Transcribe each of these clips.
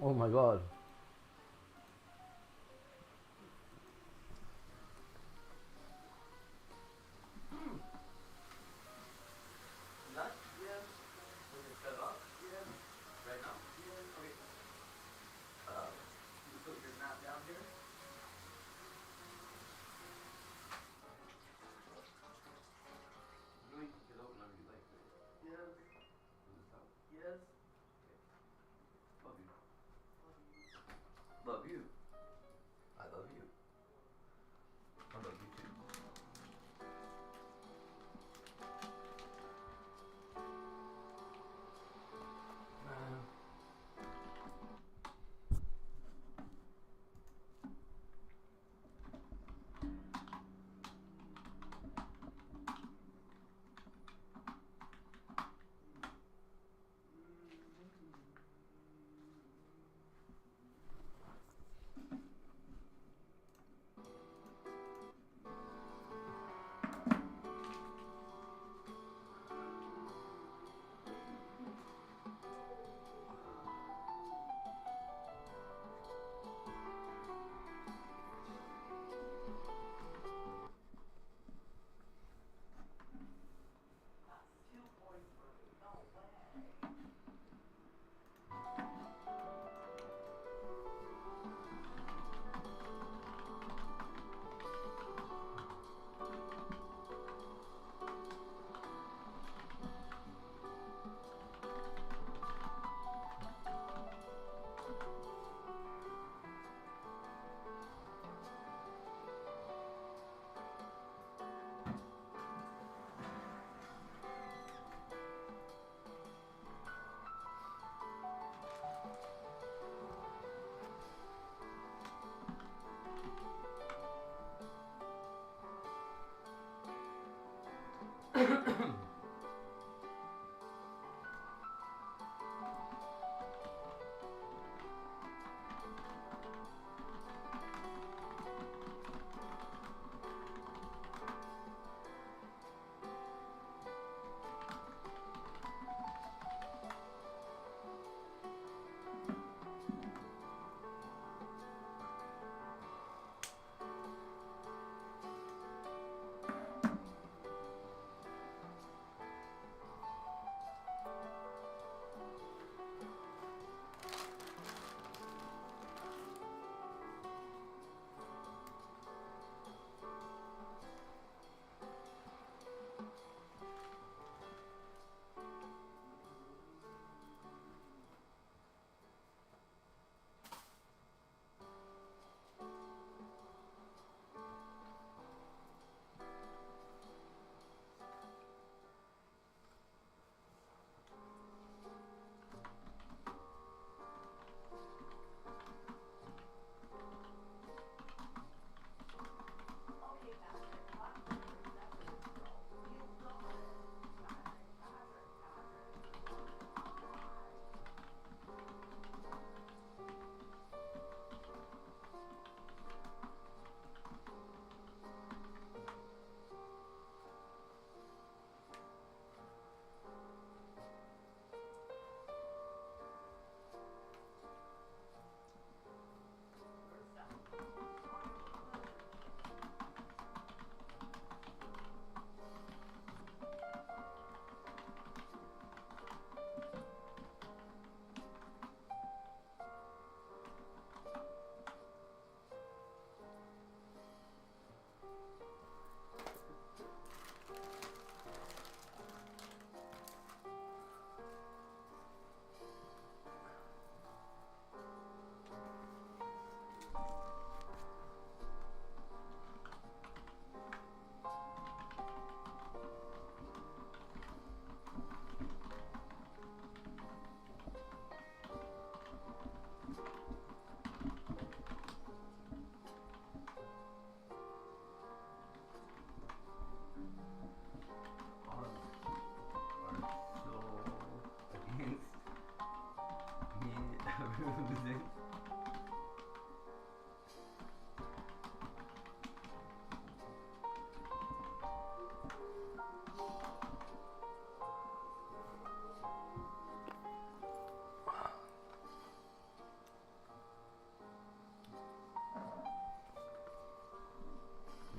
Oh my god. Lunch? Yes. Was it cut off? Yes. Right now? Yes. Okay. You put your mat down here. You can kick it out whenever you like, right? Yes. Does it stop? Yes. Okay. Love you. Love you.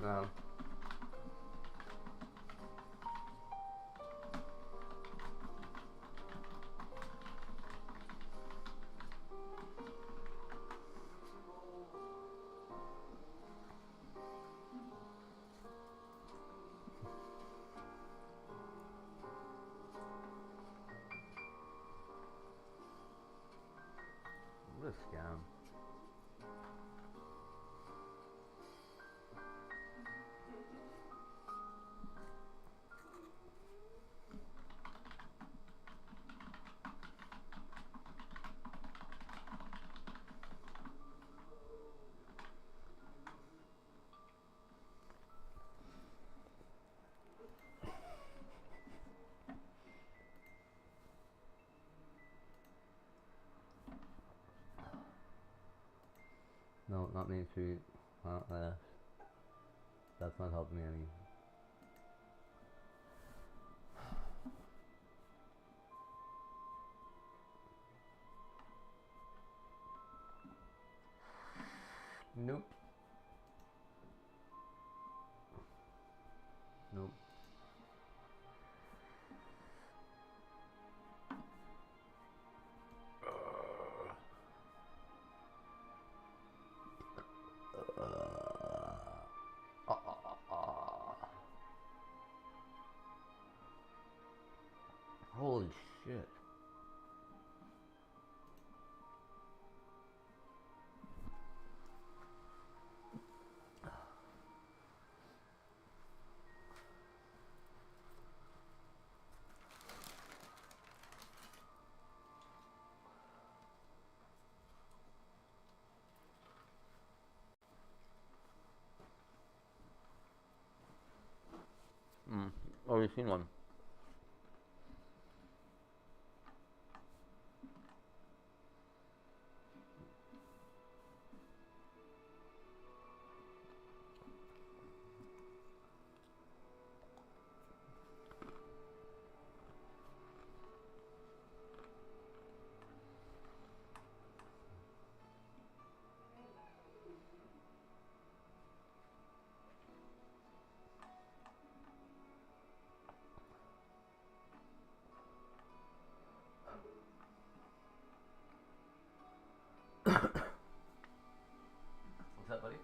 No. What a scam. No, not Main Street. That's not helping me any. Nope. Nope. Holy shit. Already seen one. What's that, buddy?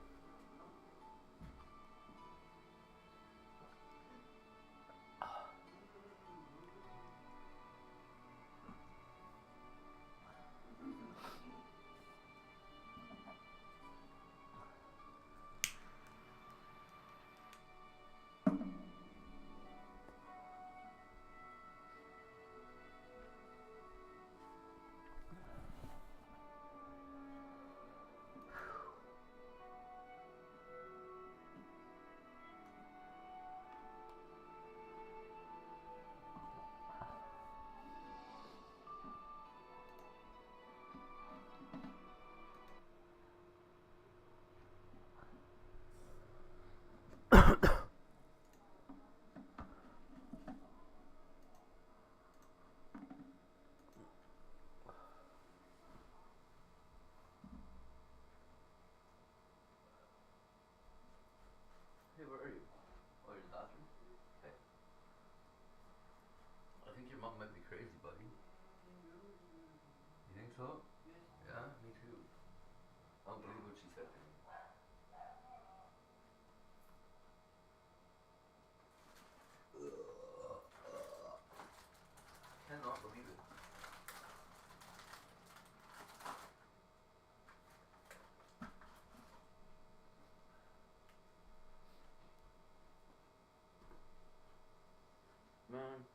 Hey, where are you? Oh, you're in the bathroom? Hey. I think your mom might be crazy, buddy. You think so? Yeah, me too. I don't believe what she said to me. Cannot believe it. Man.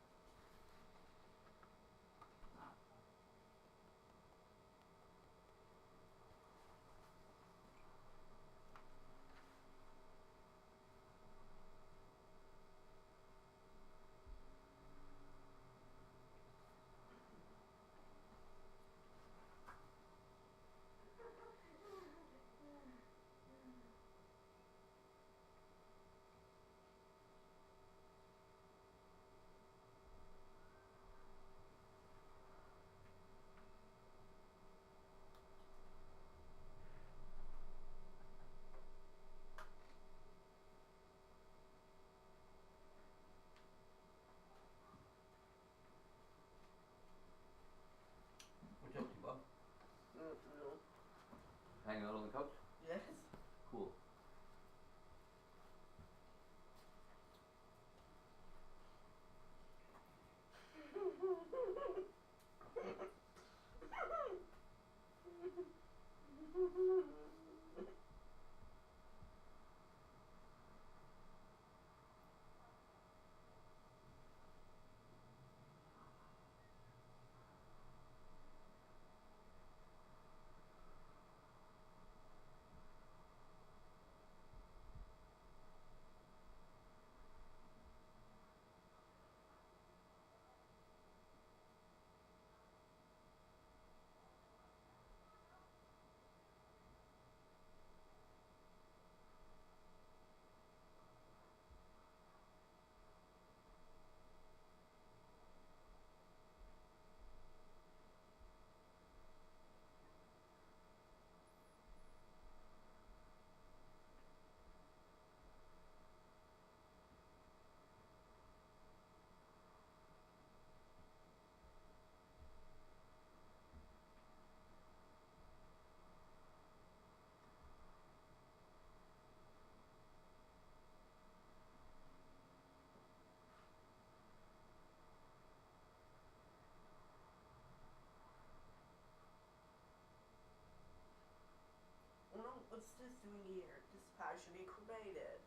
hanging out on the couch? Yes. Cool. Oh no, what's this doing here? Dispassionately cremated.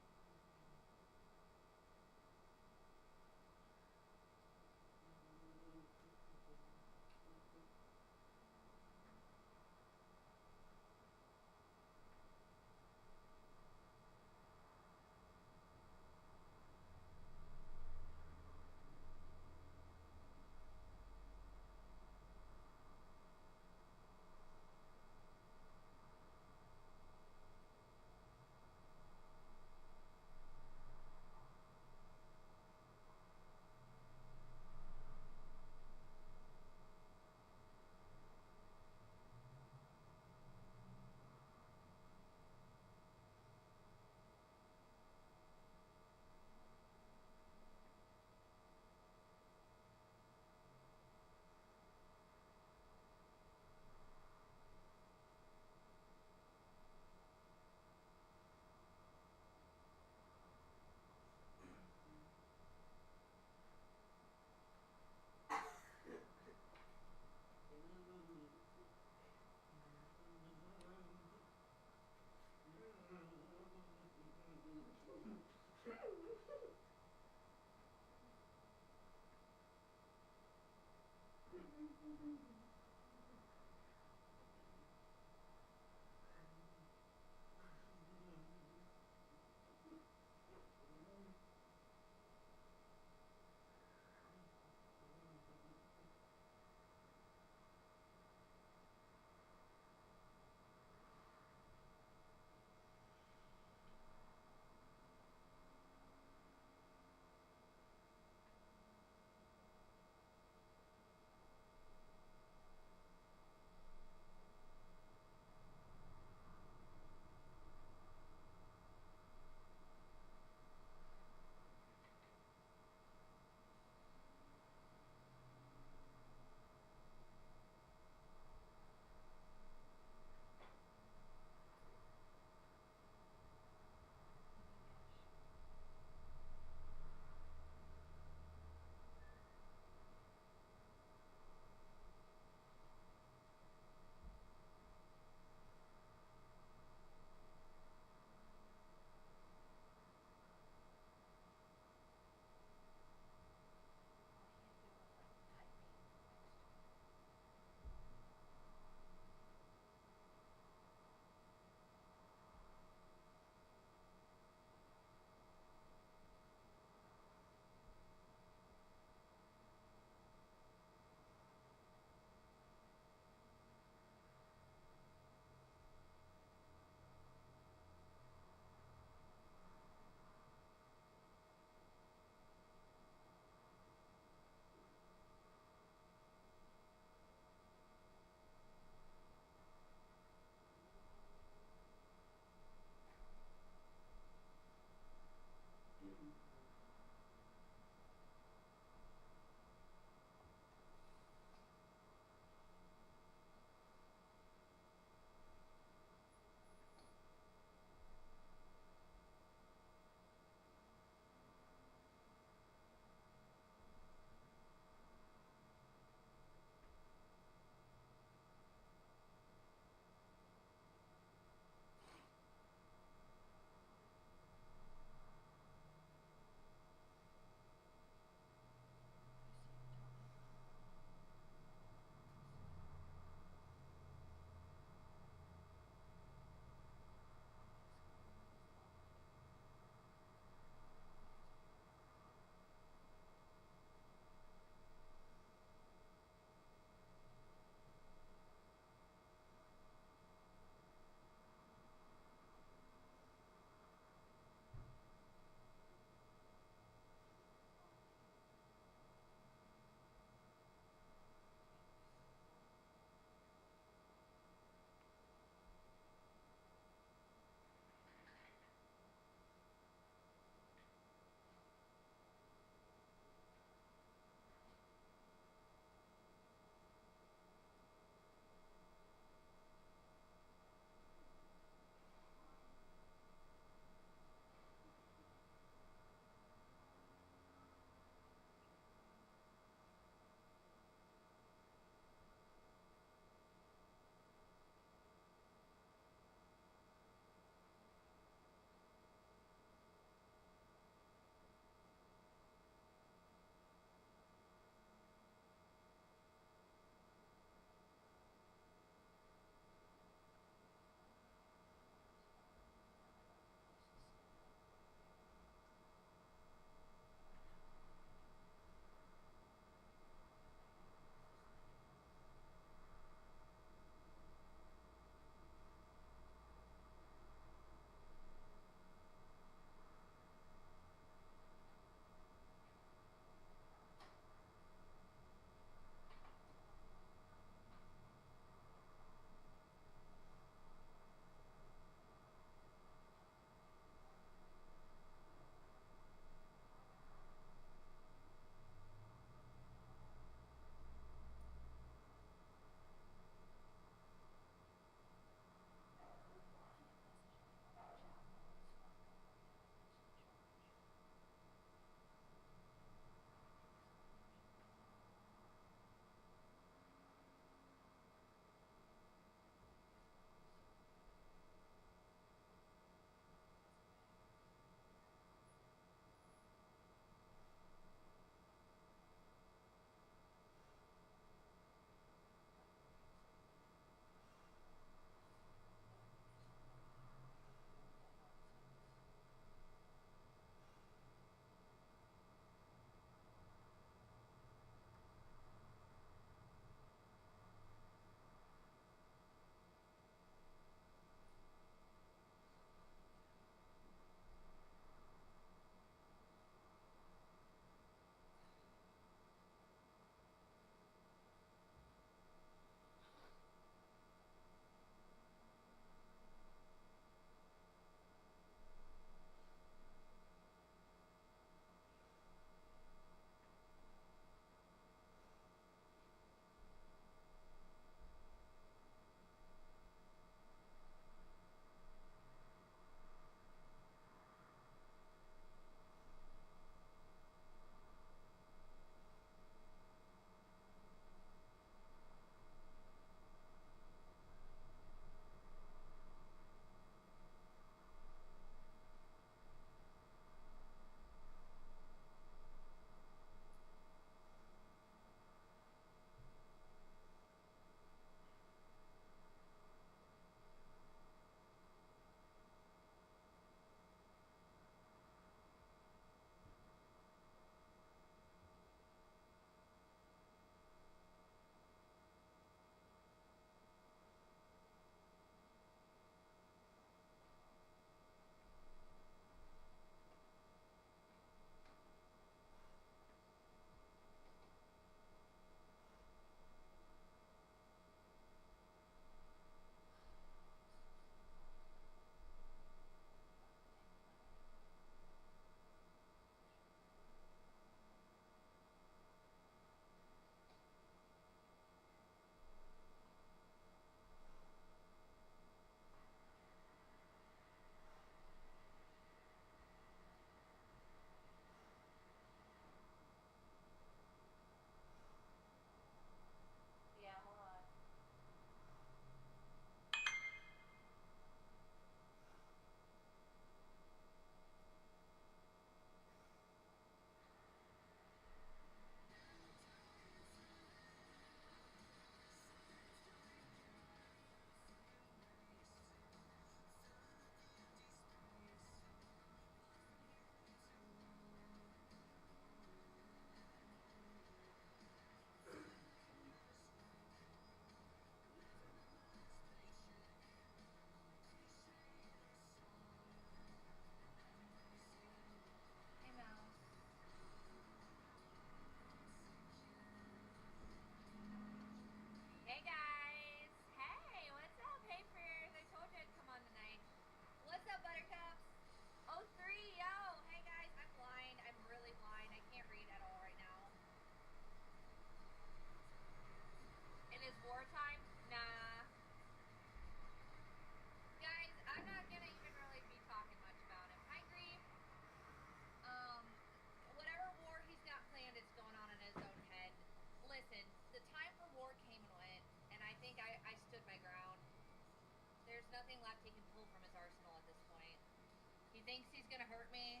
He thinks he's gonna hurt me.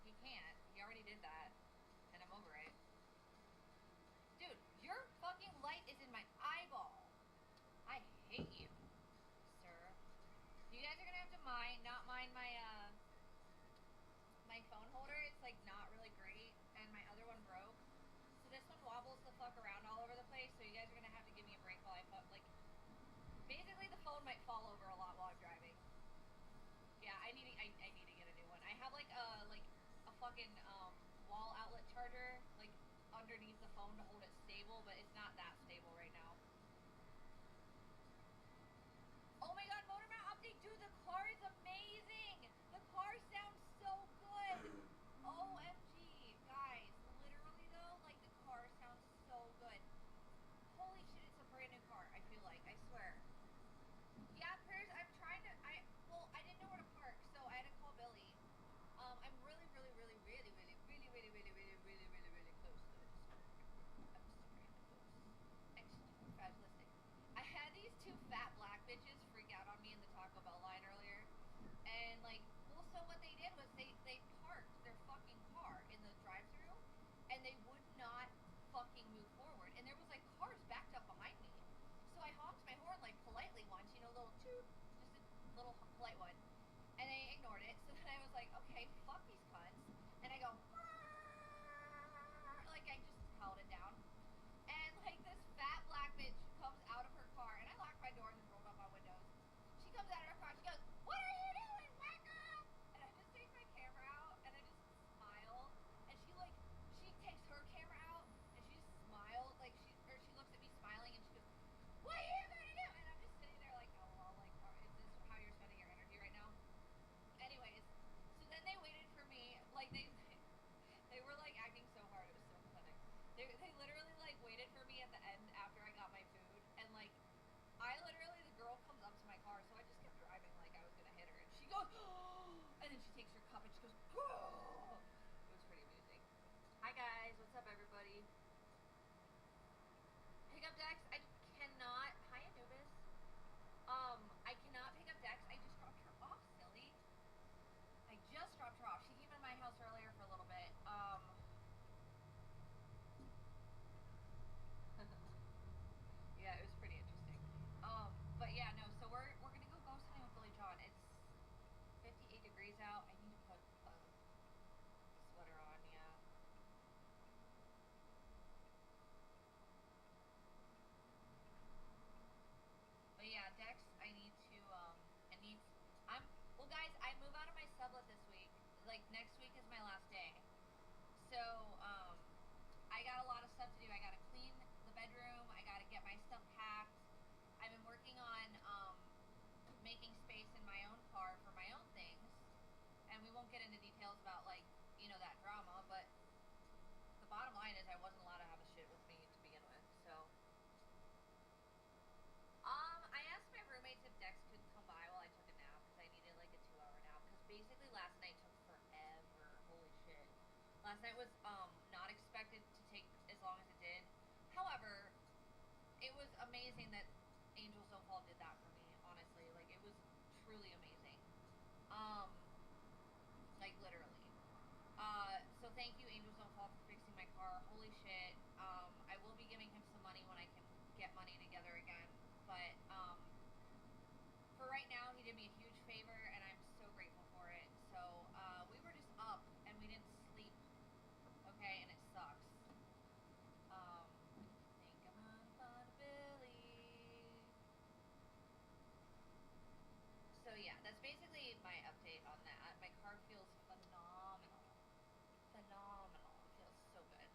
He can't. He already did that. And I'm over it. Dude, your fucking light is in my eyeball. I hate you, sir. You guys are gonna have to not mind my phone holder. It's like not really great, and my other one broke. So this one wobbles the fuck around all over the place. So you guys are gonna have to give me a break while I basically the phone might fall over a lot while I'm driving. Yeah, I need to get a new one. I have like a fucking wall outlet charger like underneath the phone to hold it stable, but it's not that stable right now. Oh my god, Motormount update, dude, the car is amazing! The car sounds so good! OMG, guys, literally though, like the car sounds so good. Holy shit, it's a brand new car, I feel like, I swear. Yeah, Piers, I'm trying to, I didn't know where to park, so I had to call Billy. I'm really close to it. I'm extremely close. Extrafallistic. I had these two fat black bitches freak out on me in the Taco Bell line earlier. And so what they did was they parked their fucking car in the drive-thru and they would not fucking move forward. And there was cars backed up behind me. So I honked my horn politely once, little toot, just a little polite one. And they ignored it. So then I was like, okay, fuck these cunts. And I go, I just held it down. And this fat black bitch comes out of her car, and I locked my door and then rolled up my windows. She comes out of her car, she goes, "What are you doing, Becca?" And I just take my camera out, and I just smile. And she takes her camera out, and she just smiles, she looks at me smiling, and she goes, "What are you gonna do?" And I'm just sitting there oh well, is this how you're spending your energy right now? Anyways, so then they waited for me, they were acting so hard, it was so pathetic. They literally waited for me at the end after I got my food, and the girl comes up to my car, so I just kept driving like I was gonna hit her, and she goes, and then she takes her cup and she goes, it was pretty amusing. Hi guys, what's up everybody? Pick up Dex, I cannot, hi Anubis, I cannot pick up Dex, I just dropped her off, silly. I just dropped her off. She came in my house earlier for a little bit. Yeah, it was pretty interesting. But yeah, no, so we're gonna go ghost hunting with Billy John. It's 58 degrees out. I need to put a sweater on, yeah. But yeah, Dex, well guys, I move out of my sublet this week. Next week is my last day. So, I got a lot of stuff to do. I gotta clean the bedroom, I gotta get my stuff packed. I've been working on, making space in my own car for my own things. And we won't get into details about, that drama, but the bottom line is I wasn't allowed to have a shit with me to begin with, so. I asked my roommates if Dex could come by while I took a nap, because I needed a 2-hour nap, because basically last night took forever, holy shit. Last night was, not expected to take as long as it did. However, it was amazing that Angels Don't Fall did that for me, honestly, it was truly amazing. Literally. So thank you, Angels Don't Fall, for fixing my car, holy shit. I will be giving him some money when I can get money together again. But, for right now, he did me a huge favor, and I'm so grateful for it. So, we were just up, and we didn't sleep, okay, and it sucks. Think I'm on fun, Billy. So yeah, that's basically my update on that. My car feels phenomenal. Phenomenal. It feels so good.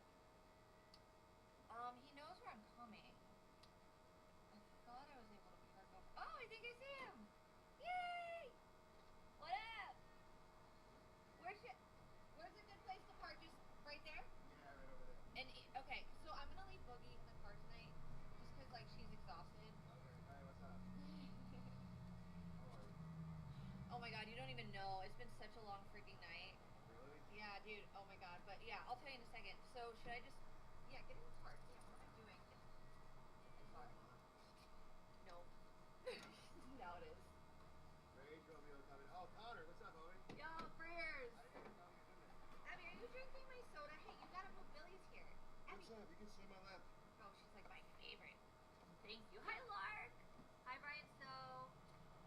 He knows where I'm coming. I thought I was able to park off. Oh, I think I see him! Yay! What up? Where's a good place to park? Just right there? Yeah, right over there. And, okay, so I'm gonna leave Boogie in the car tonight, just cause, she's exhausted. Okay, hi, what's up? How are you? Oh my god, you don't even know. It's been such a long freaking night. Really? Yeah, dude, oh my god. But yeah, I'll tell you in a second. So, should I just... Yeah, get in the car. Yeah, what am I doing? It's hard. No. Now it is. Ready to Romeo coming. Oh, Connor, what's up, homie? Yo, Freers. I didn't even know you were doing that. Abby, are you drinking my soda? Hey, you gotta move. Billy's here. Abby. What's up? You can sit on my lap. Oh, she's like my favorite. Thank you. Hi, Lark. Hi, Brian Snow.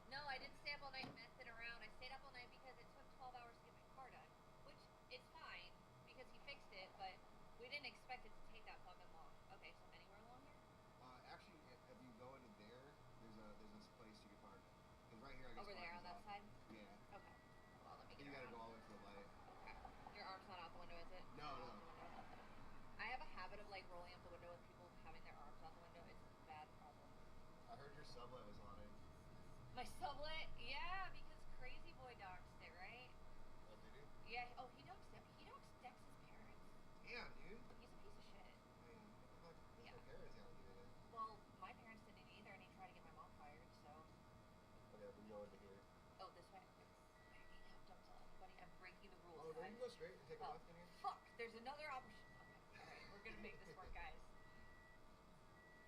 No, I didn't stay up all night messing around. I stayed up all night because it took 12 hours to get my car done, which is fine because he fixed it, but we didn't expect it to take that fucking long. Okay, so anywhere along here? Actually, if you go into there, there's this place you can park. Cause right here, I guess. Over there on that side? Yeah. Okay. Well, let me You get gotta around. go all the way to the light. Okay. Your arm's not out the window, is it? No, no. Out the window? I have a habit of like rolling up the window with people having their arms out the window. It's a bad problem. I heard your sublet was haunted. My sublet? Yeah, because Crazy Boy doxed it, right? Oh, did you? Yeah. Oh, he doxed it. He doxed Dex's parents. Damn, dude. He's a piece of shit. I mean, what the fuck? Yeah. Your parents haven't given it. Well, my parents didn't either, and he tried to get my mom fired. So. Okay, we go into here. Oh, this way. Don't tell anybody. I'm breaking the rules. Oh, no, you guys. can go straight and take a Oh, left in here. fuck! There's another option. Okay. All right, we're gonna make this work, guys.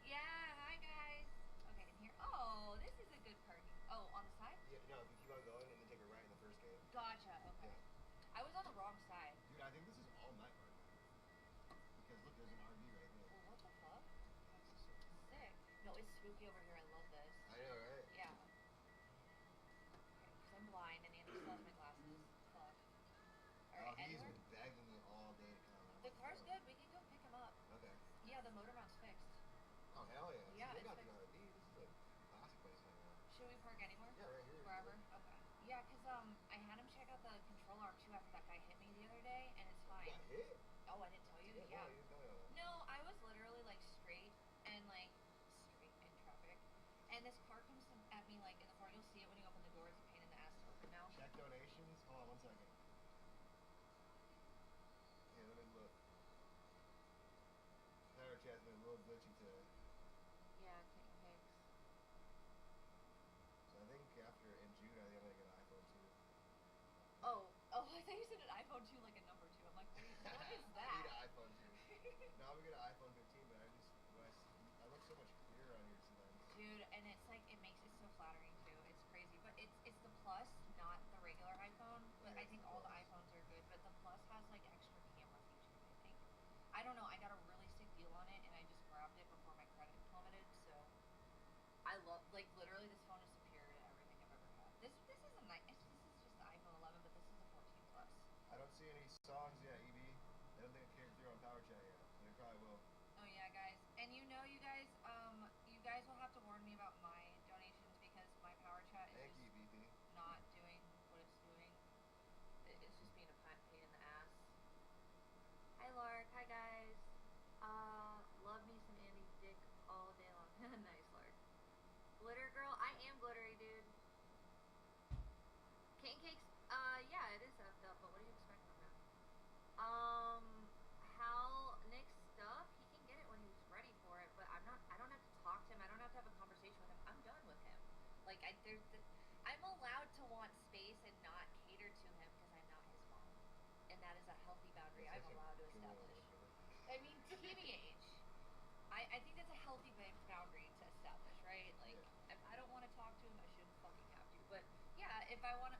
Yeah. Hi, guys. Okay, in here. Oh, this is a good parking. Oh, on the side? Yeah, no, if you keep on going and then take a right in the first gate. Gotcha. Okay. Yeah. I was on the wrong side. Dude, I think this is all night parking. Because look, there's an RV right there. Well, what the fuck? Sick. No, it's spooky over here. I love this. I know, right? Yeah. Okay, because I'm blind and Andy still has my glasses. Fuck. Oh, Alright, he's anywhere? been begging me all day to come. The car's good. We can go pick him up. Okay. Yeah, the motor mount's fixed. Oh, hell yeah. Yeah, See, they it's got the fixed. RV. This is a classic place right now. Should we park anywhere? Yeah, right here. Wherever? Okay. Yeah, because I had him check out the control arm too after that guy hit me the other day, and it's fine. Got hit? Oh, I didn't tell you? Yeah. No, you didn't tell me all that. No, I was literally like straight and like straight in traffic, and this car comes at me like in the front. You'll see it when you open the door. It's a pain in the ass to open now. Check donations. Hold on 1 second. Here, let me look. Power chat's been a little glitchy today. Yeah, King Pigs. So I think after in June, I think I'm gonna get an iPhone 2. Oh, I thought you said an iPhone 2 like a number 2. I'm like, wait, what is I that? need an iPhone 2. Now I'm gonna get an iPhone 15, but I look so much clearer on here sometimes. Dude, and it's like it makes it so flattering too. It's crazy, but it's the Plus, not the regular iPhone. But Yeah, I think it's the all the Plus. iPhones are good. But the Plus has like extra camera features. I think. I don't know. I got a really sick deal on it, and I just grabbed it before my credit plummeted. So I love like literally this phone is superior to everything I've ever had. This is a nice. This is just the iPhone 11, but this is a 14 Plus. I don't see any songs yet, EB. I don't think it came through on Power Chat yet. But it probably will. Oh yeah, guys, and you guys will have to warn me about my donations because my Power Chat is Thank just you, BP. not doing what it's doing. It's just being a pain in the ass. Hi, Lark. Hi, guys. Love me some Andy's dick all day long. Nice, Lark. Glitter girl. I am glittery, dude. King Cakes. Yeah, it is effed up, but what do you expect from him? Hal, Nick's stuff, he can get it when he's ready for it, but I don't have to talk to him. I don't have to have a conversation with him. I'm done with him. Like, I'm allowed to want space and not cater to him because I'm not his mom. And that is a healthy boundary I'm allowed to establish. I mean, TBH. I think that's a healthy boundary to establish, right? Like, if I don't want to talk to him, I shouldn't fucking have to. But, yeah, if I want to...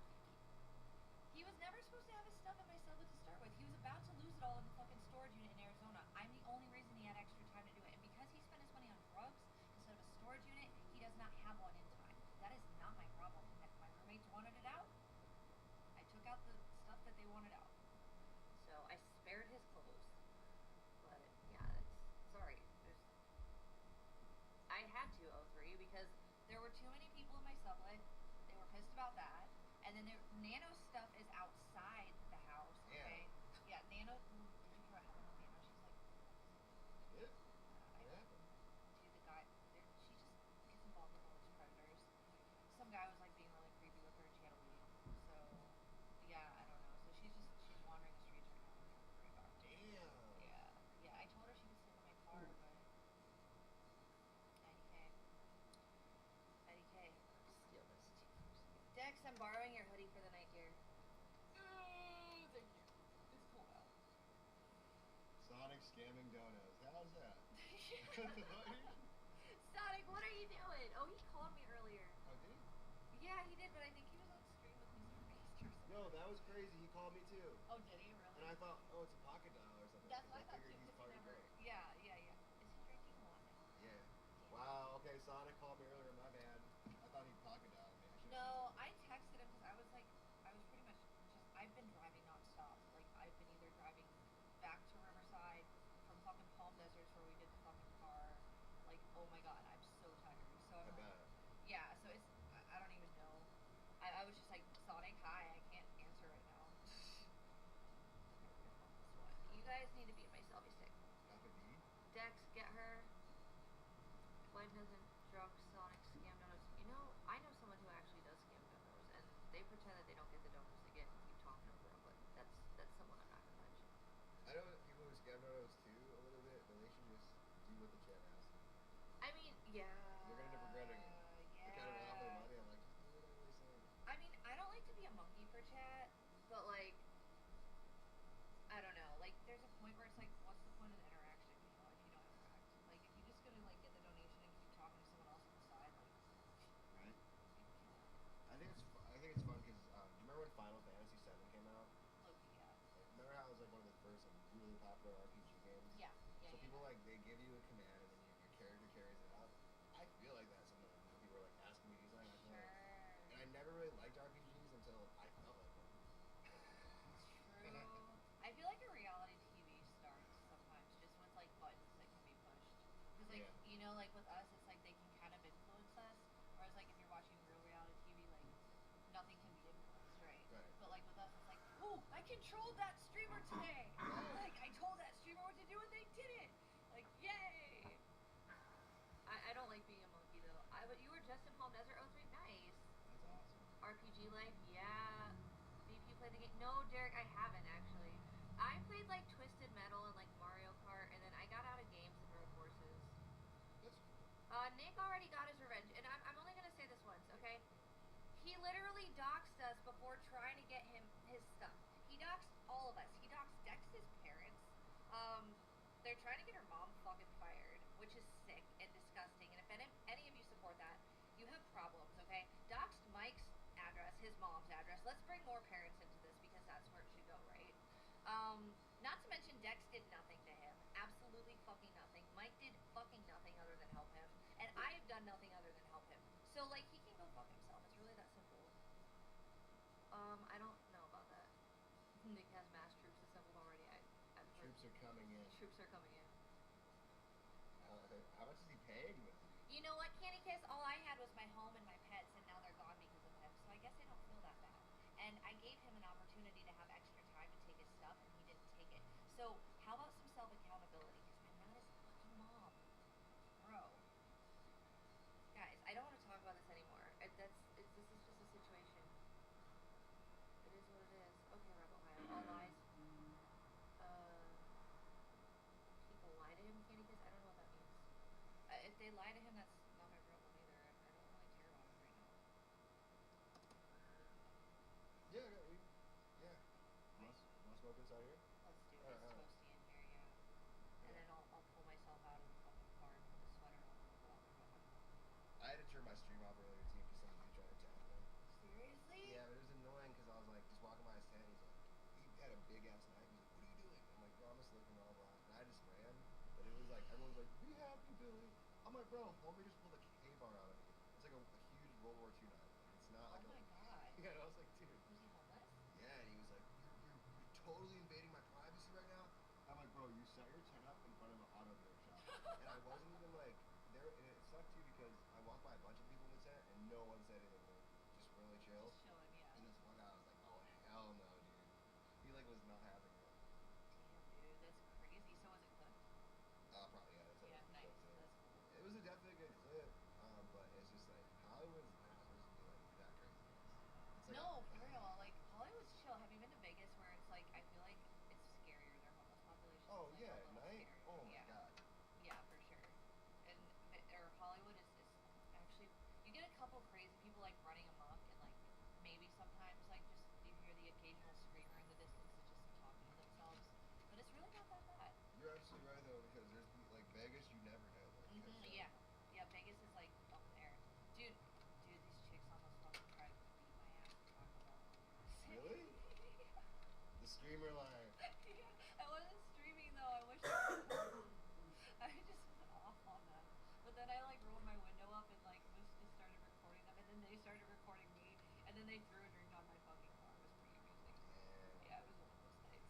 He was never supposed to have his stuff at my sublet to start with. He was about to lose it all in the fucking storage unit in Arizona. I'm the only reason he had extra time to do it. And because he spent his money on drugs instead of a storage unit, he does not have one in time. That is not my problem. If my roommates wanted it out, I took out the stuff that they wanted out. So I spared his clothes. But yeah, sorry. I had to O3 because there were too many people in my sublet. They were pissed about that. And then Nano's stuff is outside the house. Okay. Yeah, Nano. Did you hear what happened with Nano? She's like. Yeah. What happened? Dude, the guy. She just gets involved with all these predators. Some guy was like being really creepy with her, and she had to leave. So, yeah, I don't know. So she's wandering the streets right now. I'm trying to worry about her. Damn. Yeah. I told her she could sit in my car, but. IDK. Steal this too. Dex, I'm borrowing your hoodie for the night gear. Oh, thank you. It's cold out. Sonic scamming donuts. How's that? Sonic, what are you doing? Oh, he called me earlier. Oh, did he? Yeah, he did, but I think he was on No, that was crazy. He called me too. Oh, did he really? And I thought, oh, it's a pocket dial or something. That's 'cause what I thought figured too. he's Cause he party never. drunk. Yeah. Is he drinking a lot now? Yeah. Wow, okay, Sonic called me earlier, my bad. I thought he'd pocket dial me. I should've No, said I texted him because I was like, I was pretty much just, I've been driving nonstop. Like, I've been either driving back to Riverside from fucking Palm Deserts where we did the fucking car. Like, oh my god, I'm so tired. So I'm I like, bet. yeah, so it's, I don't even know. I was just like, Sonic, hi, I can't answer right now. You guys need to be in my selfie stick. Alpha D? Dex, get her. Blind hasn't drunk Sonic scam donuts. You know, I know someone who actually does scam donuts, and they pretend that they don't get the donuts again and keep talking over them, but that's someone I'm not gonna mention. I know people who scam donuts too a little bit, but they should just do what the chat asks. I mean, yeah. They're gonna end up regretting it. Yeah. They're kind of off their money. I'm like, just do what I really say. I mean, I don't like to be a monkey for chat, but like, I don't know. Like, there's a point where it's like, what's the point of the interaction? You know, if you don't interact, like, if you're just gonna like get the donation and keep talking to someone else on the side, like, Right? you can't. I think it's fun because do you remember when Final Fantasy VII came out? Look, yeah. Like, remember how it was like one of the first like really popular RPG games? Yeah. So people like they give you a command and then your character carries it out. I feel like that sometimes when people are like asking me to do something. I feel Sure. like, and I never really liked RPGs until I felt like one. True. I feel like a reality TV starts sometimes just with like buttons that can be pushed. Because like Yeah. you know, like with us, it's like they can kind of influence us. Whereas like if you're watching real reality TV, like nothing can be influenced, right? Right. But like with us, it's like, oh, I controlled that streamer today. Yeah. Like I told that streamer what to do and they did it. Like yay. I don't like being a monkey though. But you were just in Palm Desert. Oh, sweet, nice. That's awesome. RPG Life, yeah. Maybe you played the game. No, Derek, I haven't actually. I played like Twisted Metal and like Mario Kart, and then I got out of games and rode horses. That's Nick already got his revenge, and I'm only gonna say this once, okay? He literally doxed us before trying to get him his stuff. He doxed all of us. He doxed Dex's parents. They're trying to get her mom fucking fired, which is sick and disgusting. And if any of you support that, you have problems, okay? Doxed Mike's address, his mom's address. Let's bring more parents into this because that's where it should go, right? Not to mention Dex did nothing to him. Absolutely fucking nothing. Mike did fucking nothing other than help him. And I have done nothing other than help him. So, like, he can go fuck himself. It's really that simple. I don't know about that. Nick has mass troops assembled already. I've heard troops are coming in. troops are coming in. How much is he paying them? You know what, Candy Kiss? All I had was my home and my pets, and now they're gone because of him. So I guess I don't feel that bad. And I gave him an opportunity to have extra time to take his stuff, and he didn't take it. So how about some self-accountability? Because I'm not his fucking mom, bro. Guys, I don't want to talk about this anymore. This is just a situation. It is what it is. Okay, Rebel Hive. All lies. People lie to him, Candy Kiss? I don't know what that means. If they lie to him, that's not my problem either. I don't really care about him right now. Yeah. Want smoke inside here? Let's do Alright, this. alright. Toasty in here, yeah. And then I'll pull myself out of the fucking car and put the sweater on and go out there by myself. I had to turn my stream off earlier too because some dude tried to attack me. Seriously? Yeah, but it was annoying because I was like just walking by his tent. He's like, he had a big ass knife. He's like, what are you doing? I'm like, bro, I'm just looking blah blah. And I just ran, but it was like everyone's like, be happy, Billy. I'm like, bro, homie just pulled a K-bar out of me. It's like a huge World War II knife. Like, it's not Oh like my god. Yeah, and I was like, dude. Was he homeless? Yeah, and he was like, you're totally invading my privacy right now. I'm like, bro, you set your tent up in front of an auto dealer shop. And I wasn't even like there, and it sucked too because I walked by a bunch of people in the tent and no one said anything. Just really chill. Just chilling, yeah. And this one guy was like, oh hell no, dude. He like was not having it. Damn, dude, that's crazy. So was it cooked? Probably yeah. Yeah, nice. That's cool. It was a definitely good clip, but it's just like Hollywood's not supposed to be like that crazy. It's like No, for real. Like Hollywood's chill. Have you been to Vegas where it's like I feel like it's scarier, their homeless population? Oh It's, like, yeah, a little night. scary. Oh my Yeah. god. Yeah, for sure. And or Hollywood is actually you get a couple crazy people like running amok and like maybe sometimes like just you hear the occasional screamer in the distance that's just talking to themselves. But it's really not that bad. You're absolutely right though because there's like Vegas, you never know. Like, Yeah. Yeah, Vegas is like up there. Dude, these chicks almost fucking tried to beat my ass at Taco Bell. Really? they threw a drink on my fucking car. It was pretty amusing. Yeah, it was one of those nights.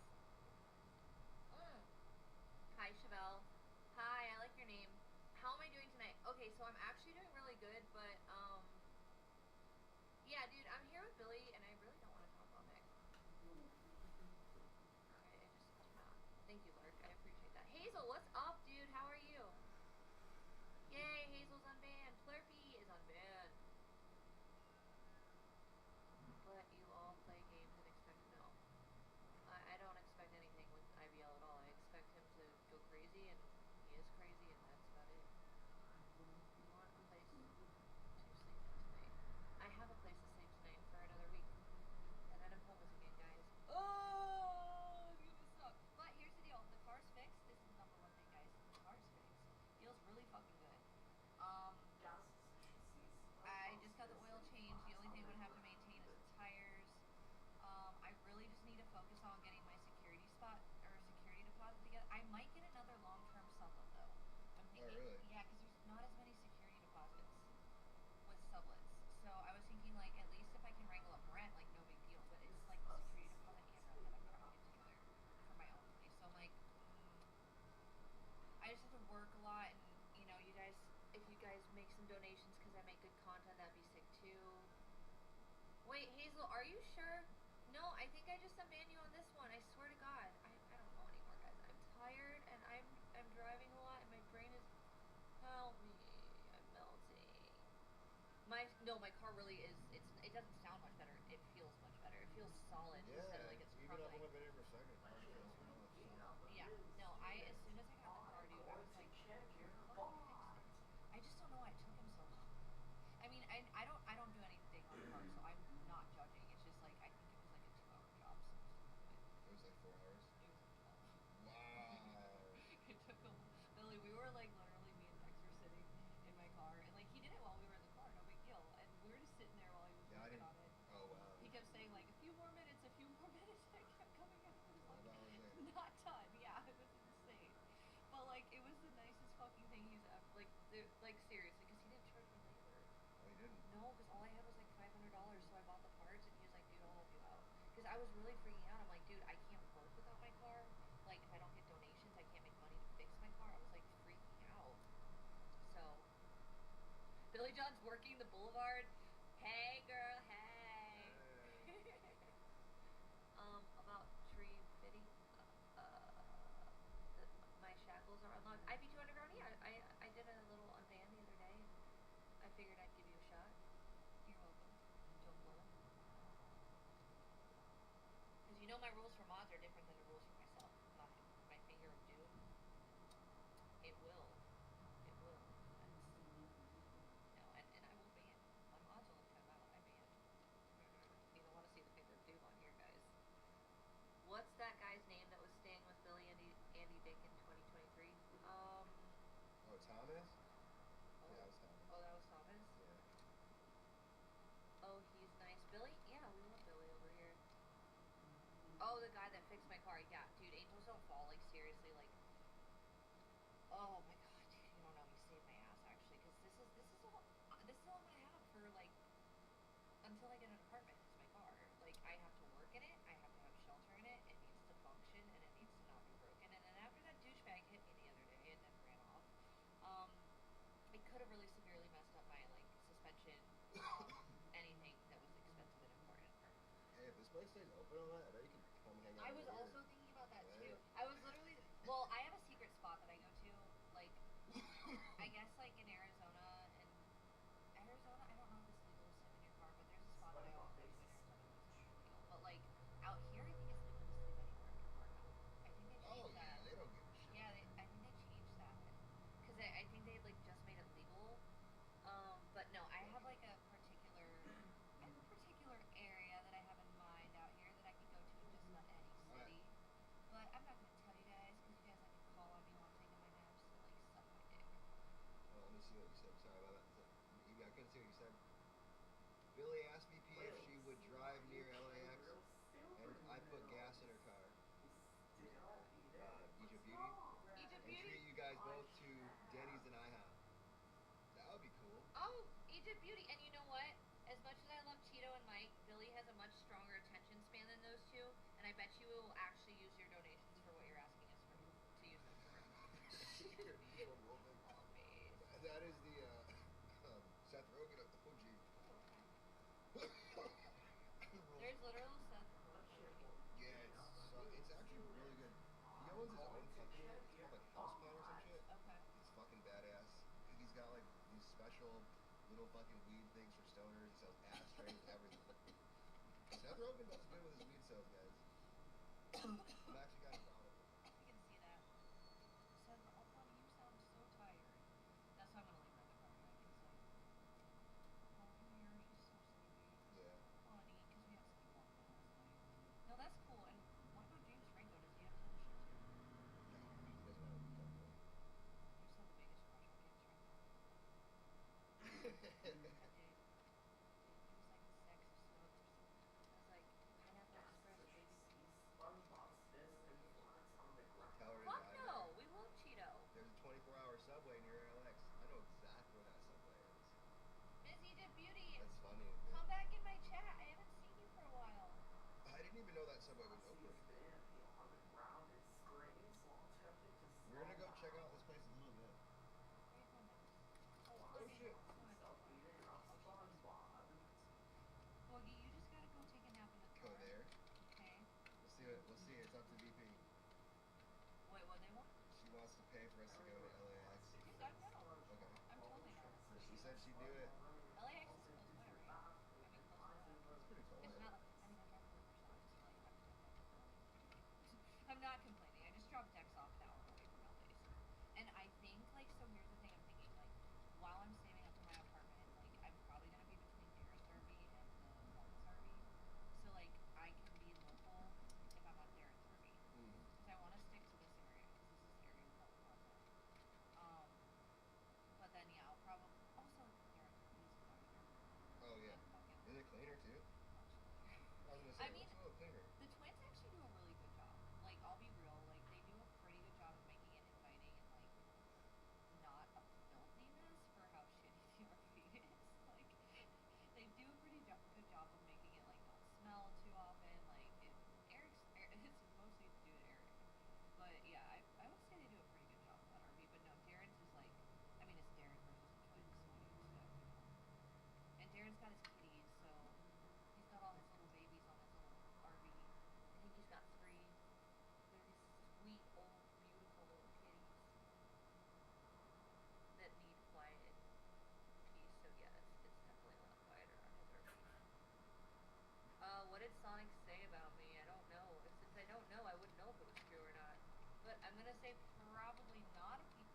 Hi, Chevelle. Hi, I like your name. How am I doing tonight? Okay, so I'm actually doing really good, but, yeah, dude, I'm here with Billy, and I really don't want to talk all night. I just do not. Thank you, Lark. I appreciate that. Hazel, what's up, dude? How are you? Yay, Hazel's unbanned. Plurpy is unbanned. But you all play games and expect no. I don't expect anything with IBL at all. I expect him to go crazy, and he is crazy, and that's about it. You want a place to sleep tonight? I have a place to sleep tonight for another week. And then I'm homeless again, guys. Oh, it's gonna suck. But here's the deal. The car's fixed. This is the number one thing, guys. The car's fixed. Feels really fucking good. I just got the oil changed. The only thing I'm gonna have to maintain is the tires. I really just need to focus on getting my security spot or security deposit together. I might get another long-term sublet though. I'm thinking, really? yeah, because there's not as many security deposits with sublets. So I was thinking like at least if I can wrangle up rent, like no big deal. But it's like the security deposit and rent that I'm trying to get together for my own place. So I'm like, I just have to work a lot, and you know, you guys, if you guys make some donations because I make good content, that'd be sick too. Wait, Hazel, are you sure? No, I think I just unbanned you on this one. I swear to God, I don't know anymore, guys. I'm tired, and I'm driving a lot, and my brain is, help me, I'm melting. My car really is. It doesn't sound much better. It feels much better. It feels solid instead of like it's even I've crumbling. only been here for a second. Yeah, no, as soon as I got the car, dude, I was like, fucking fix it. I just don't know why it took him so long. I mean, I don't do anything on the car, so I'm not judging. It's just like, I think it was like a 2-hour job, so It was like 4 hours. it was like 12. Wow. It took him, Billy, we were like, literally, me and Dex were sitting in my car, and like, he did it while we were in the car, no big deal, and we were just sitting there while he was working on it. Oh, wow. He kept saying like, a few more minutes, and I kept coming out. It was like, 12 hours later. not done. Yeah, it was insane. But like, it was the nicest fucking thing he's ever, like seriously, because he didn't charge me labor. Oh, you didn't? No, because all I had was like $500, so I bought the parts, and he was like, dude, I'll help you out. Because I was really freaking out. I'm like, dude, I can't work without my car. Like, if I don't get donations, I can't make money to fix my car. I was like freaking out. So, Billy John's working the boulevard. Hey, girl, hey. About tree fitting. My shackles are unlocked. IP2 Underground, yeah, I did a little unban the other day, and I figured I'd give you a shot. You're welcome. Don't blow. Because you know my rules for mods are different than the rules for myself. My finger of doom. It will. It will. No, and I will ban. My mods only come out, I ban. You don't want to see the finger of doom on here, guys. What's that guy's name that was staying with Billy Andy Dick in 2023? Oh, Thomas? Oh, Yeah, it was Thomas. Oh, that was Thomas? Yeah. Oh, he's nice. Billy? Yeah, we love Billy over here. Oh, the guy that fixed my car. Yeah, dude, angels don't fall. Like, seriously, like, oh my god, dude, you don't know. He saved my ass, actually, because this is all I'm gonna have for, like, until I get an apartment, is my car. Like, I have to work in it, I have to have shelter in it, it needs to function, and it needs to not be broken. And then after that douchebag hit me the other day and then ran off, it could have really severely messed up my, like, suspension, anything that was expensive and important. Hey, if this place stays open all night, I bet you can come hang out I was over also here. thinking about that Yeah. too. I was literally, well, I have a secret spot that I go to, like, I guess like in Arizona, and Arizona, I don't know if it's legal to sleep in your car, but there's a spot that I always go to in Arizona, which is illegal. But like out here, I think it's legal to sleep anywhere in your car now. I think they Oh, changed yeah, that. they don't give a shit. Yeah, I think they changed that because I think they like just made it legal. But no, I have like a particular area that I have in mind out here that I can go to in just about any city. But I'm not gonna tell you guys because you guys like to call on me while I'm taking my naps and like suck my dick. Oh, let me see what you said. Sorry about that. I couldn't see what you said. Billy asked VP if she would drive near LAX, and I put gas in her car. Egypt Beauty. Egypt And Beauty? treat you guys both to Denny's and IHOP. That would be cool. Oh, Egypt Beauty. And you know what? As much as I love Cheeto and Mike, Billy bet you will actually use your donations for what you're asking us for to use them for. That is the Seth Rogen of OG. There's literal Seth Yeah, it's actually really good. He owns his own company. It's called like Houseplant or some shit. Okay. It's fucking badass. He's got like these special little fucking weed things for stoners. He sells ashtrays and everything. Seth Rogen does good with his weed sales, guys. I'm actually kind of proud of him. I can see that. Seth, oh, honey, you sound so tired. That's why I'm gonna leave her in the car. Like, oh, here, she's so sleepy. Yeah. Honey, because we had sleepwalking last night. No, that's cool. And what about James Franco? Does he have his other shit too? No, he doesn't have a weed company. I just had the biggest crush on James Franco. I did. He was like sex so. I was like, Pineapple Express, baby. SpongeBob's fist and flats on the ground. Tell her to Fuck die, no, man. we love Cheeto. There's a 24-hour subway near LX. I know exactly where that subway is. Busy to Beauty. That's funny. Come back in my chat. I haven't seen you for a while. I didn't even know that subway was open. On the ground and screams while attempting to We're gonna go check out this place in a little bit. Where you going next? Oh shit. self-eating of SpongeBob. Boogie, you just gotta go take a nap in the Go car. there. Okay. We'll see. It's up to VP. Wait, what they want? She wants to pay for us to go to LAX. Dude, I'm down. Okay. I'm totally down. She said she'd do it. LAX is close by, right? I mean, close enough. It's pretty close. It's not like, I mean, I drive 40%, just to let you know, 'cause I'm not complaining. I just dropped Dex off an hour away from LA, so. And I think, like, so here's the thing I'm thinking, like, while I'm saving up for my apartment, like, I'm probably gonna be between Darren's RV and the Hornets RV. So, like, I can be local if I'm on Darren's RV. Because I want to stick to this area, because this is the area we have content. But then, yeah, I'll probably, also, Darren's RV is quieter. Oh yeah. And fucking Is it cleaner too? much cleaner. I was gonna I say, mean, it's a little cleaner. The twins actually do a really good job. Like, I'll be real, like, they do a pretty good job of making it inviting and, like, not a filthy mess for how shitty the RV is. Like, they do a pretty good job of making it, like, not smell too often. Like, it's mostly to do with Eric. But, yeah, I would say they do a pretty good job with that RV. But, no, Darren's is, like, I mean, it's Darren versus the twins, so what do you expect? And Darren's got his kitties, so he's got all his little babies on his little RV. I think he's got 3. They're these sweet, old, beautiful little kitties that need quiet and peace. So yeah, it's definitely a lot quieter on his RV. What did Sonic say about me? I don't know. Since I don't know, I wouldn't know if it was true or not. But I'm gonna say probably not if he.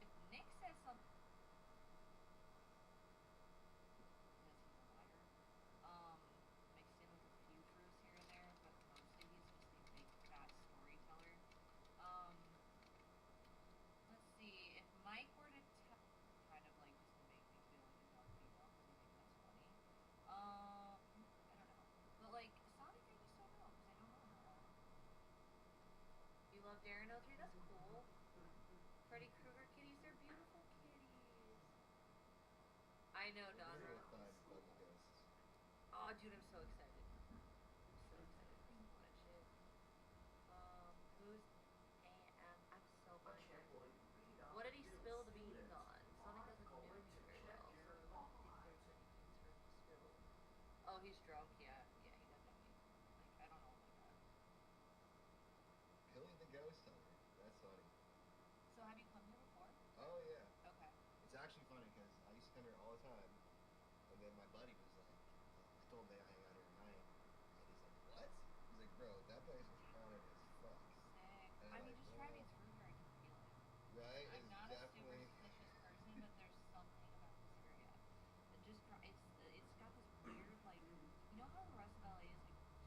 If Nick says something, because he's a liar, mixed in with a few truths here and there, but mostly he's just a big fat storyteller. Let's see, if Mike were to tell, kind of like just to make me feel like a dumb female, because I think that's funny. I don't know, but like Sonic, I just don't know, because I don't know him at all. You love Darren 03? That's cool. Freddy Krueger kitties, they're beautiful kitties. I know, Don. Maybe we'll find funny ghosts. Oh, dude, I'm so excited. I'm so excited for some haunted shit. Who's I'm so I bummed. can't believe we What did he spill the beans students on? Sonic are doesn't know going me to very check well, so your I don't think there's anything for him to spill. Oh, he's drunk, yeah. Yeah, he doesn't know me. Like, I don't know him like that. Billy the Ghost Hunter. That's funny. So have you come here before? Oh yeah. Okay. It's actually funny because I used to come here all the time, and then my buddy was like, I told him, "Hey, I hang out here at night," and he's like, "What?" He's like, "Bro, that place is haunted as fuck." Sick. And I I'm mean, like, just driving through here, I can feel it. Right? I'm It's not definitely. a superstitious person, but there's something about this area. It just it's got this weird, like, you know how the rest of LA is like just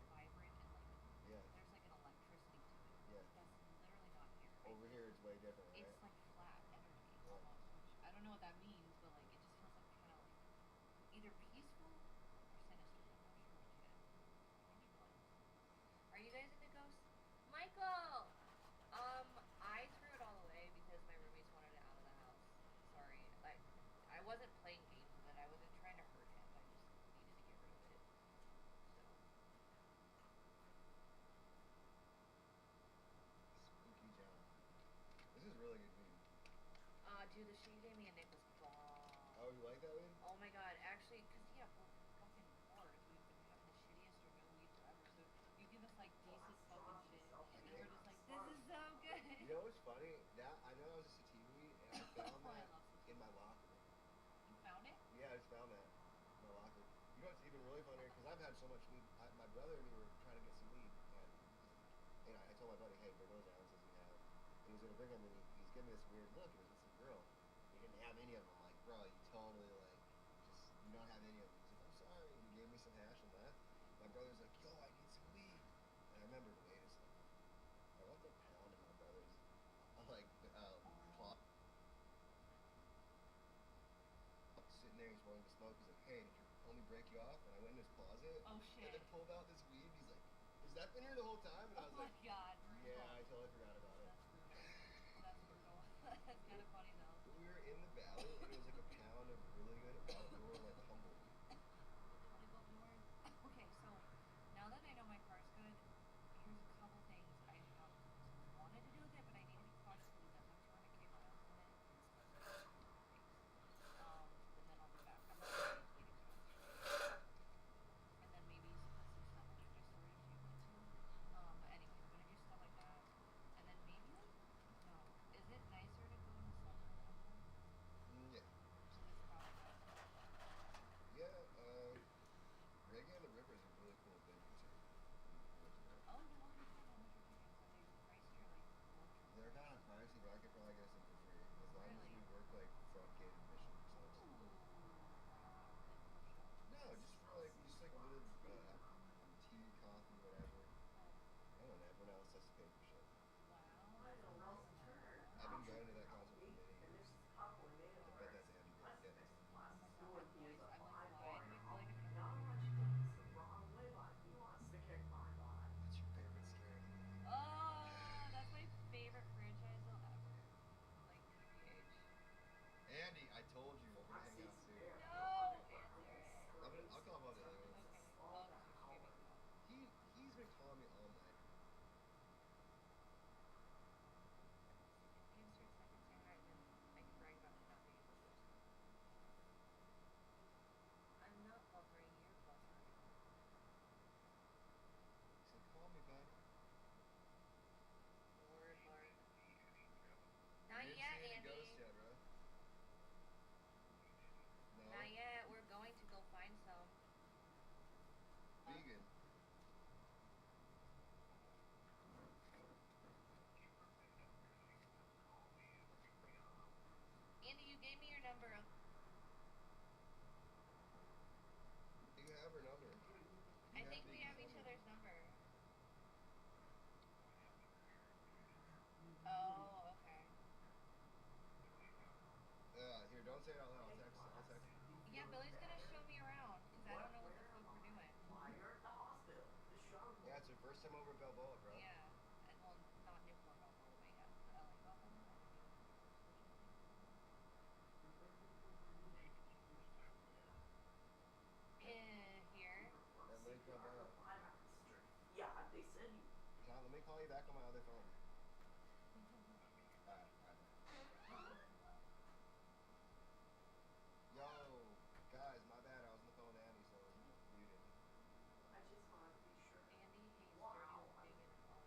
vibrant and like Yeah. there's like an electricity to it. Yeah. That's literally not here. Over here, it's way different, right? It's like flat energy Yeah. almost, which I don't know what that means, but like it just feels like kind of like either peaceful or sinister. I'm not sure which yet. Maybe both. Are you guys into ghosts? Michael! I threw it all away because my roommates wanted it out of the house. Sorry. I wasn't playing dude, the shit you gave me and Nick was bomb. Oh, you like that weed? Oh my god, actually, cause yeah, we're fucking poor. We've been having the shittiest or no weed forever. So you give us like decent fucking shit, and then we're just like, this is so good. You know what's funny? That I know that was a sativa weed, and I found Oh, I that love in sativa. my locker. You found it? Yeah, I just found that in my locker. You know what's even really funny? Because I've had so much weed. My brother and me were trying to get some weed, and I told my buddy, hey, bring those ounces you have. And he was gonna bring them, and he's giving me this weird look. It was with some girl. He didn't have any of them. I'm like, bro, you totally like just you don't have any of them. He's like, I'm sorry. And he gave me some hash and meth. My brother's like, yo, I need some weed. And I remember, wait a second. I left a pound in my brother's like closet. Sitting there, he's rolling the smoke. He's like, hey, did your homie break you off? And I went in his closet. Oh And shit. then pulled out this weed. He's like, has that been here the whole time? And I Oh was my like, god. yeah, I totally forgot about it. That's brutal. That's kind of funny though. But we were in the valley, and it was like a pound of really good outdoor like humble weed. Okay, so now that I know my car's good, here's a couple things I wanted to do with it, but I need to be cautious because it does have 200K miles on it. And then I'll be back. I'm not gonna be completing it. And then maybe put some stuff in my storage if you want to. But anyway, I'm gonna do stuff like that. And then maybe like, no. Is it nicer to go in the summer than winter? Yeah. So it's probably not. Yeah, Reggae on the River is a really cool adventure too. Oh no, you can how much you're paying. So they pricey or like more They're kind of pricey, but I could probably get some for free. As long as Really? we work like front gate admission. So it's no, just for like little tea, coffee, whatever. I don't know, everyone else has to pay for shit. I've been going to that concert for many years. I bet that's Andy Dick. What's your favorite scary movie? Oh, that's my favorite franchise ever. Like TBH. Andy, I told you we're gonna hang out soon. No, answer it. I'll call him up the other ones. Okay. Oh, that's what you gave me. He's been calling me all night. Answer it second Saturday, and then I can brag about it not being the first. I'm not buffering, you're buffering. He said, call me, bud. Lord, Lord. You Not didn't yet, see any Andy. ghosts yet, bro. No? Not yet. We're going to go find some. Vegan. Andy, you gave me your number. You have her number. I think we have each other's number. Oh, okay. Here, don't say it out loud. I'll text you. Yeah, Billy's gonna show me around because I don't know what the fuck we're doing. Yeah, it's her first time over at Balboa, bro. Yeah, and well, not Newport Balboa, but yeah, LA Balboa. Here. At Lake Balboa. Yeah, they said you. John, let me call you back on my other phone. Alright. Yo, guys, my bad. I was on the phone with Andy, so I was muted. I just wanted to be sure. Andy hates Wow. dirty digging.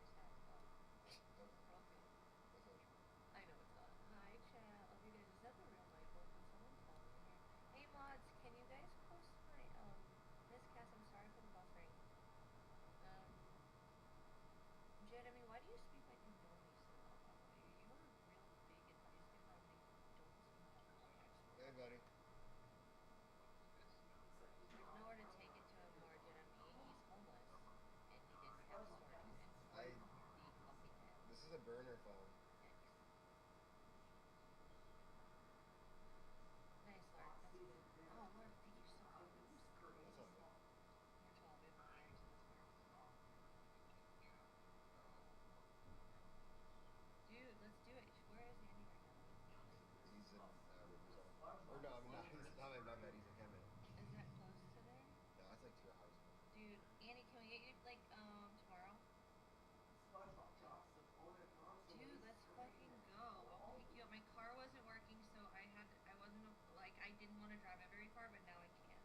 I didn't want to drive it very far, but now I can.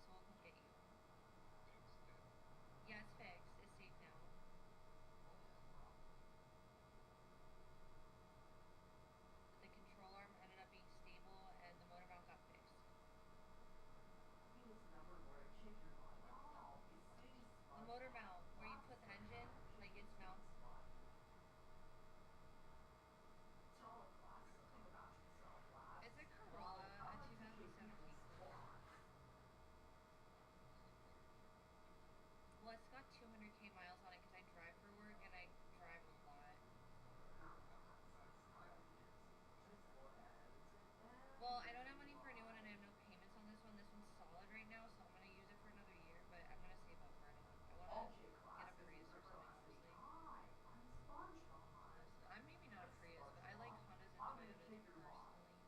So we'll come get you. Yeah, it's fixed. It's safe now. The control arm ended up being stable, and the motor mount got fixed. The motor mount, where you put the engine, like its mount. It's a Corolla, a 2017 Corolla. Well, it's got 200K miles on it because I drive for work and I drive a lot. Well, I don't have money for a new one and I have no payments on this one. This one's solid right now, so I'm gonna use it for another year, but I'm gonna save up for a new one. I wanna get a Prius or something, honestly. I'm maybe not a Prius, but I like Hondas and Toyotas personally.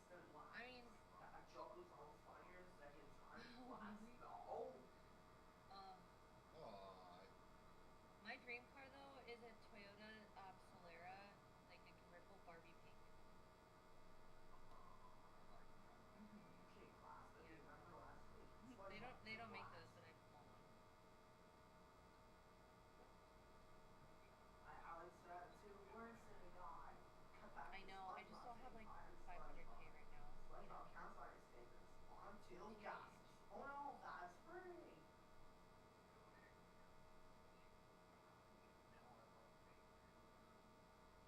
I mean, oh really? Aw. My dream car though is a Toyota Solara, like a convertible Barbie pink. Yeah. They don't make those, but I want one. I know. I just don't have like 500K right now. You know.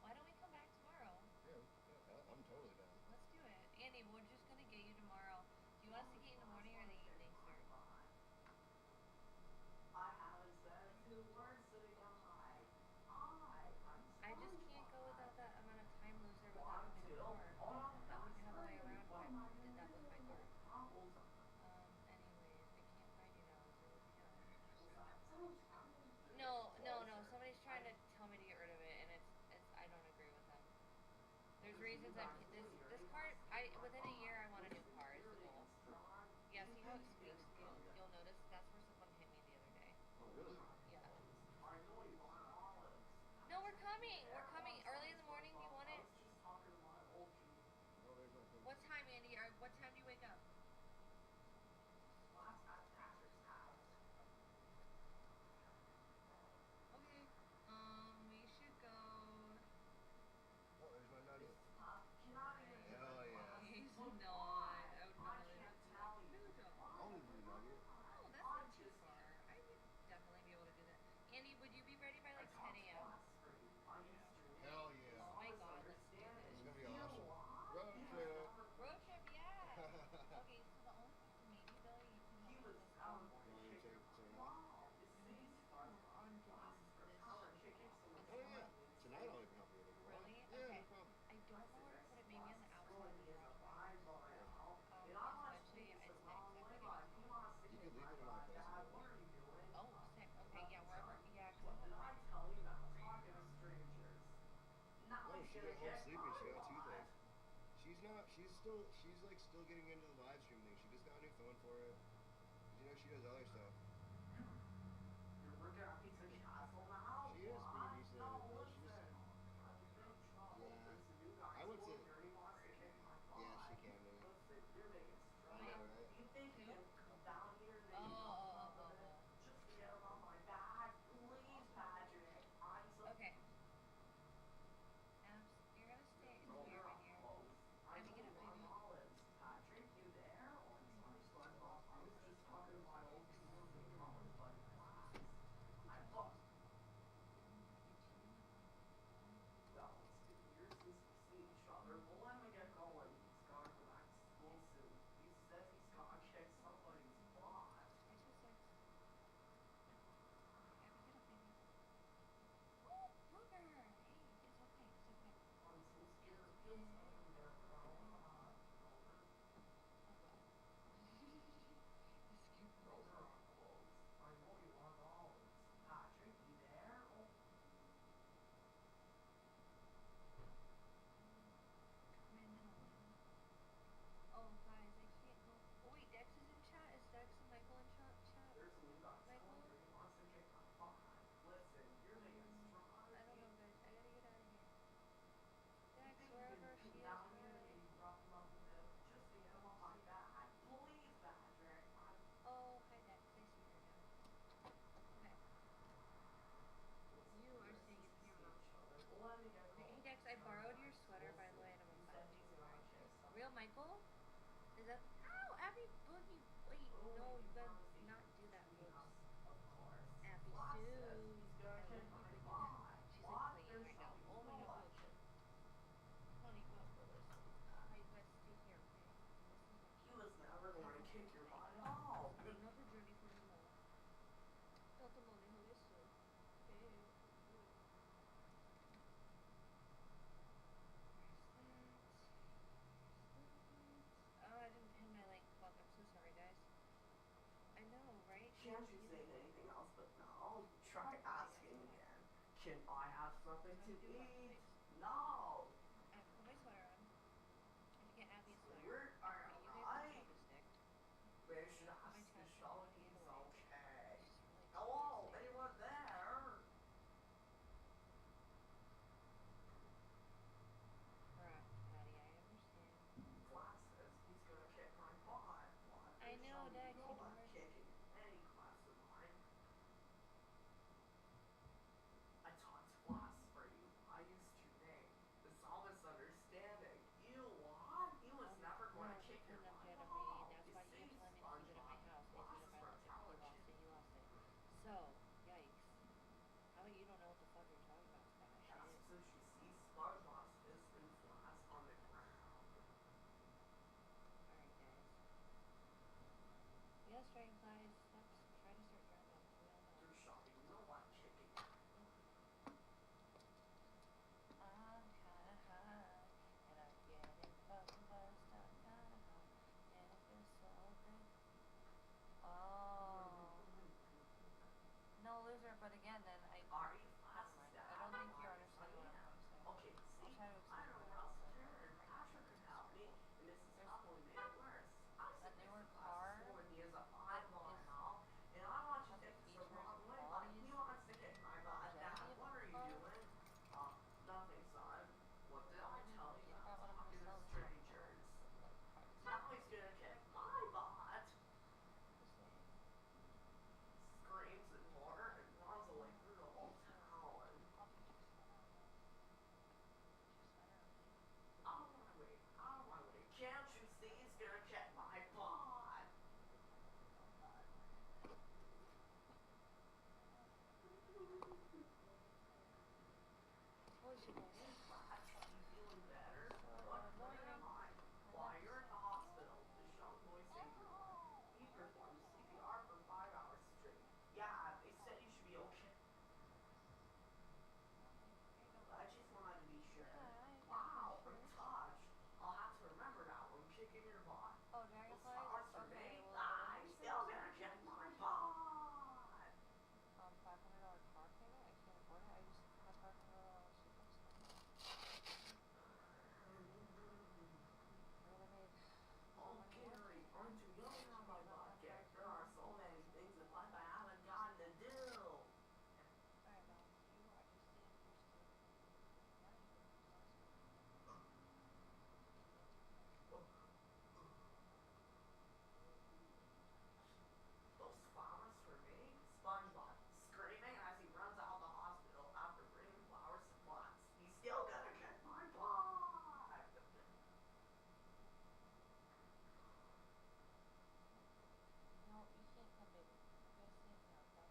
Why don't we come back tomorrow? Yeah, I'm totally down. Let's do it. Andy, we're just gonna get you tomorrow. Do you want us to get you in the morning or the evening, sir? I just can't go without that amount of time loser without having a car. I wouldn't have a way around if I did that with my car. Anyways, I can't find you now. Is there with you? No. Somebody's trying to tell me to get rid of it, and it's. I don't agree with them. There's reasons this car. Within a year I want a new car. Is the goal. Yeah. See how it speaks. You'll notice that's where someone hit me the other day. Oh, really? Yeah. No, we're coming. We're coming early in the morning. Do you want it? Oh, there's my phone. What time, Andy? Or what time do you wake up? Okay. We should go. Oh, there's my nugget. Nice. Hell yeah. He's not. I would really like to. I'll leave you a nugget. Oh, that's not too far. I would definitely be able to do that. Andy, would you be ready by like 10 a.m.? Hell yeah. Oh my god, let's do It's this. gonna be awesome. Road trip. Road trip, yeah. Okay, so the only thing maybe Billy you can help me with You want me to take it off? on getting this Oh yeah. Tonight I'll even help you with it if you want. Really? Yeah, Okay. no problem. I don't know where to put it. Maybe on the outside of the garage door. Eventually it's next after I get it. You can leave it in my place if you want. Oh, sick. Okay, yeah, wherever. Yeah, cause I'm like, No, she got home sleeping. She got a toothache. She's like still getting into the live stream thing. She just got a new phone for it. 'Cause, you know, she does other stuff. She is pretty decent at it, but she's, yeah. I went to, yeah, she can do it. I know, right? who? Oh. Okay. You're gonna stay in here when you're. Let me get up my phone. Real Michael? Is that? Ow, Abby Boogie. Wait, no, you gotta not do that, folks. Abby Sue. I love you, but you. She's like playing right now. Oh my god, look. Honey, go listen. Now you guys stay here, okay? Listen here. He was never going to kick your butt at I all. know. Another journey for me more. Tanto manejo eso. Oh, I didn't pin my link. Fuck, I'm so sorry, guys. I know, right? Can't you say anything else but no? Try asking again. Can I have something to eat? No. I put my sweater on. I should get Abby a sweater. We're Okay, you guys can alright. show the stick. We should My ask the trash show can he's get away. okay. She's really Hello, confusing. anyone there? Alright, Patty, I understand. Class says he's gonna kick my butt. What? I There's know, no Dad, no keep butt working. kicking in any class of mine. I taught class for you. I used your name. It's all misunderstanding. You what? He was never going to kick your butt. That's No. why You you see, have to let me keep it at my SpongeBob, house. They class took it is by for lost it. He intelligent. lost it. He lost it. So, yikes. How about you don't know what the fuck you're talking about? It's bad Ask shit. so she sees SpongeBob's fist and flies on the ground. Alright, guys. Yes, dragonflies. Let's try to start drowning. We all know. Through shopping, no butt kicking. I'm kinda high, and I'm getting fucking buzzed. I'm kinda high, and it feels so good. Oh. No, loser, but again, then I... Are you Never fast? mind. I don't think you're Yes, I understanding what I'm am. trying to say. Okay, I'll see, try to I explain know what Russ I'm Turner saying. and Patrick could help me, and Mrs. Hubbard made it worse. I That said newer Mrs. car Glass is 4 years of that eyeball is and all, and I want you has to the take this the features wrong and way, but qualities he wants to kick my butt. Dad, longevity of what are you car. doing? Nothing, son. What did I tell you I about forgot what I'm talking to gonna sell strangers? Now he's gonna kick my butt. Screams and more and runs away through the whole town. Out of my way, out of my way. Can't you see he's gonna kick my butt? Voice your Hey, voice. Flash, you feeling better? So What annoying. am I? Why, you're in the hospital. The young boy saved your life. He performed CPR for 5 hours straight. Yeah, they said you should be okay. I just wanted to be sure. Wow, I'm touched. I'll have to remember that when kicking your butt. Oh, Those dragonflies? flowers for Okay, me? well, He's still gonna kick my butt. $500 car payment? I can't afford it. I just have $500 super expensive. I really made more Oh, money working. Gary, aren't you young to have my butt kicked? There are so many things in life I haven't gotten to do. Alright, Mom. You are just staying here still. Now you go. Those flowers for me? SpongeBob screaming as he runs out of the hospital after bringing flowers to class. He's still gonna kick my butt. No, you can't come, baby. You gotta stay in here, okay?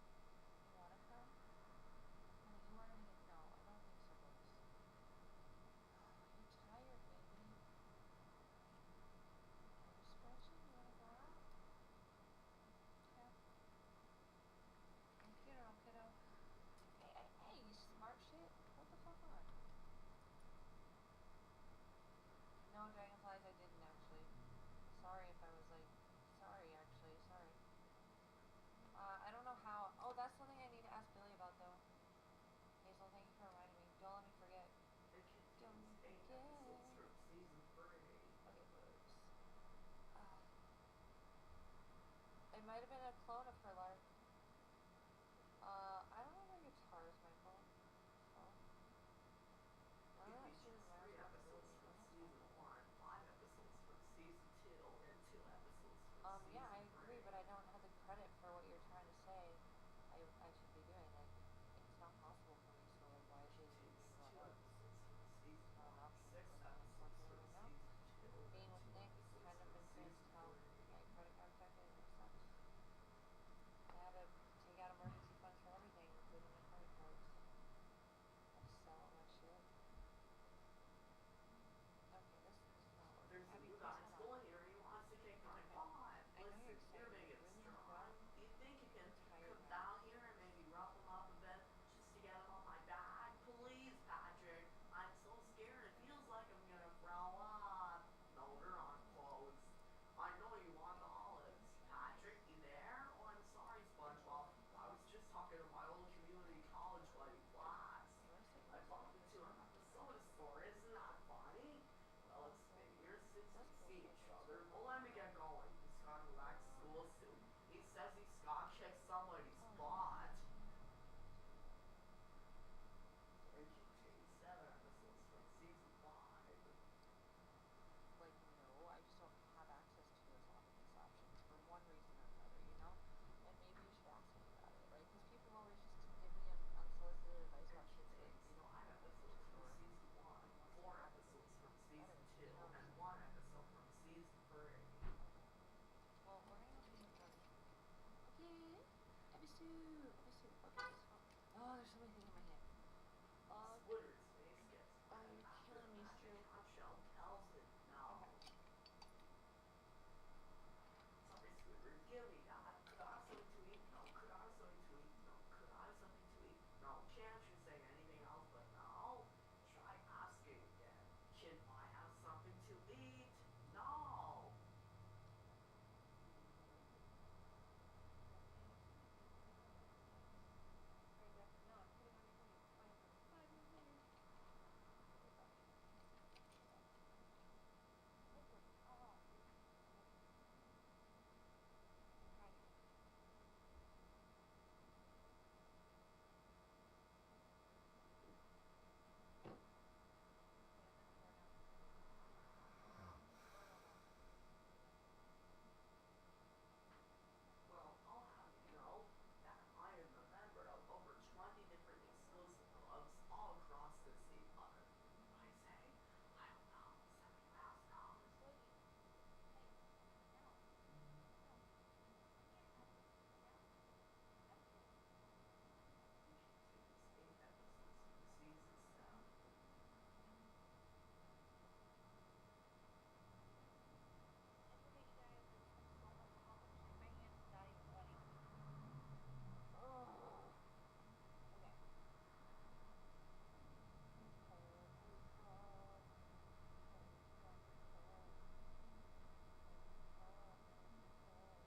You wanna come? Honey, you wanted to get... No, I don't think so, folks. You're tired, baby. You're stretching? You wanna go out? Okay. Kiddo, kiddo. Hey, you smart shit. What the fuck on? No, dragonflies, I didn't actually. Sorry if I was like... Sorry, actually. Sorry. I don't know how... Oh, that's something I need to ask Billy about, though. Hazel, thank you for reminding me. Don't let me forget. It Don't contains 8 forget. episodes from season 3. Okay, folks. It might have been a clone of her life. I don't know your guitars, Michael. Oh. None It of that shit features is 3 magic, episodes really. from None of season that. 1, 5 episodes from season 2, and 2 episodes from season Yeah, I 3. agree, but I don't have the credit for what you're trying to say. I should be doing. Like, it's not possible for me, so like, why is it Contains being brought 2 up? episodes from season Not 1, enough. 6 Someone's episodes talking from right now. season 2, Being and soup. Okay. Oh, there's so many things in my head. Woodard's face gets Oh, red you're after killing the me, magic Stu. nutshell tells it no. Sorry, Squidward, give me that. Could I have something to eat? No. Could I have something to eat? No. Could I have something to eat? No. Can't you say anything else but no? Try asking again. Can I have something to eat? No. No, I'm putting on your hoodie. Oh, yeah, 5 minutes later. Oh. I'm proud of you. Yeah, I'm at the door now. Door don't lock. Well, I'll have you know that I am a member of over 20 different exclusive clubs all across the sea. I say, I don't know, $70,000. Sweetie. Hey. No. No. You can't have this. No. I'm kidding. You should take this 8 episodes of the season, Steph. I forget, you guys. I just have so much accomplishment in my hands. It's not even funny. Oh. Okay. Holy fuck. Holy fucking fuck.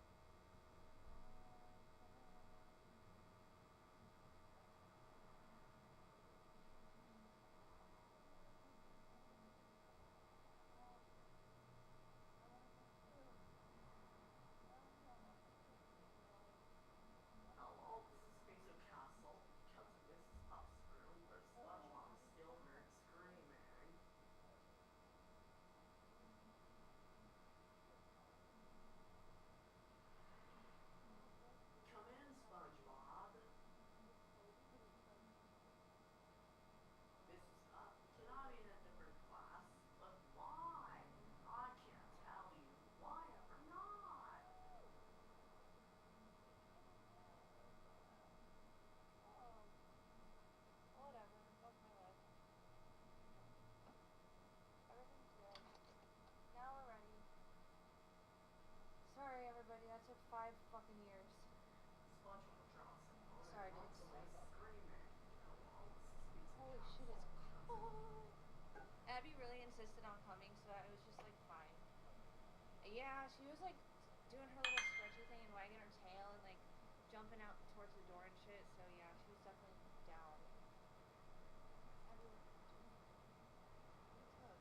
Holy fuck. Holy fuck. My God. I wanna go too. No, I want to sleep, Billy. Hello, this is Spacer Castle. Captain Mrs. Puff's room where Oh, SpongeBob is my still heard God. screaming. Oh, bless you. Come in, SpongeBob. Please, please. Mrs. Puff, can I be in a different class? But why? I can't tell you. Why ever not? Oh, whatever. That's my life. Everything's good. Now we're ready. Sorry, everybody. That took 5 fucking years. SpongeBob draws a motor Sorry, dudes. constantly screaming. Hello, this is Spacer Holy shit, Castle. it's Captain cold. Abby really insisted on coming, so I was just like, fine. Yeah, she was like doing her little stretchy thing and wagging her tail and like jumping out towards the door and shit. So yeah, she was definitely down. Abby, what did you do? What a tug.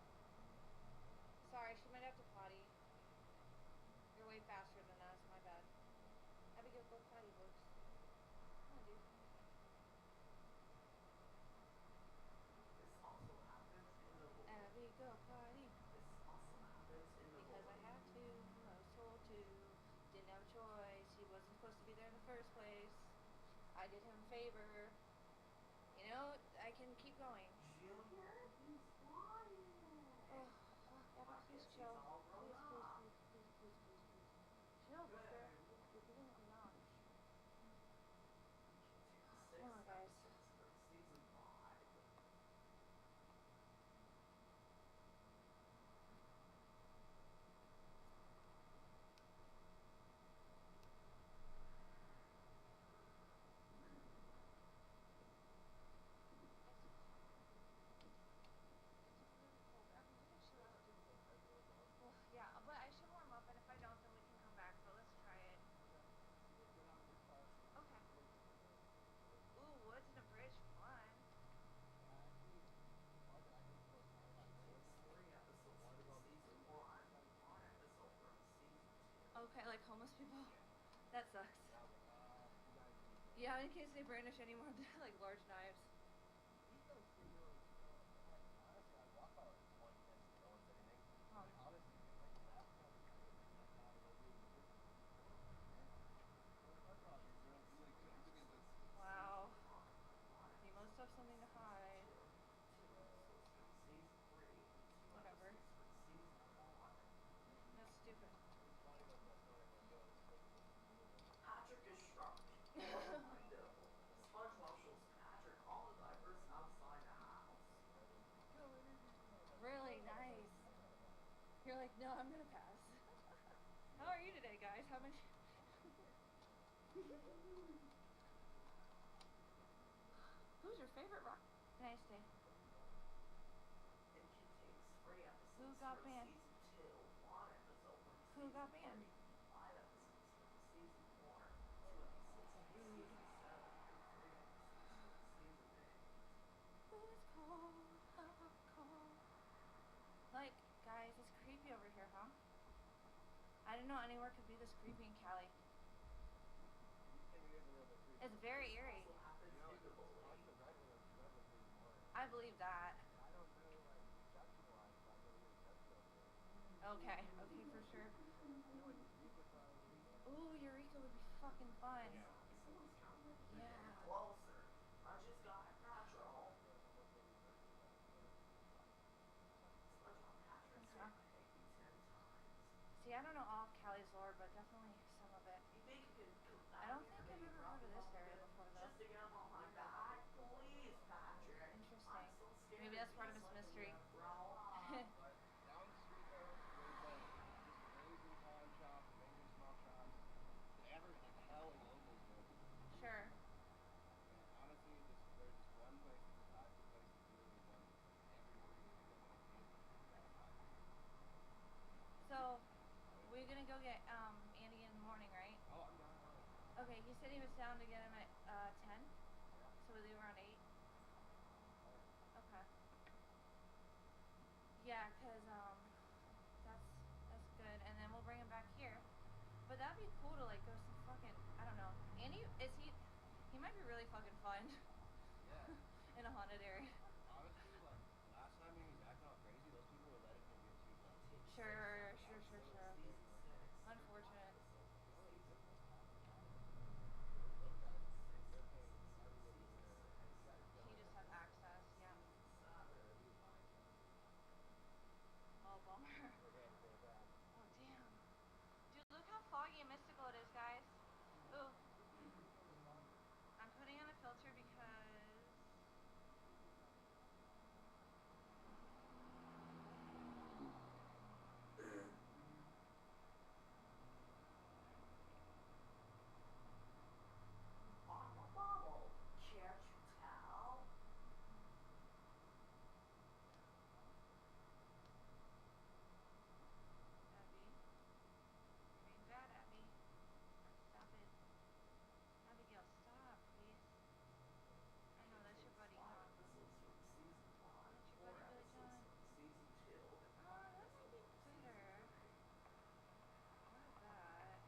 Sorry, she might have to potty. You're way faster than us. My bad. Abigail, go potty, books. Come on, dude. This also happens in the Abby, go potty. This also happens in the Because I void. had to. I was told to. Didn't have a choice. He wasn't supposed to be there in the first place. I did him a favor. You know, I can keep going. Junior, he's quiet. Oh, Abby, I please guess he's chill. all grown Please, please, up. please, please, please, please, please. Chill, Booster. Hey, You're being obnoxious. we Come can on, take guys. 6 episodes from season 5. It's cold. It's really cold. Abby, you can chill out, dude. Well, yeah, but I should warm up, and if I don't, then we can come back. But let's try it. Okay. Ooh, woods and a bridge, fun. She takes 3 episodes from season 1, 1 episode from season 2. Okay, like homeless people? That sucks. Yeah, I was like, you guys need to. Yeah, in case they brandish any more like large knives. These don't seem really strong. I'm like, honestly, I walked by like 20 minutes and no one said anything. Oh. And honestly, dude, like the last time we did it, I thought it was really weird. Oh, man. We're like, our dog is real. You like, took me to the. Wow. Season 1, 1 He must episode have from something to season hide. 2, 2 episodes from season 3, and 2 Whatever. episodes from season 4. That's stupid. It's funny though, 'cause I still didn't want to do it. I was supposed to go to school, but. Patrick is shrunk. You're like, no, I'm gonna pass. How are you today, guys? How much? Who's your favorite rock? Nice day. It contains free episodes Who got from banned? season 2, 1 episode from Who season got banned? 3, 5 episodes from season 4, 2 episodes from season 7, and 3 episodes from season 8. Who is cold? Cold. Like, guys, it's creepy over here, huh? I didn't know anywhere could be this creepy in Cali. It is a little bit creepy. It's very This eerie. also happens You know, in the it's bully. like the redwood thing more. I believe that. I don't know, like, exception wise, but I know you're exception over there. Okay, okay, for sure. I know, like, Eureka probably. Ooh, Eureka would be fucking fun. Yeah. Episodes coming Yeah. closer. I just got Patrol. SpongeBob Patrick said Okay. I hate you 10 times. See, I don't know all of Cali's lore, but definitely some of it. You think you can come I back don't here think I've and ever drop heard of him this off a area bit before, though. just to get him on my back? Please, Patrick. Interesting. I'm so scared. Maybe that's part of He's its like a mystery. little bro. But down the street though, there's like just amazing pawn shops, amazing small shops. Like hell is locals go. Sure. And honestly, there's just one place that's a Thai food place that's literally one everywhere you pick up any kid, that's Thai food. So, we're gonna go get Andy in the morning, right? Oh, I'm down. Okay, he said he was down to get him at 10. Yeah. So we leave around 8. Oh, yeah. Okay. Yeah, 'cause that's good, and then we'll bring him back here. But that'd be cool to like go some fucking, I don't know. Andy, he might be really fucking fun Yeah. in a haunted area. Honestly, like last time when he was acting all crazy, those people were letting him get too close. Sure. Season 6, Unfortunate. Those guys, they're paying every little bit there. You gotta go. He just has access, yeah. Oh, bummer. They had to go back. Oh, damn. Dude, look how foggy and mystical it is, guys. Ooh. I'm putting on a filter because... I'm a bubble. Can't you tell? Abby? You're being bad, Abby. Stop it. Abigail, stop, please. I know, that's your buddy, 5 huh? episodes from season 1, That's your 4 buddy, Billy episodes John. from season 2, and 5 Oh, that might be episodes from season better. 3. What is that?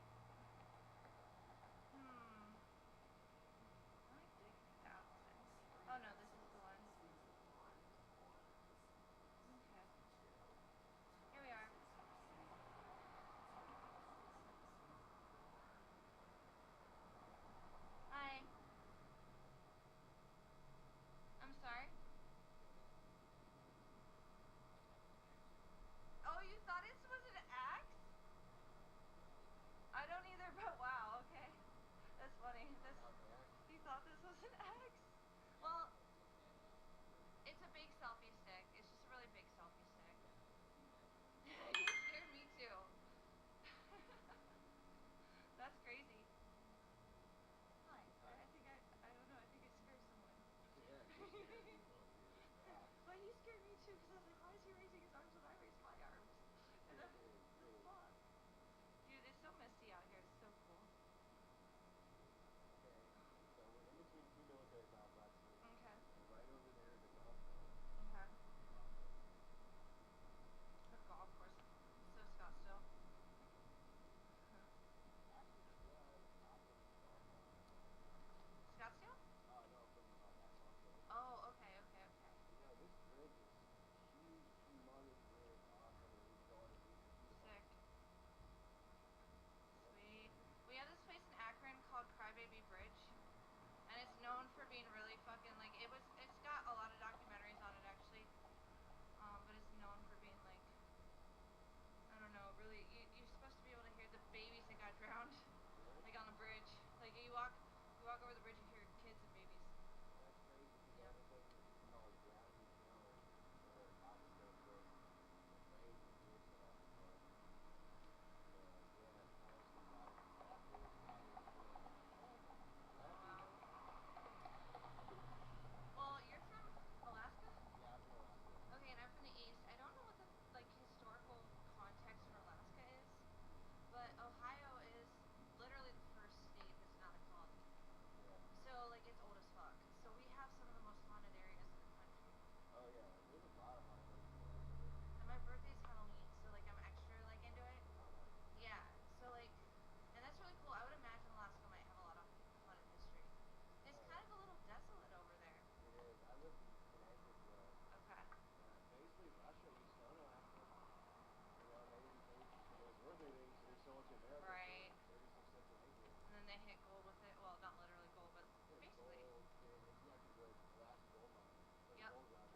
I like Dick Thousand. Oh no, this is the one. Okay. Here we are. Hi. I'm sorry? Oh, you thought it was an axe? I don't either, but wow, okay. That's funny. He thought this was an axe? Well, it's a big selfie stick. It's just a really big selfie stick. You scared me too. That's crazy. Hi. I don't know, I think I scared someone. Yeah, you scared people over here with the axe. But he scared me too, because I was like, why is he raising his arms when I raise my arms? And then, fuck. Dude, it's so misty out here. It's so cool. Okay, so we're in between two military hit gold with it. Well, not literally gold, but Yeah, basically. gold, yeah, because the last gold mine, or Yep. gold rush.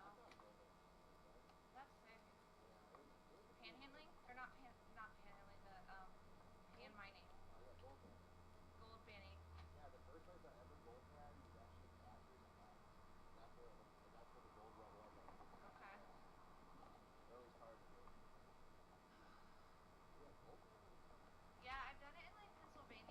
I Wow. thought gold rush was pretty fun. That's sick. Yeah, it was a cool Panhandling? game. Or not panhandling, the pan mining. Yeah, gold mining. Gold panning. Yeah, the first place I ever gold panned was actually Catherine Heights. And that's where the gold run was at Okay. early part of the game. Yeah, gold panning was fun. Yeah, I've done it in like Pennsylvania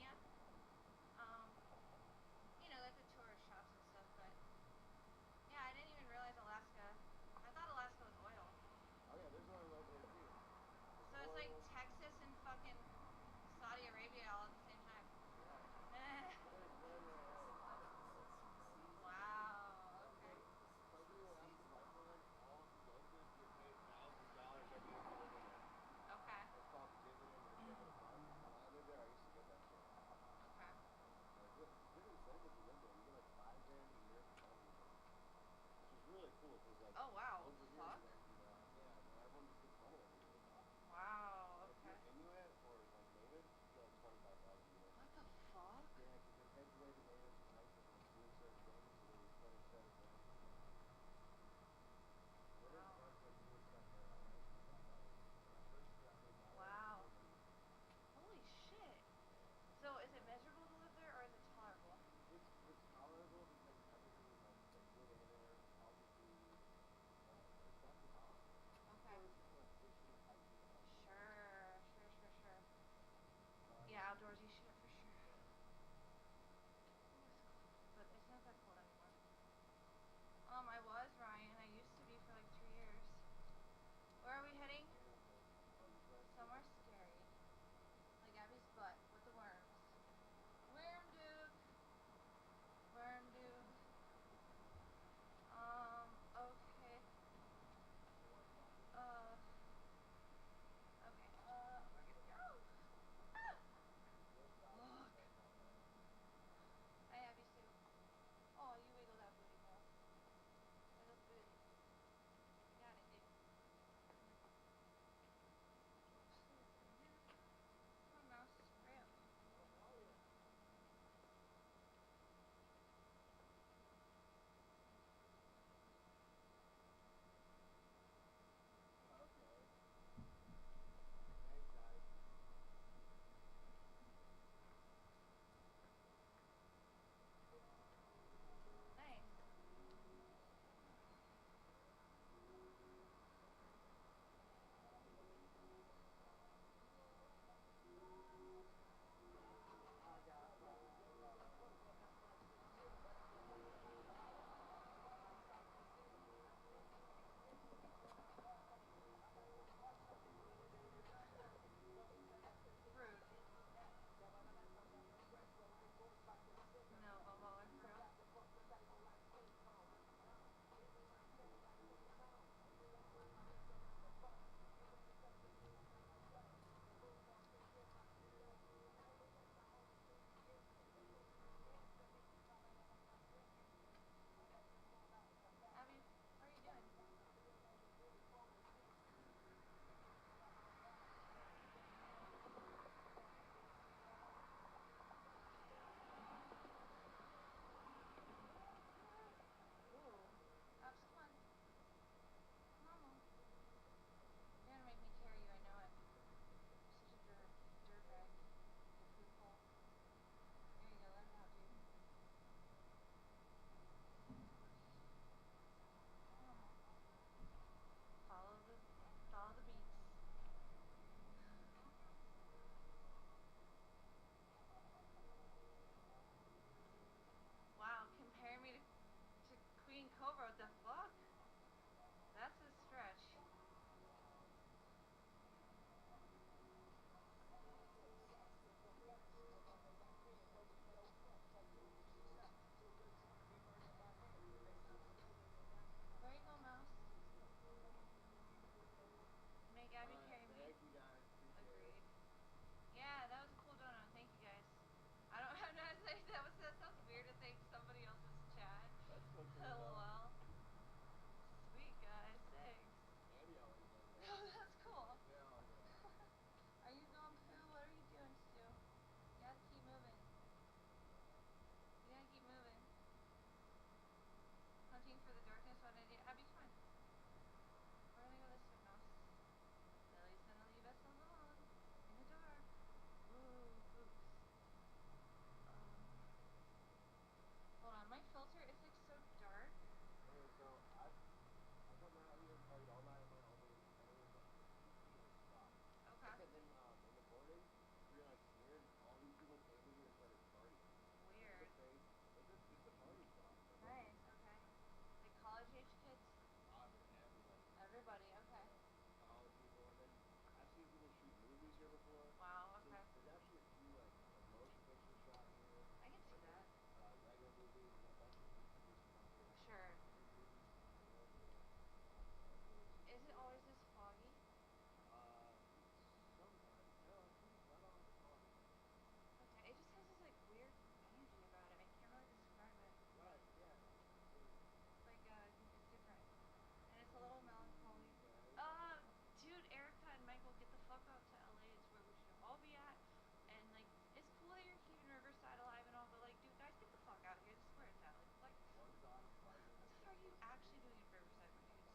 you actually doing in Riverside, my dudes?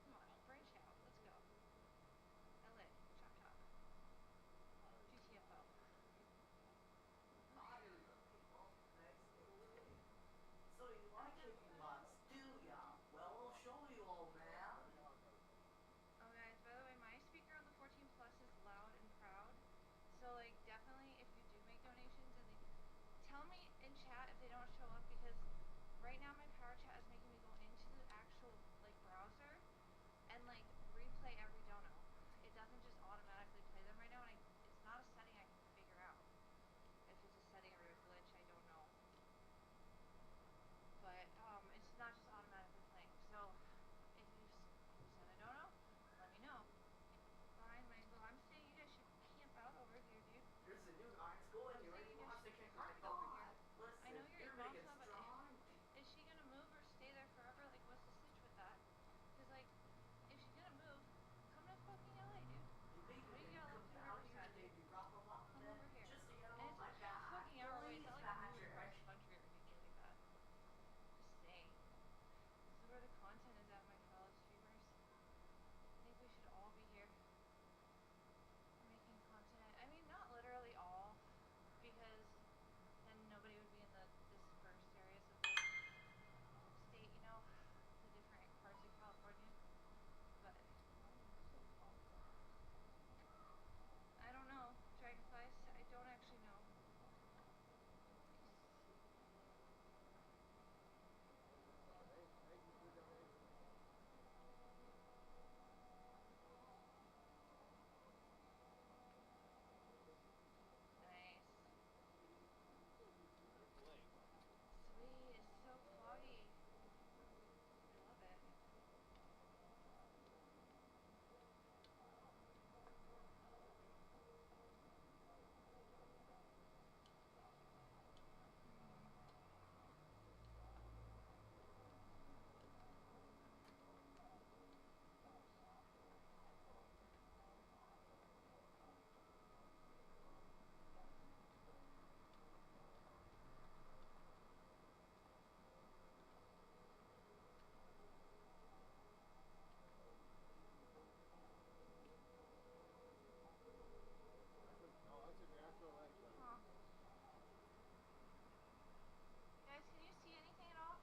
Come on, branch out. Let's go. LA, Chop Chop, GTFO. Hi, the people. Nice to meet you. So you like kicking butts, do ya? Well, I'll show you, old man. Oh guys, by the way, my speaker on the 14 Plus is loud and proud. So like definitely if you do make donations and they tell me in chat if they don't show up because right now my power chat is making me go into the actual like browser and like replay every dono. It doesn't just automatically play them right now and it's not a setting I can figure out. If it's a setting or a glitch, I don't know. But it's not just automatically playing. So if you send a dono, let me know. Fine, Mango. I'm saying you guys should camp out over here, dude. Here's the new guy in school and I'm he saying already you guys wants to should kick my park over here. butt. I Listen, know your you're mom's making not, but strong. is she gonna move or stay there forever? Like, what's the stitch with that? Cause like, if she's gonna move, come to fucking LA, dude. You think What you do you can got come left in down here Riverside, and dude? maybe rough him up a Come bit over here. just to get him And off it's my a back? fucking hour away. It's Please, not like moving Patrick. across the country or anything like that. Just saying. This is where the content is at, my fellow streamers. I think we should all be here making content. I mean, not literally all, because then nobody would be in the dispersed areas of the state, you know, the different parts of California. But I don't know, Dragonflies. I don't actually know. Thank you for the donation. Nice. There's Blake. Sweet. It's so foggy. I love it. That's a natural light show. Huh. Guys, can you see anything at all?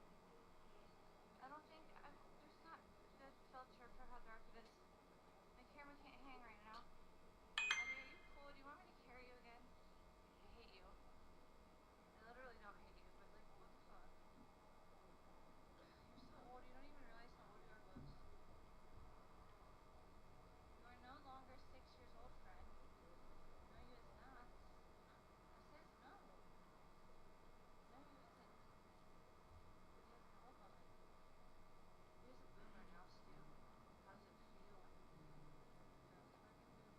I don't think there's not a good filter for how dark it is. My camera can't hang right now. Abby, are you cool? Do you want me to carry you again? I hate you. I literally don't hate you, but like, what the fuck? You're so old, you don't even realize how old you are, Bubs. You are no longer 6 years old, friend. No, you is not. I says no. No, you isn't. You is an old woman. You is a boomer now, Stu. How does it feel? You're a fucking boomer.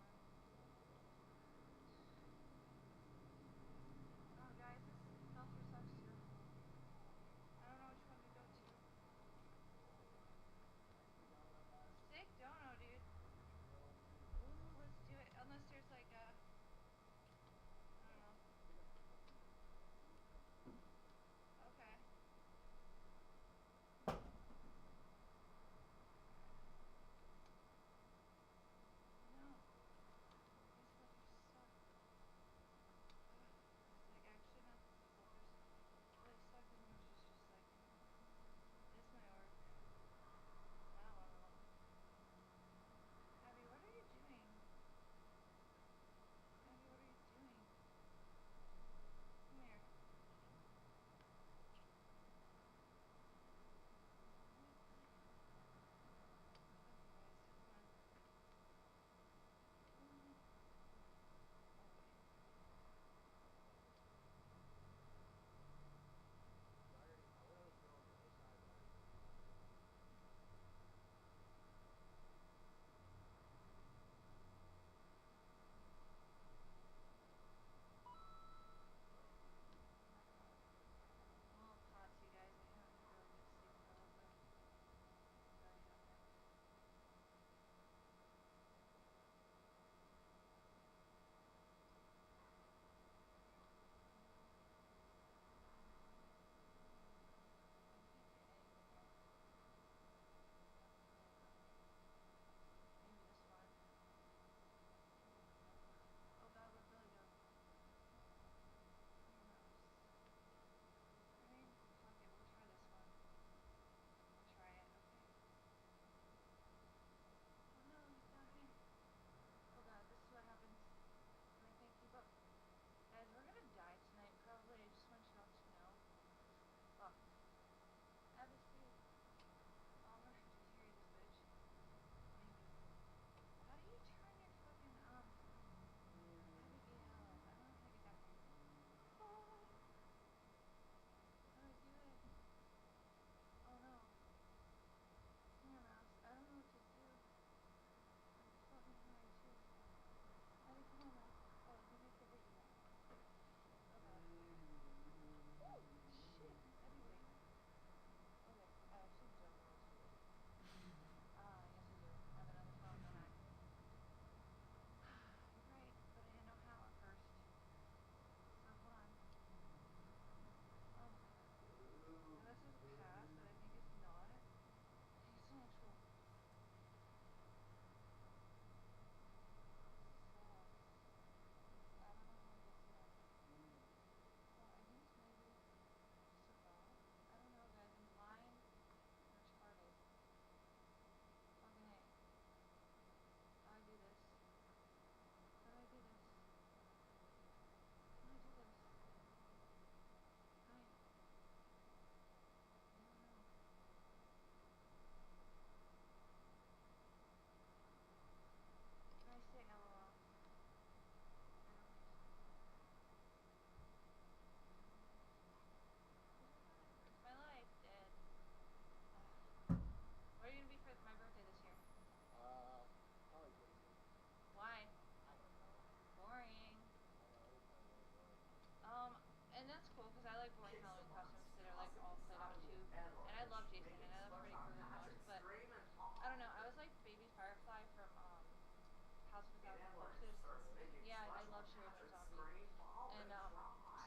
house And without then the like horses. starts making Yeah, I sludge love like Sheridan Patrick Zombie. scream, all And the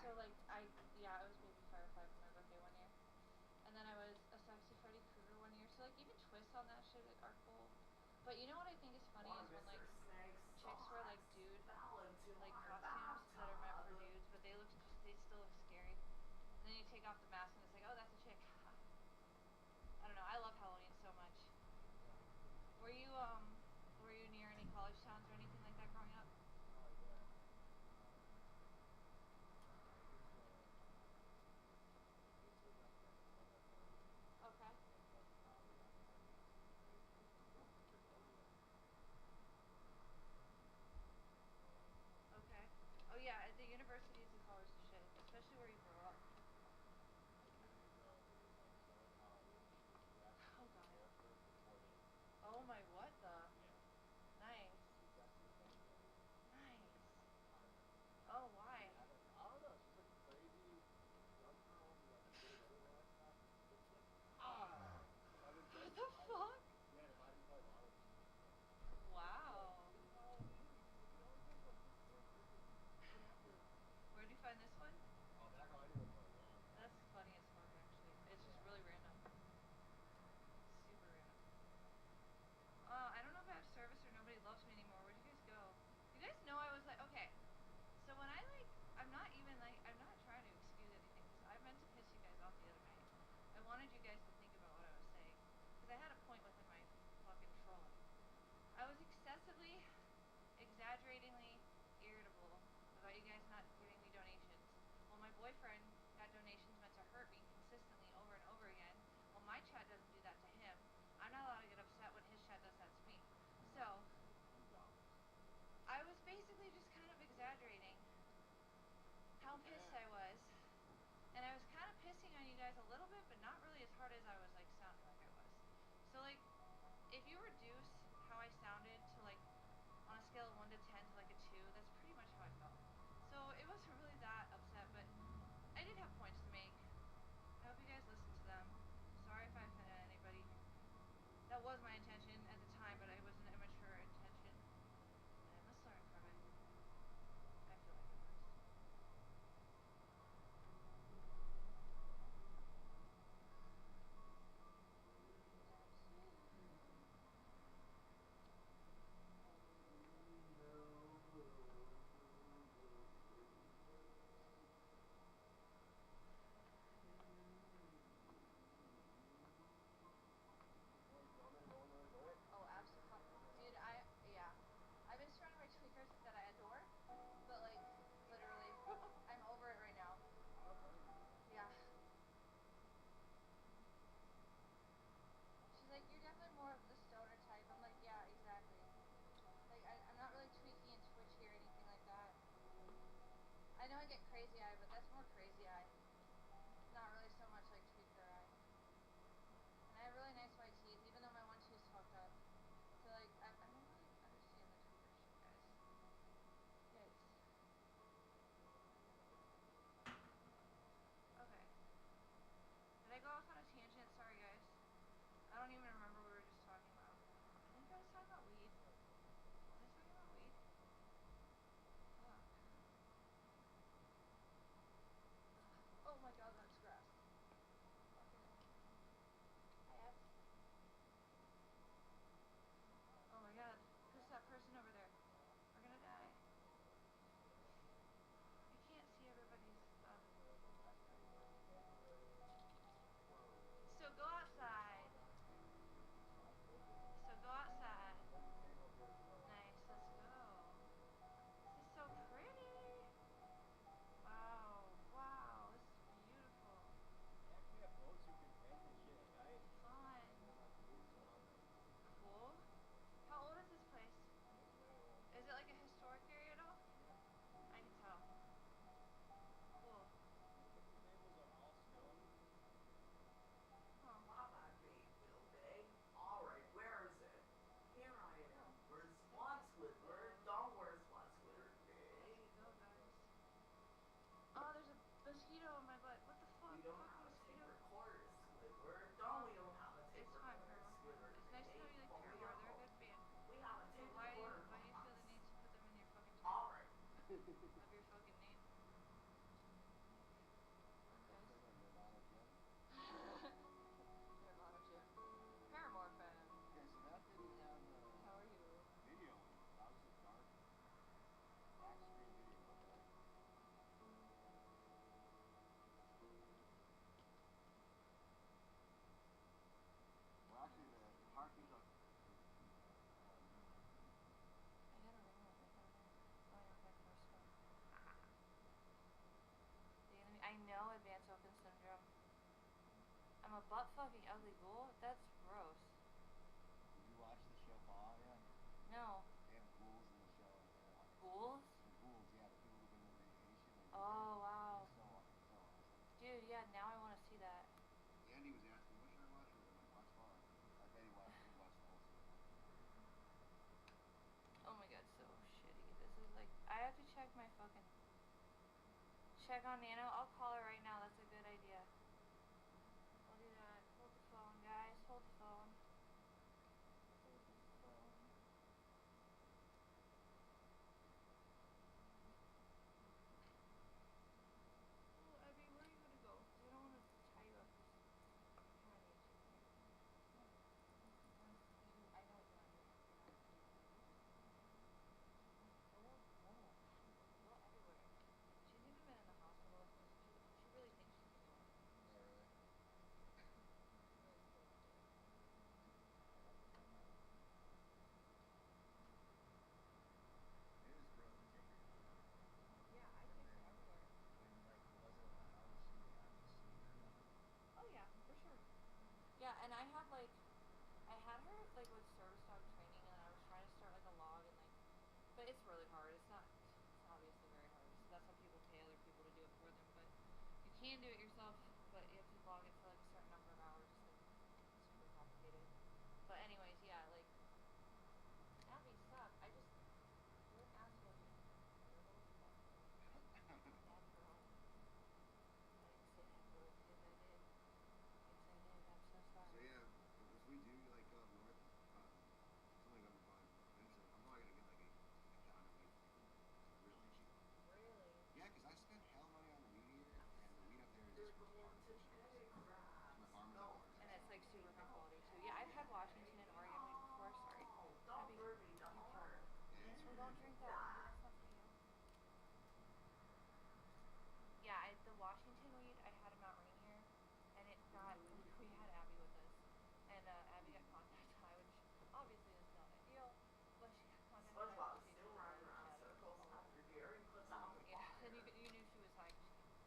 so dry. like yeah, it was Baby Firefly for my birthday one year. And then I was a Sexy Freddy Krueger one year. So like even twists on that shit are cool. But you know what I think is funny One is of when like Mr. Snake's chicks wear like socks dude fell into like our costumes that are meant for bathtub. dudes, but they still look scary. And then you take off the mask and it's like, oh, that's a chick. I don't know. I love Halloween so much. Were you were you near any college towns or anything like that growing up? Oh yeah. I used to represent Sonoma County, Okay. and plus we have a lot of universities in Draconia. Okay. Oh yeah, at the universities is always the shit, especially where you grow up. Like 2 years ago, it was like snowing Halloween. We actually Oh lived in god. Harrisburg for 4 days. Oh my what the? Yeah, Nice. we tested a bunch of things. Nice. I know. Oh why? We had like I don't know, it's just like a crazy drug time. We like did a little more stuff. It's like I've been What drunk the twice. fuck? Yeah, it reminded me probably of Halloween. Like Wow. it's Halloween. Like you know, just like this kid freaking whatever. Where'd you find this one? Back on Honeywood for a long That's time. funny as fuck actually. It's just Yeah. really random. Super random. I don't know if I have service or nobody loves me anymore. Where'd you guys go? You guys know I was like, okay. So when I like, I'm not trying to excuse anything because I meant to piss you guys off the other night. I wanted you guys to think about what I was saying because I had a point within my fucking trolling. I was excessively, exaggeratingly irritable about you guys not giving me donations. Well, my boyfriend got donations meant to hurt me consistently over and over again. Well, my chat doesn't do that to him. I'm not allowed to get upset when his chat does that to me. So, $2. I was basically just kind of exaggerating how pissed I was. And I was kind of pissing on you guys a little bit, but not really as hard as I was like sounding like I was. So like, if you reduce how I sounded to like on a scale of 1 to 10 to like a 2, that's pretty much how I felt. So it wasn't really that upset, but I did have points to make. I hope you guys listened to them. Sorry if I offended anybody. That was my intention at the time, but it was an immature intention. And I must learn from it. I feel like I must. Well, you want me to roll another joint? Oh, absolutely. Dude, yeah. I've been surrounded by tweakers that I adore, but like, literally, I'm over it right now. I don't blame you. Yeah. She's like, you're definitely more of the stoner type. I'm like, yeah, exactly. Like, I'm not really tweaky and twitchy or anything like that. I know I get crazy eye, but that's more crazy eye. Not really so much like tweaker eye. And I have really nice white teeth, even though my one tooth's fucked up. So like, I don't really understand the tweaker shit, guys. Yikes. Okay. Did I go off on a tangent? Sorry, guys. I don't even remember what we were just talking about. I think I was talking about weed. Was I talking about weed? Fuck. a butt fucking ugly ghoul? That's gross. Did you watch the show Paw yet? No. They have ghouls in the show. Ghouls? The ghouls, yeah, the people who've been in radiation. Oh, wow. So awesome. Dude, yeah, now I want to see that. Andy was asking, what should I watch? I'm like, watch Paw. I bet he watched the whole series. Oh my god, so shitty. This is like, I have to check my fucking, check on Nano. I'll call her right now. That's a good idea. I'll do that. Hold the phone, guys. Hold the phone. Hold the phone. Oh, Abby, where are you gonna go? 'Cause I don't want to tie you up. I kind of need you here. Come on. I know what you want to do. Go home. Go everywhere. She's even been in the hospital with me, so she really thinks she's the only one. Oh, really? It was gross to take her out. Yeah, I take her everywhere. When, like, it wasn't allowed, she would have to sleep her down. Oh yeah, for sure. Yeah, and I had like, I had her like with service dog training, and I was trying to start like a log and like, but it's really hard. It's not. It's obviously very hard. So that's why people pay other people to do it for them. But you can do it yourself, but you have to log it for like a certain number of hours. Like, it's super complicated. But anyways, yeah, like, Abby, stop. I just, you're an asshole. You're a little fuck. Bad girl. I didn't say that word. Yes, I did. Yes, I did. I'm so sorry. So yeah, if we do like go up north, something I'm probably eventually, I'm probably gonna get like a condo weed for people. It's really cheap. Really? Yeah, 'cause I spent hell money on the weed here, and the weed up there is They're just going to artificial. pay crabs. My farm is No, like And it's like super high no, quality too. Yeah, I've had Washington and Oregon weed before. Sorry. no, don't Abby, burn me, you don't killed hurt. her. Yeah, it's So really don't drink that. Nah. That's not for you. Yeah, the Washington weed, I had at Mount Rainier, and it got, we had Abby with us, and Abby got contact high, which obviously is not ideal, but she got contact high, SpongeBob so she still was running in around shadows circles all after over. Gary puts out the Yeah, fire. and you knew she was high.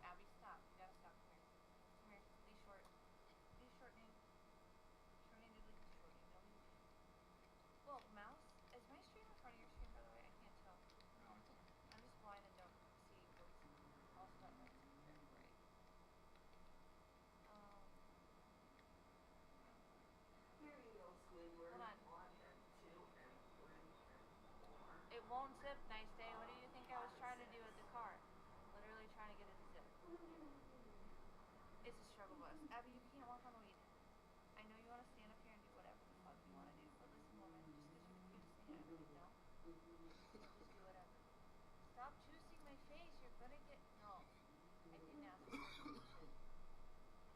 Abby, stop. You gotta stop. Come here. Come here. Be short. Be short name. Short name did like a short name. Nobody. Well, mouse. Is my stream in front of your stream, by the way? I can't tell. No, it's okay. I'm just blind and don't see what's also that might be very bright. Um. Here you go, Squidward. Hold on. 1 and 2 and 3 and 4. It won't zip. Nice day. What do you think I was trying to do with the car? Literally trying to get it to zip. It's a struggle bus. Abby, you can't walk on the weed. I know you want to stand up here and do whatever the fuck you want to do, but listen, woman, just because you're the cutest thing ever, you know? Just do whatever. Stop juicing my face. You're gonna get. No. I didn't ask for your juices.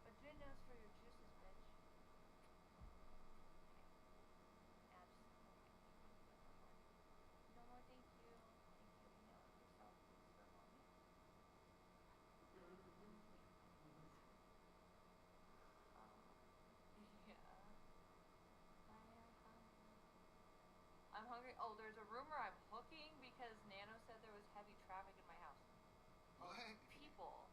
I didn't ask for your juices, bitch. Okay. Abs. Okay. No more thank you. Thank you. You know it yourself. Please for a moment. Yeah. I am hungry. I'm hungry. Oh, there's a rumor I'm hooking because Nano said there was heavy traffic in my house. What? People.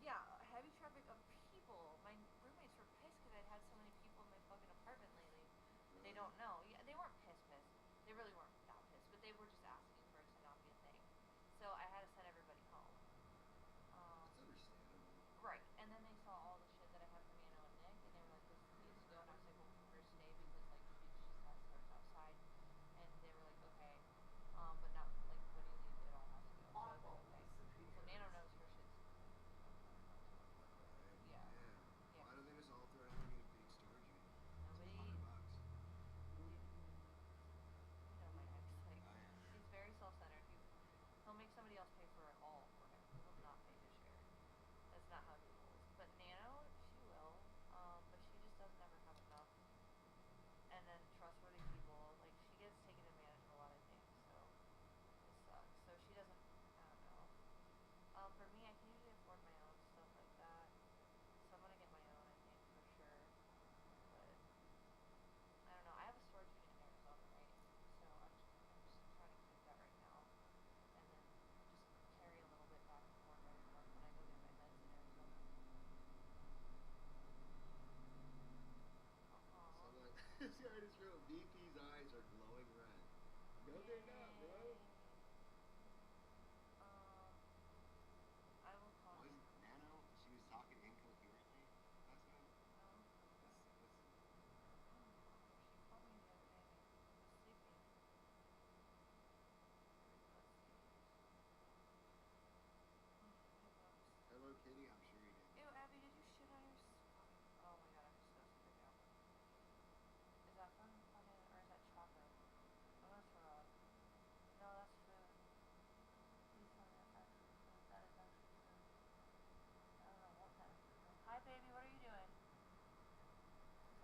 Yeah, heavy traffic of people. My roommates were pissed because I'd had so many people in my fucking apartment lately. They don't know. Yeah, they weren't pissed. They really weren't that pissed, but they were just asking for it to not be a thing. So I had to send everybody home. That's understandable. Right. And then they saw all the shit that I had for Nano and Nick, and they were like, "This needs to go." And I was like, "Well, can hers stay because like she just has hers outside." And they were like, "Okay, but not like when you leave, it all has to go." So I was Awful like, "Okay." disappears. So Nano knows her shit's. Right. Yeah. Man. Yeah. Why don't they just all throw it out and get a big storage unit? Nobody. $100. No, they're not, bro. I will call Was her. Nano? She was talking incoherently last night. No. Let's see. She called me the other day and I was sleeping. Let's see. Hiccups. Hello Kitty, I'm sure he did. Ew, Abby, did you shit on your fucking... Oh my god, I'm just gonna spit it out. Is that from fucking... or is that chocolate? I'm gonna throw up. No, that's food. Please tell me that's actually food. That is actually food. I don't know what kind of food though. Hi baby, what are you doing?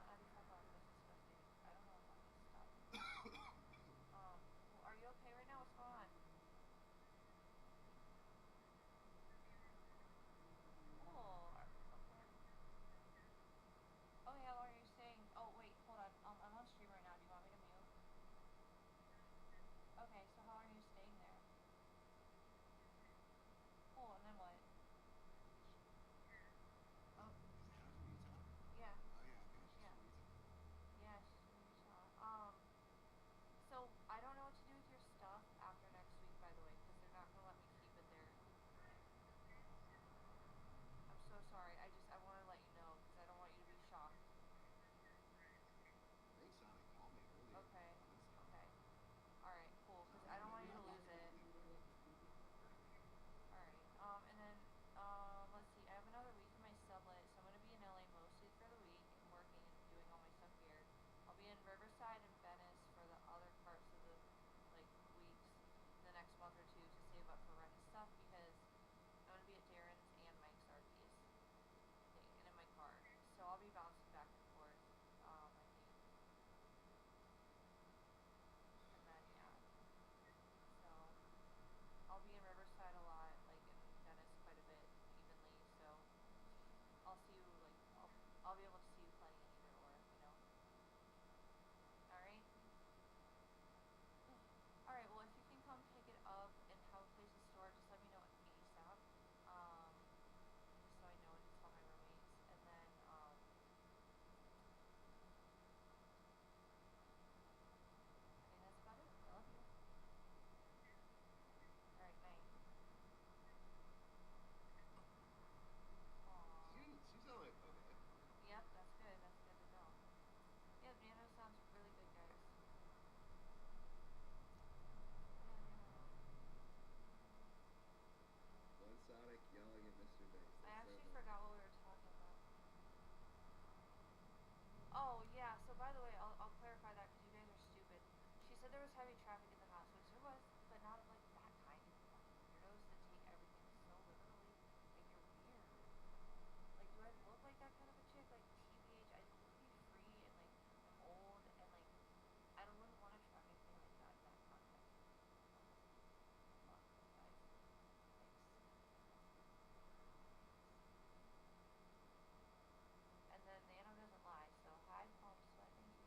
Abby, fuck off. That's disgusting. I don't know how to stop. Well, are you okay right now? What's going on? Cool. Okay. Oh yeah, how long are you staying? Oh wait, hold on. I'm on stream right now. Do you want me to mute? Okay, so how long are you staying there? Cool, and then what? Oh, Is Nano from Utah? yeah. Oh yeah, okay, she's Yeah. from Utah. Yeah, she's from Utah. So I don't know what to do with your stuff after next week, by the way, because they're not gonna let me keep it there. I'm so sorry. I want to let you know because I don't want you to be shocked. I think Sonic called me earlier Okay. on Instagram. Okay. All right. Cool. Because I don't want you to lose it. All right. And then let's see. I have another week in my sublet, so I'm gonna be in LA mostly for the week and working and doing all my stuff here. I'll be in Riverside and Venice for the other parts of the like weeks in the next month or two to save up for rent and stuff because I'm gonna be at Darren's and Mike's RVs thing and in my car. So I'll be bouncing back and forth. I think. And then yeah. So I'll be in Riverside a lot, like in Venice quite a bit evenly. So I'll see you like I'll be able to see you plenty in either or, you know. All right. All right. Well, if you can come pick it up and have a place to store it, just let me know ASAP. Just so I know when to tell my roommates, and then I think that's about it. I love you. All right, night. Aww. She sounded like okay. Yep, that's good. That's good to know. Yeah, Nano sounds really good, guys. Yeah, Nano. One Sonic yelling at Mr. Banks. I That's so actually funny. forgot what we were talking about. Oh yeah. So by the way, I'll clarify that because you guys are stupid. She said there was heavy traffic in the house, which there was, but not of like that kind of fucking weirdos that take everything so literally. Like you're weird. Like, do I look like that kind of a chick? Like TBH, I just want to be free and like I'm old and like I wouldn't want to try anything like that in that context. Fuck, guys. Thanks. And then Nano doesn't lie, so hi Palm Sweat, thank you.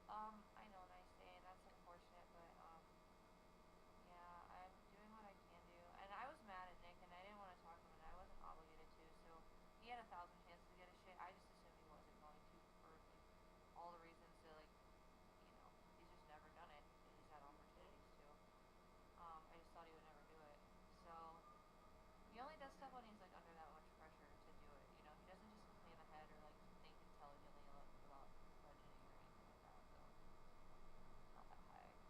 I know, nice day, and that's unfortunate, but yeah, I'm doing what I can do. And I was mad at Nick and I didn't want to talk to him and I wasn't obligated to, so he had 1,000 chances to get a shit. I just assumed he wasn't going to for like all the reasons to like, you know, he's just never done it and he's had opportunities to. I just thought he would never do it. So he only does stuff when he's like under that much pressure to do it, you know. He doesn't just plan ahead or like think intelligently about budgeting or anything like that. So not that high IQ.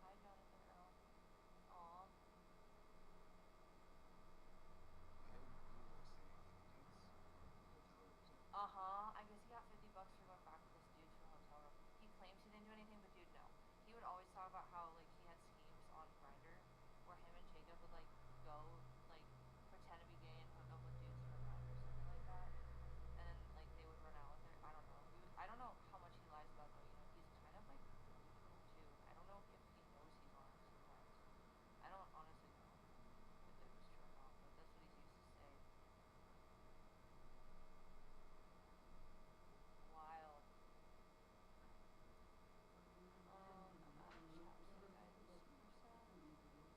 Hi Jonathan Earl. Aw. I hope he's not staying any dudes hotel rooms up. I guess he got $50 for going back with this dude to a hotel room. He claims he didn't do anything, but dude, no. He would always talk about how like he had schemes on Grindr where him and Jacob would like go like pretend to be gay and hook up with dudes for Grindr or something like that, and then like they would run out with it. I don't know. I don't know how much he lies about though. You know, he's kind of like delusional too. I don't know if he knows he's lying sometimes. I don't honestly know if it was true or not, but that's what he's used to say. Wild. I'm out of chapstick, guys. I'm super sad. Super sad.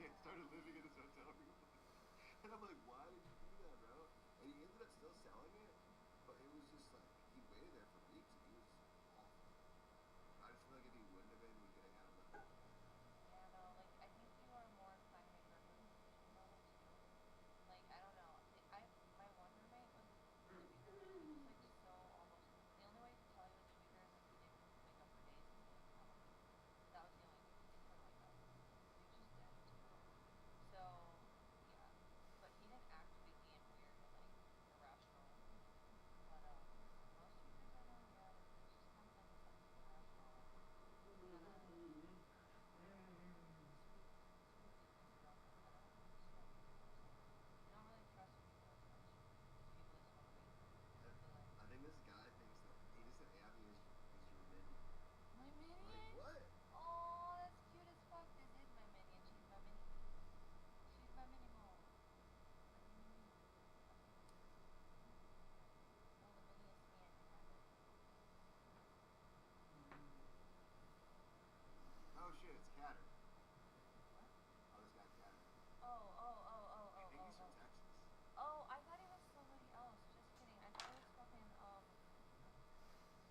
and started living in his hotel room. And I'm like, why did you do that, bro? And he ended up still selling it, but it was just like he waited there for weeks and he was awful. I just feel like if he wouldn't have been, we could have had him the whole time. Yeah, no, like I think you are more inclined to make your own decisions on it too. Like I don't know. My one roommate was a creepy roommate. He was like so almost. The only way I could tell he was a cheater is if he didn't wake up for days and he didn't come. That was the only thing, because he couldn't wake up. He was just dead to go. So yeah, but he didn't act freaky and weird and like irrational. But most tweakers I know, yeah, there's just kind of like a sense of irrational, kind of spookiness about them that I don't know, describe it the best. You don't really trust people as much as people just want to make you feel like I think this guy thinks that he just said Abby is your minion. my Like minion. what? Oh, that's cute as fuck. This is my minion. She's my mini piece. She's my mini mo. My mini me. Okay. Oh, the miniest me I can have it. Oh shit, it's Catter. What? Oh, this guy Catter. Oh, oh, oh, oh, I oh, think oh, he's from oh. Texas. Oh, I thought he was somebody else. Just kidding. I thought it was fucking oh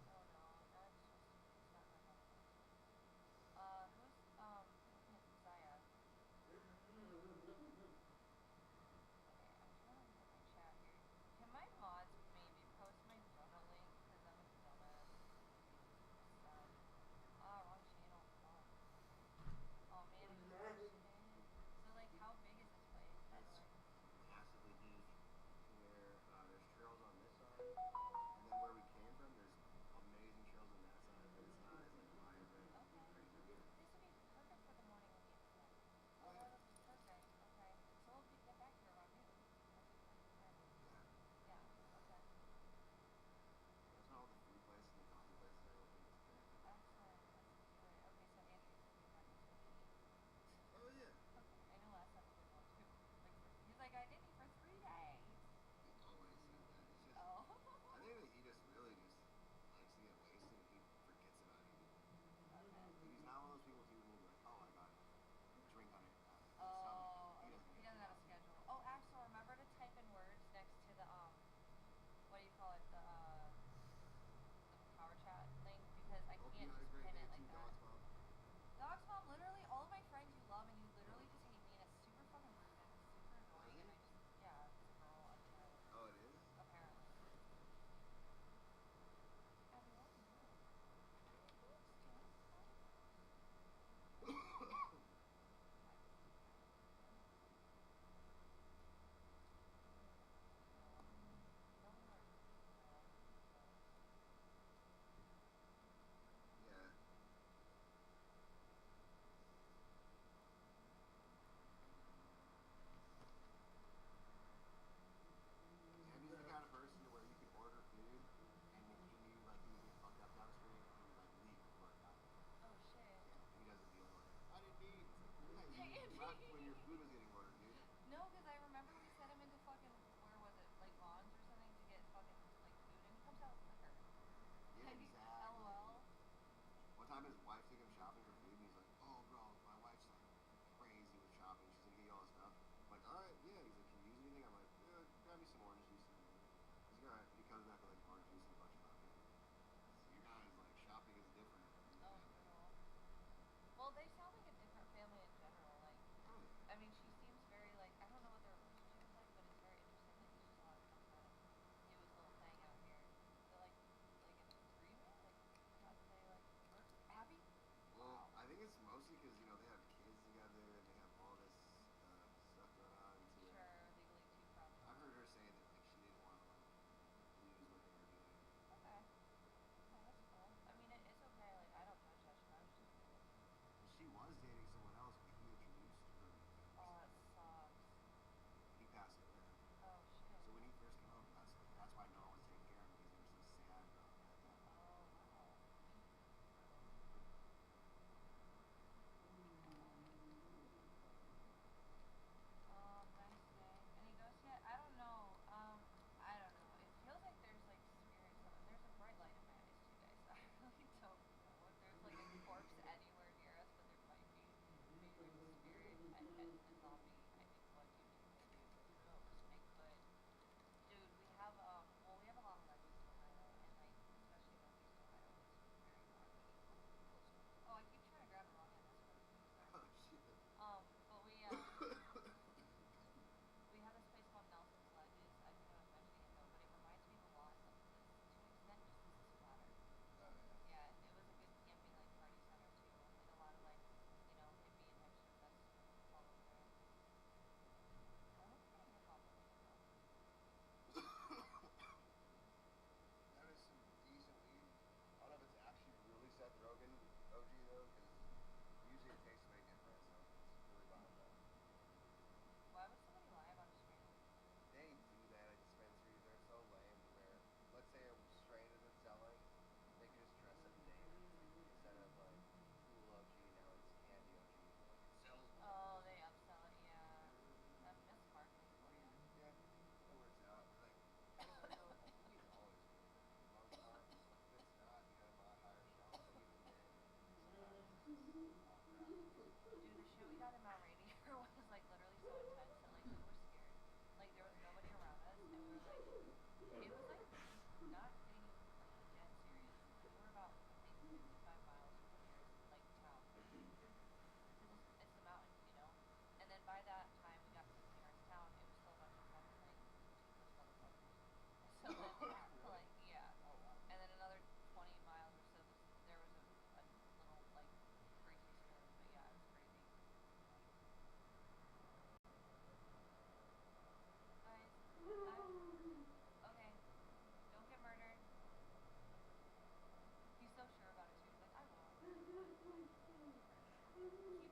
no, now I'm so stupid. It's not who I thought it was. Who's fucking Zaya? Okay, I'm trying to look at my chat here. Can my mods maybe post my donut link? Cause I'm a dumbass. Sad. Ah, wrong channel. Fuck. Oh man, I just posted it. So like, how big is this place, by the It's way? massively huge to where there's trails on this side, and then where we came from, there's amazing trails on that side, but it's not as like vibrant and Okay. crazy over here. This would be perfect for the morning with the internet. Oh Oh, yeah. this is perfect. Okay. So we'll get back here around noon. That's like perfect timing. Yeah. Yeah. Okay. That's when all the food places and the coffee places are open. It's crazy. Excellent. Let's do it. Okay, so Andrew said you're back in Twitchy. Oh yeah. Okay. I know last time he didn't want to. Like, he's like, I did me for 3 days. He always said that. It's just, Oh. I think that he just really just likes to get wasted and he forgets about eating. Okay. Like he's not one of those people too who will be like, oh, I got a drink on it in the stomach. Oh, He okay. doesn't He get doesn't too have a bothered. schedule. Oh, Axel, remember to type in words next to the what do you call it? The power chat link, because I Hope you can't had a just great pin day it like too, that. Dog's Mom. Dogs mom, literally all of my friends you love and you literally just hate me and it's super fucking rude and it's super Oh, annoying is and it? I just yeah, it's a girl apparently. Oh, it is? Apparently. Abby, what are you doing? What are you doing, Stan? Why are you doing? Okay. Okay. No more dogs. Yeah. Abby's the kind of person to where you can order food and he knew like he would get fucked up down the street and he would like leave before it got there. Oh shit. Yeah, and he doesn't deal with like, I didn't eat. It's like, yeah, I you didn't left when your eat. food was getting ordered, dude. No, because I remember we sent him into fucking, where was it, Lake Lawns or something to get fucking like food and he comes out with liquor. Yeah, Like, exactly. LOL. One time his wife took him shopping for food and he's like, oh bro, my wife's like crazy with shopping. She's gonna get you all this stuff. I'm like, alright, yeah. He's like, can you use anything? I'm like, yeah, grab me some orange juice. He's like, alright. And he comes back with like orange juice and a bunch of vodka. So you guys like shopping is different in your Oh, family. brutal. Well, they sound like a different family in general. Like, Oh yeah. I mean, she seems very like, I don't know what their relationship is like, but it's very interesting that he just a lot of times kind of do his little thing out here. Is it like an agreement? Like, how do they like work? Abby? Well, Wow. I think it's mostly because you know they have kids together and they have all this stuff going on. To where Sure, legally too, probably. I've heard her say that like she didn't want to like lose what they were doing. Okay. Okay, that's cool. I mean, it's okay. Like, I don't judge that shit. I was just curious. Well, she was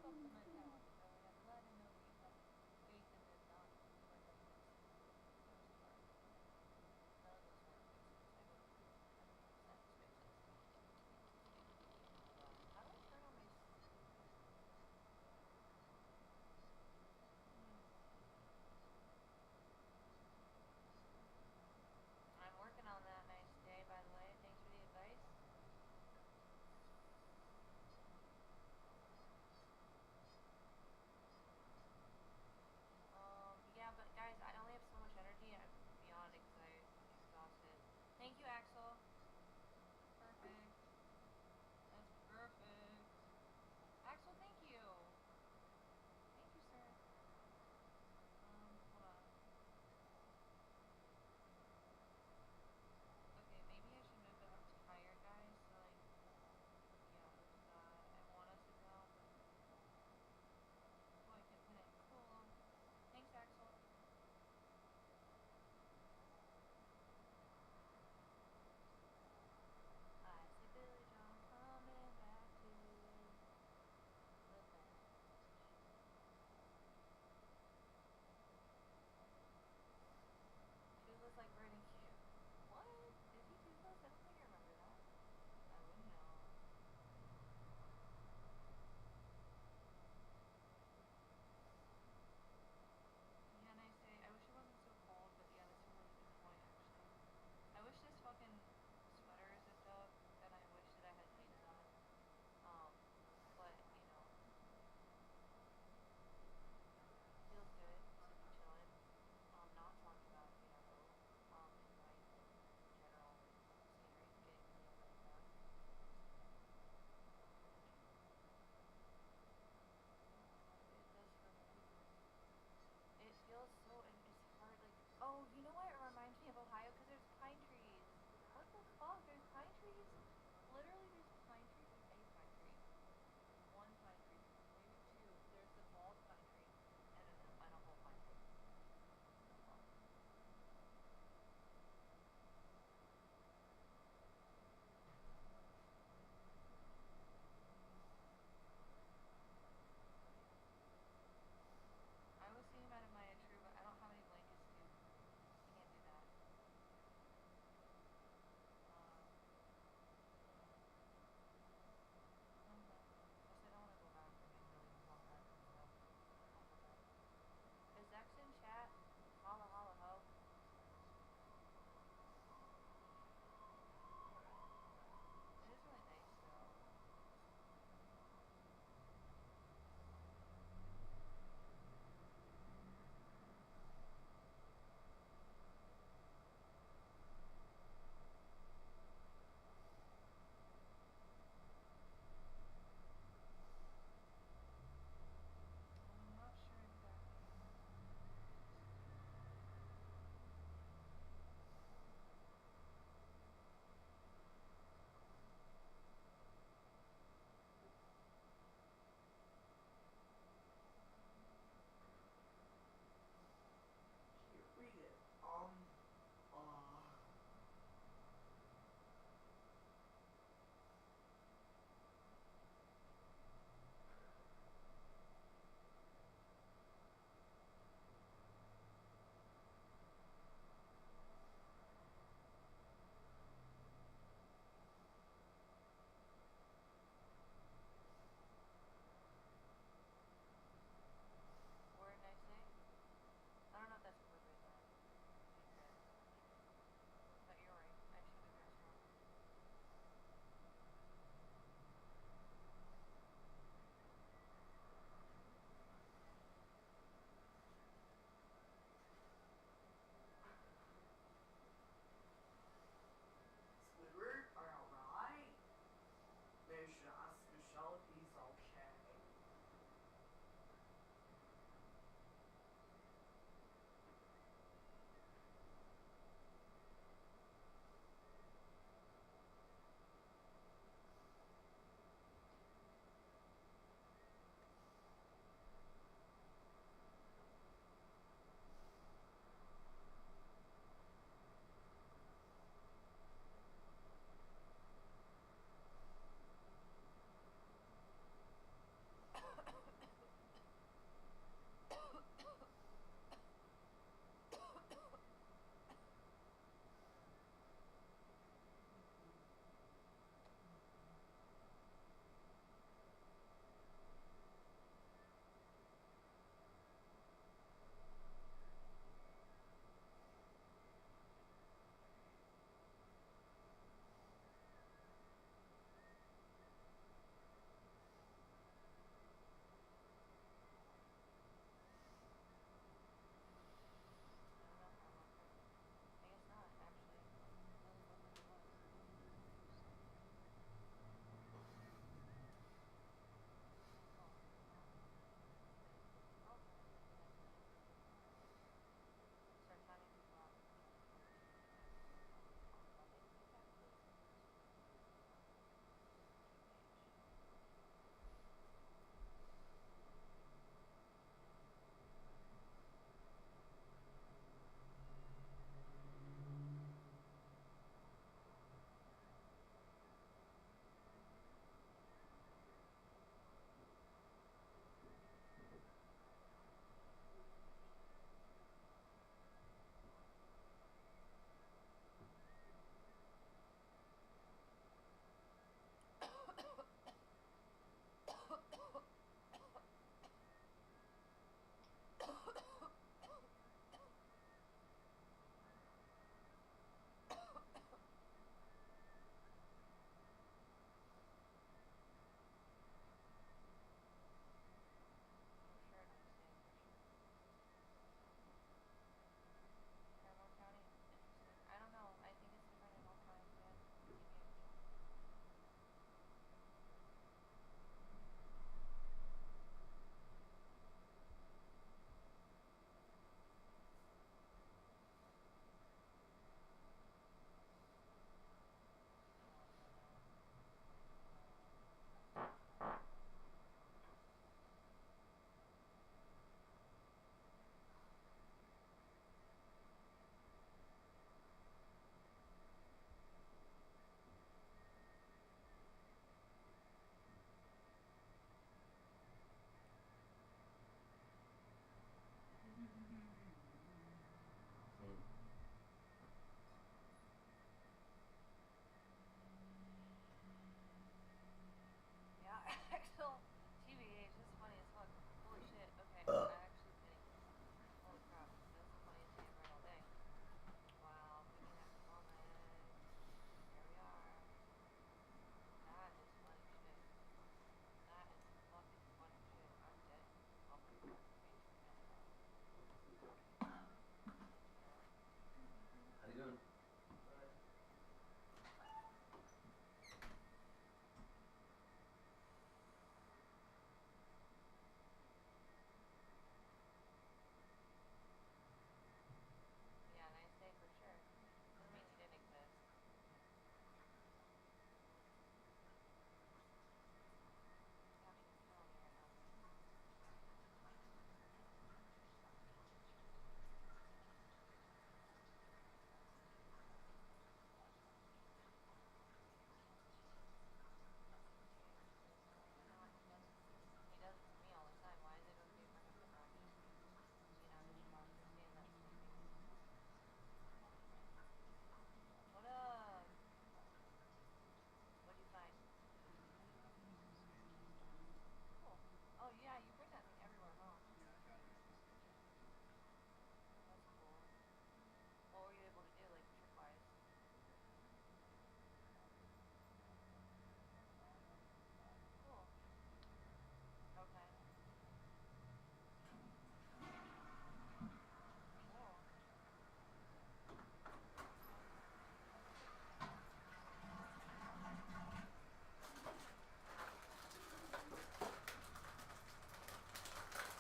compliment him. So I had to let him know that Ethan did not recommend it. That was hard. None of those work fixes. I would 100% switch this. How do I turn on my sleep? I'm working on that nice day, by the way. Thanks for the advice.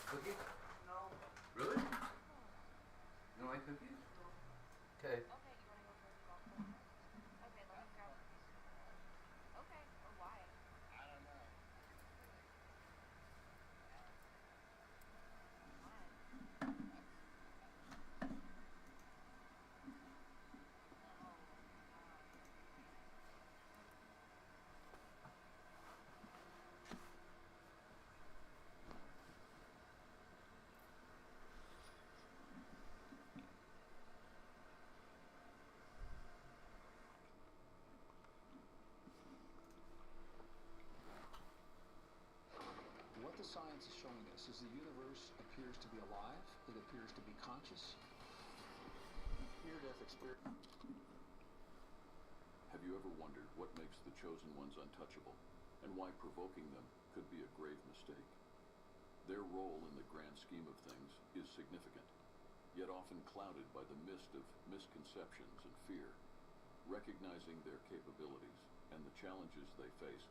Cookie? No. Really? You don't like cookies? No. Okay. Okay, you wanna go for the golf course first? Okay, let me grab. Okay, or why? I don't know. Why? Oh, What the science is showing us is the universe appears to be alive, it appears to be conscious. Near-death experience. Have you ever wondered what makes the chosen ones untouchable, and why provoking them could be a grave mistake? Their role in the grand scheme of things is significant, yet often clouded by the mist of misconceptions and fear. Recognizing their capabilities and the challenges they face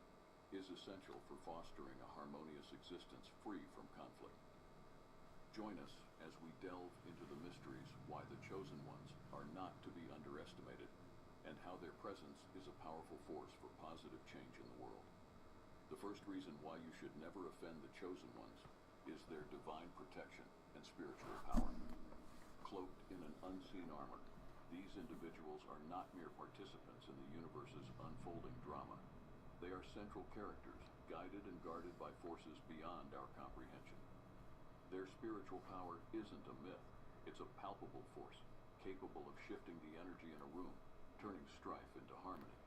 is essential for fostering a harmonious existence free from conflict. Join us as we delve into the mysteries why the chosen ones are not to be underestimated, and how their presence is a powerful force for positive change in the world. The first reason why you should never offend the chosen ones is their divine protection and spiritual power. Cloaked in an unseen armor, these individuals are not mere participants in the universe's unfolding drama. They are central characters, guided and guarded by forces beyond our comprehension. Their spiritual power isn't a myth. It's a palpable force, capable of shifting the energy in a room, turning strife into harmony,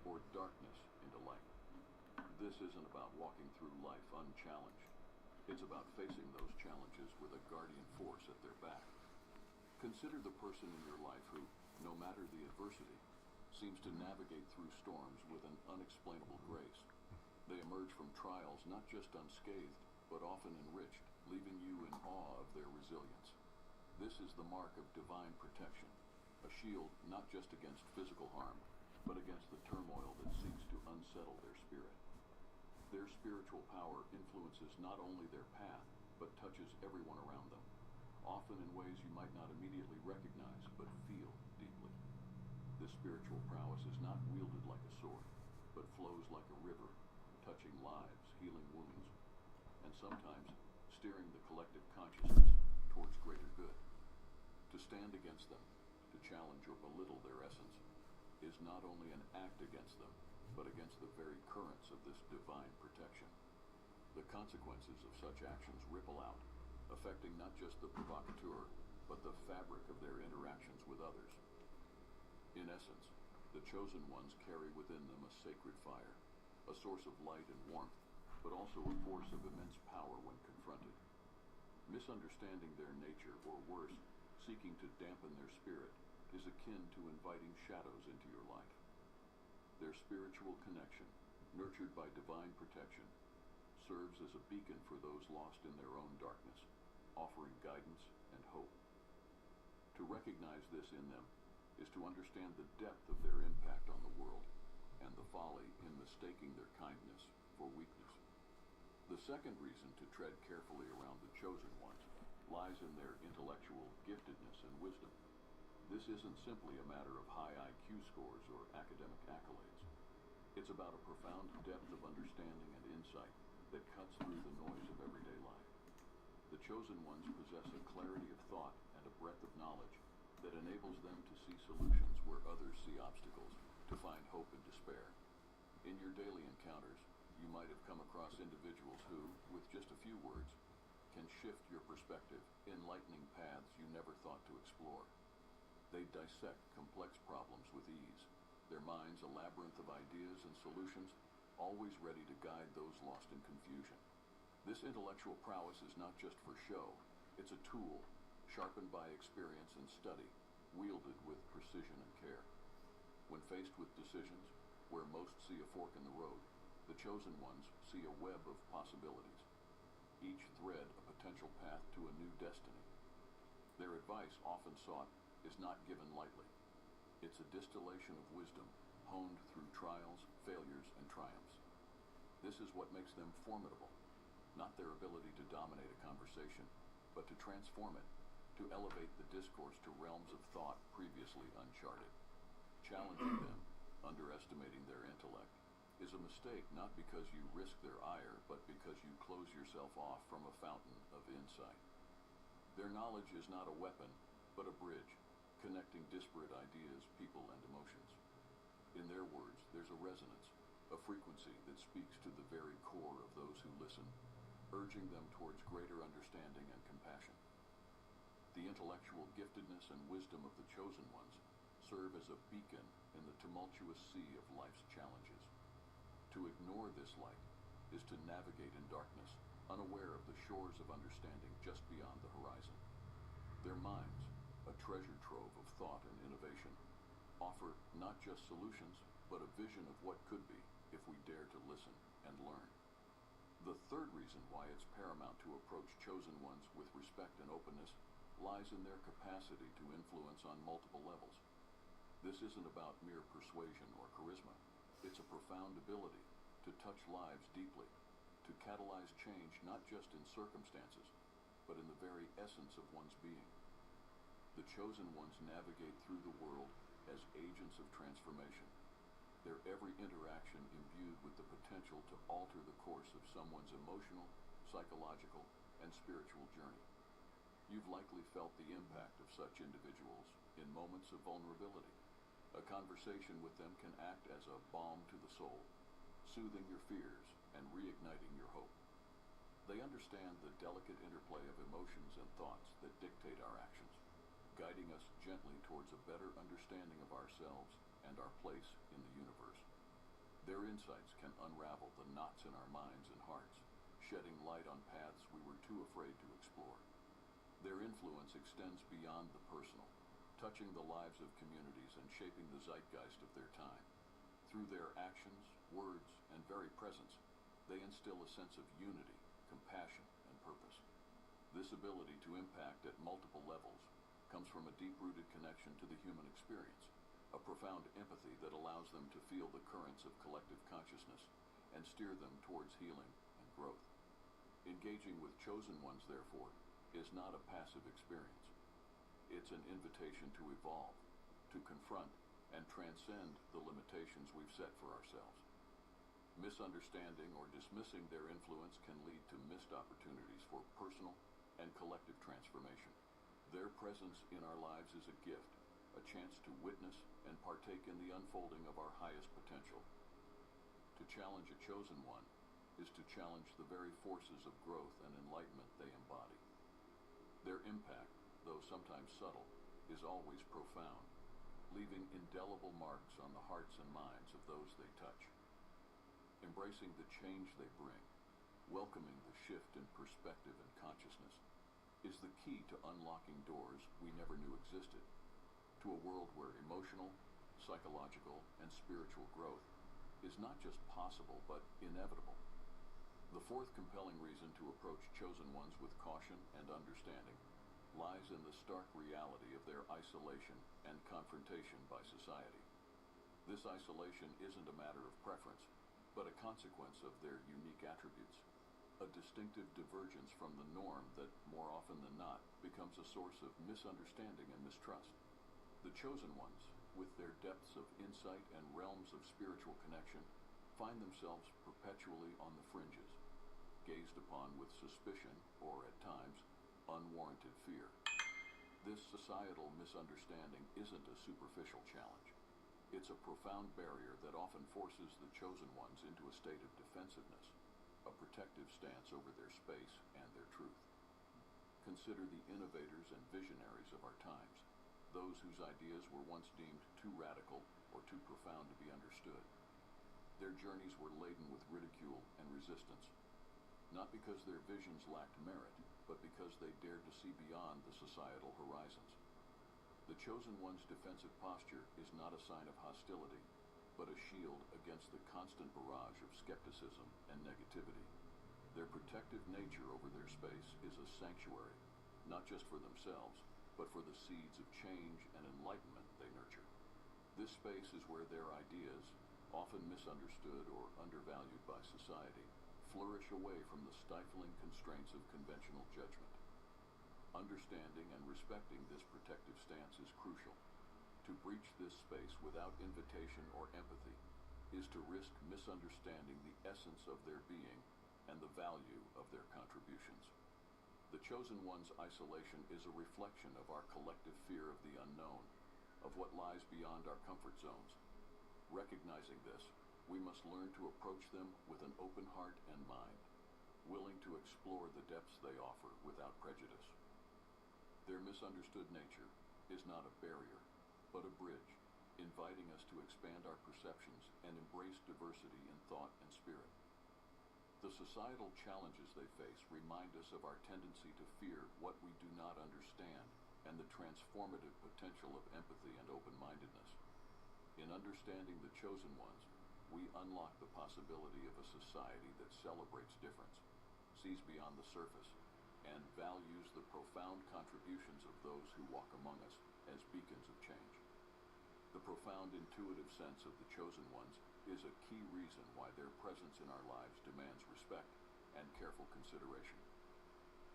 or darkness into light. This isn't about walking through life unchallenged. It's about facing those challenges with a guardian force at their back. Consider the person in your life who, no matter the adversity, seems to navigate through storms with an unexplainable grace. They emerge from trials not just unscathed, but often enriched, leaving you in awe of their resilience. This is the mark of divine protection, a shield not just against physical harm, but against the turmoil that seeks to unsettle their spirit. Their spiritual power influences not only their path, but touches everyone around them, often in ways you might not immediately recognize, but feel deeply. This spiritual prowess is not wielded like a sword, but flows like a river, touching lives, healing wounds, and sometimes steering the collective consciousness towards greater good. To stand against them, to challenge or belittle their essence, is not only an act against them, but against the very currents of this divine protection. The consequences of such actions ripple out, affecting not just the provocateur, but the fabric of their interactions with others. In essence, the chosen ones carry within them a sacred fire, a source of light and warmth, but also a force of immense power when confronted. Misunderstanding their nature, or worse, seeking to dampen their spirit, is akin to inviting shadows into your life. Their spiritual connection, nurtured by divine protection, serves as a beacon for those lost in their own darkness, offering guidance and hope. To recognize this in them is to understand the depth of their impact on the world, and the folly in mistaking their kindness for weakness. The second reason to tread carefully around the chosen ones lies in their intellectual giftedness and wisdom. This isn't simply a matter of high IQ scores or academic accolades. It's about a profound depth of understanding and insight that cuts through the noise of everyday life. The chosen ones possess a clarity of thought and a breadth of knowledge that enables them to see solutions where others see obstacles, to find hope in despair. In your daily encounters, you might have come across individuals who, with just a few words, can shift your perspective, enlightening paths you never thought to explore. They dissect complex problems with ease, their minds a labyrinth of ideas and solutions, always ready to guide those lost in confusion. This intellectual prowess is not just for show, it's a tool, sharpened by experience and study, wielded with precision and care. When faced with decisions, where most see a fork in the road, the chosen ones see a web of possibilities, each thread a potential path to a new destiny. Their advice, often sought, is not given lightly. It's a distillation of wisdom, honed through trials, failures, and triumphs. This is what makes them formidable. not their ability to dominate a conversation, but to transform it, to elevate the discourse to realms of thought previously uncharted. Challenging them, underestimating their intellect, is a mistake not because you risk their ire, but because you close yourself off from a fountain of insight. Their knowledge is not a weapon, but a bridge, connecting disparate ideas, people, and emotions. In their words, there's a resonance, a frequency that speaks to the very core of those who listen, urging them towards greater understanding and compassion. The intellectual giftedness and wisdom of the chosen ones serve as a beacon in the tumultuous sea of life's challenges. To ignore this light is to navigate in darkness, unaware of the shores of understanding just beyond the horizon. Their minds, a treasure trove of thought and innovation, offer not just solutions, but a vision of what could be if we dare to listen and learn. The third reason why it's paramount to approach chosen ones with respect and openness lies in their capacity to influence on multiple levels. This isn't about mere persuasion or charisma. It's a profound ability to touch lives deeply, to catalyze change not just in circumstances, but in the very essence of one's being. The chosen ones navigate through the world as agents of transformation, their every interaction imbued with the potential to alter the course of someone's emotional, psychological, and spiritual journey. You've likely felt the impact of such individuals in moments of vulnerability. A conversation with them can act as a balm to the soul, soothing your fears and reigniting your hope. They understand the delicate interplay of emotions and thoughts that dictate our actions, guiding us gently towards a better understanding of ourselves and our place in the universe. Their insights can unravel the knots in our minds and hearts, shedding light on paths we were too afraid to explore. Their influence extends beyond the personal, touching the lives of communities and shaping the zeitgeist of their time. Through their actions, words, and very presence, they instill a sense of unity, compassion, and purpose. This ability to impact at multiple levels comes from a deep-rooted connection to the human experience, a profound empathy that allows them to feel the currents of collective consciousness and steer them towards healing and growth. Engaging with chosen ones, therefore, is not a passive experience. It's an invitation to evolve, to confront, and transcend the limitations we've set for ourselves. Misunderstanding or dismissing their influence can lead to missed opportunities for personal and collective transformation. Their presence in our lives is a gift, a chance to witness and partake in the unfolding of our highest potential. To challenge a chosen one is to challenge the very forces of growth and enlightenment they embody. Their impact, though sometimes subtle, is always profound, leaving indelible marks on the hearts and minds of those they touch. Embracing the change they bring, welcoming the shift in perspective and consciousness, is the key to unlocking doors we never knew existed, to a world where emotional, psychological, and spiritual growth is not just possible but inevitable. The fourth compelling reason to approach chosen ones with caution and understanding lies in the stark reality of their isolation and confrontation by society. This isolation isn't a matter of preference, but a consequence of their unique attributes, a distinctive divergence from the norm that, more often than not, becomes a source of misunderstanding and mistrust. The chosen ones, with their depths of insight and realms of spiritual connection, find themselves perpetually on the fringes, gazed upon with suspicion or, at times, unwarranted fear. This societal misunderstanding isn't a superficial challenge. It's a profound barrier that often forces the chosen ones into a state of defensiveness, a protective stance over their space and their truth. Consider the innovators and visionaries of our times, those whose ideas were once deemed too radical or too profound to be understood. Their journeys were laden with ridicule and resistance, not because their visions lacked merit, but because they dared to see beyond the societal horizons. The chosen one's defensive posture is not a sign of hostility, but a shield against the constant barrage of skepticism and negativity. Their protective nature over their space is a sanctuary, not just for themselves, but for the seeds of change and enlightenment they nurture. This space is where their ideas, often misunderstood or undervalued by society, flourish away from the stifling constraints of conventional judgment. Understanding and respecting this protective stance is crucial. To breach this space without invitation or empathy is to risk misunderstanding the essence of their being and the value of their contributions. The chosen one's isolation is a reflection of our collective fear of the unknown, of what lies beyond our comfort zones. Recognizing this, we must learn to approach them with an open heart and mind, willing to explore the depths they offer without prejudice. Their misunderstood nature is not a barrier, but a bridge, inviting us to expand our perceptions and embrace diversity in thought and spirit. The societal challenges they face remind us of our tendency to fear what we do not understand and the transformative potential of empathy and open-mindedness. In understanding the chosen ones, we unlock the possibility of a society that celebrates difference, sees beyond the surface, and values the profound contributions of those who walk among us as beacons of change. The profound intuitive sense of the chosen ones is a key reason why their presence in our lives demands respect and careful consideration.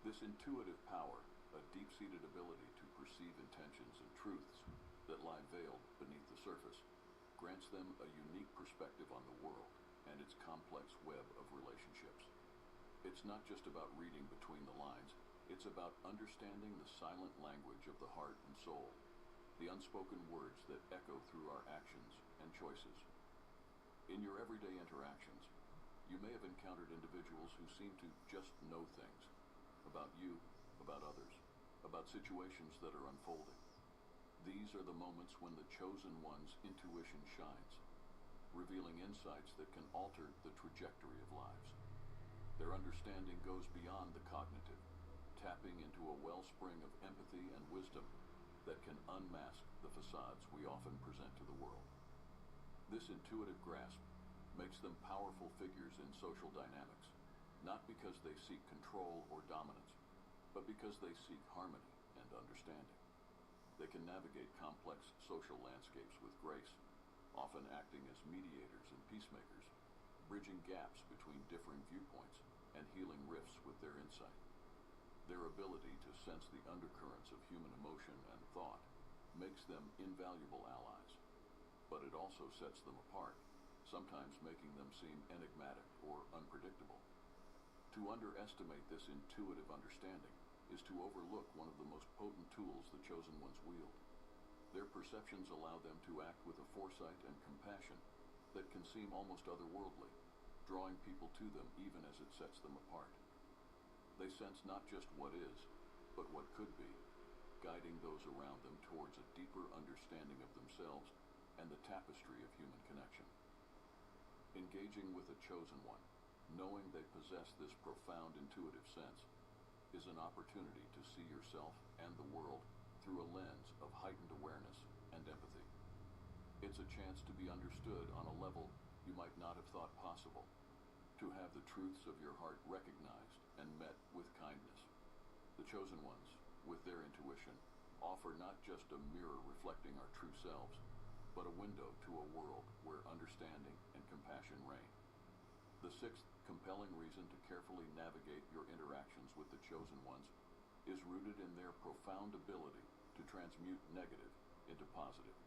This intuitive power, a deep-seated ability to perceive intentions and truths that lie veiled beneath the surface, grants them a unique perspective on the world and its complex web of relationships. It's not just about reading between the lines, it's about understanding the silent language of the heart and soul, the unspoken words that echo through our actions and choices. In your everyday interactions, you may have encountered individuals who seem to just know things about you, about others, about situations that are unfolding. These are the moments when the chosen one's intuition shines, revealing insights that can alter the trajectory of lives. Their understanding goes beyond the cognitive, tapping into a wellspring of empathy and wisdom that can unmask the facades we often present to the world. This intuitive grasp makes them powerful figures in social dynamics, not because they seek control or dominance, but because they seek harmony and understanding. They can navigate complex social landscapes with grace, often acting as mediators and peacemakers, bridging gaps between differing viewpoints and healing rifts with their insight. Their ability to sense the undercurrents of human emotion and thought makes them invaluable allies, but it also sets them apart, sometimes making them seem enigmatic or unpredictable. To underestimate this intuitive understanding is to overlook one of the most potent tools the chosen ones wield. Their perceptions allow them to act with a foresight and compassion that can seem almost otherworldly, drawing people to them even as it sets them apart. They sense not just what is, but what could be, guiding those around them towards a deeper understanding of themselves and the tapestry of human connection. Engaging with a chosen one, knowing they possess this profound intuitive sense, is an opportunity to see yourself and the world through a lens of heightened awareness and empathy. It's a chance to be understood on a level you might not have thought possible, to have the truths of your heart recognized and met with kindness. The chosen ones, with their intuition, offer not just a mirror reflecting our true selves, but a window to a world where understanding and compassion reign. The sixth compelling reason to carefully navigate your interactions with the chosen ones is rooted in their profound ability to transmute negative into positive.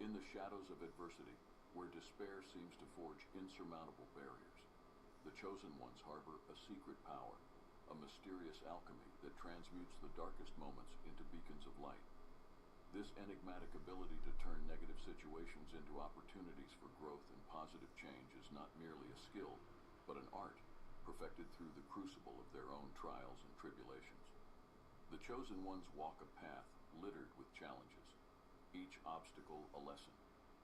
In the shadows of adversity, where despair seems to forge insurmountable barriers, the chosen ones harbor a secret power, a mysterious alchemy that transmutes the darkest moments into beacons of light. This enigmatic ability to turn negative situations into opportunities for growth and positive change is not merely a skill, but an art, perfected through the crucible of their own trials and tribulations. The chosen ones walk a path littered with challenges, each obstacle a lesson,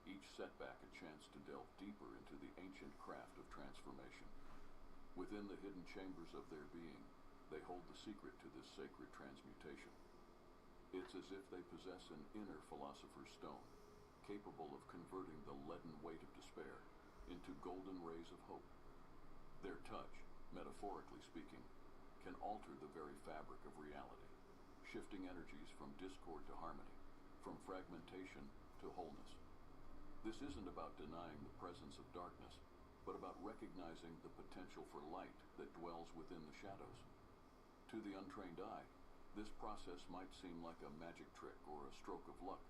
each setback a chance to delve deeper into the ancient craft of transformation. Within the hidden chambers of their being, they hold the secret to this sacred transmutation. It's as if they possess an inner philosopher's stone, capable of converting the leaden weight of despair into golden rays of hope. Their touch, metaphorically speaking, can alter the very fabric of reality, shifting energies from discord to harmony, from fragmentation to wholeness. This isn't about denying the presence of darkness, but about recognizing the potential for light that dwells within the shadows. To the untrained eye, this process might seem like a magic trick or a stroke of luck,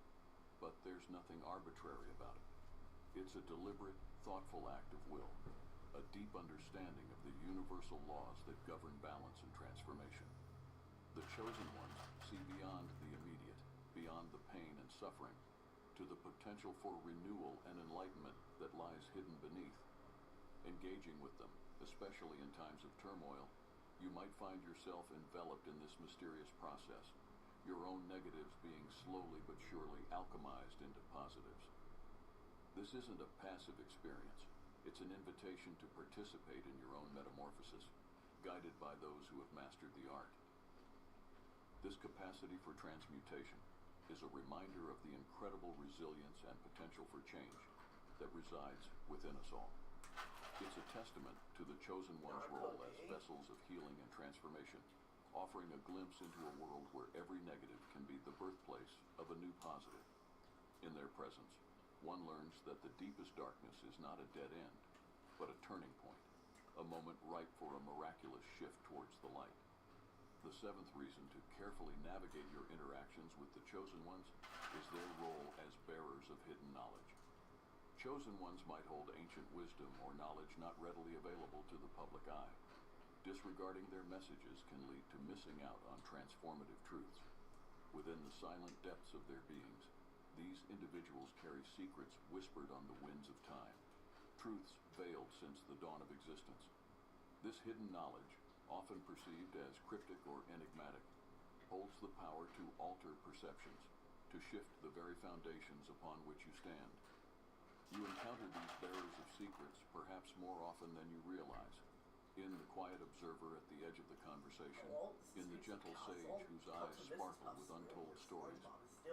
but there's nothing arbitrary about it. It's a deliberate, thoughtful act of will, a deep understanding of the universal laws that govern balance and transformation. The chosen ones see beyond the immediate, beyond the pain and suffering, to the potential for renewal and enlightenment that lies hidden beneath. Engaging with them, especially in times of turmoil, you might find yourself enveloped in this mysterious process, your own negatives being slowly but surely alchemized into positives. This isn't a passive experience. It's an invitation to participate in your own metamorphosis, guided by those who have mastered the art. This capacity for transmutation is a reminder of the incredible resilience and potential for change that resides within us all. It's a testament to the chosen one's role as vessels of healing and transformation, offering a glimpse into a world where every negative can be the birthplace of a new positive. In their presence, one learns that the deepest darkness is not a dead end, but a turning point, a moment ripe for a miraculous shift towards the light. The seventh reason to carefully navigate your interactions with the chosen ones is their role as bearers of hidden knowledge. Chosen ones might hold ancient wisdom or knowledge not readily available to the public eye. Disregarding their messages can lead to missing out on transformative truths. Within the silent depths of their beings, these individuals carry secrets whispered on the winds of time, truths veiled since the dawn of existence. This hidden knowledge, often perceived as cryptic or enigmatic, holds the power to alter perceptions, to shift the very foundations upon which you stand. You encounter these bearers of secrets perhaps more often than you realize, in the quiet observer at the edge of the conversation, in the gentle sage whose eyes sparkle with untold stories,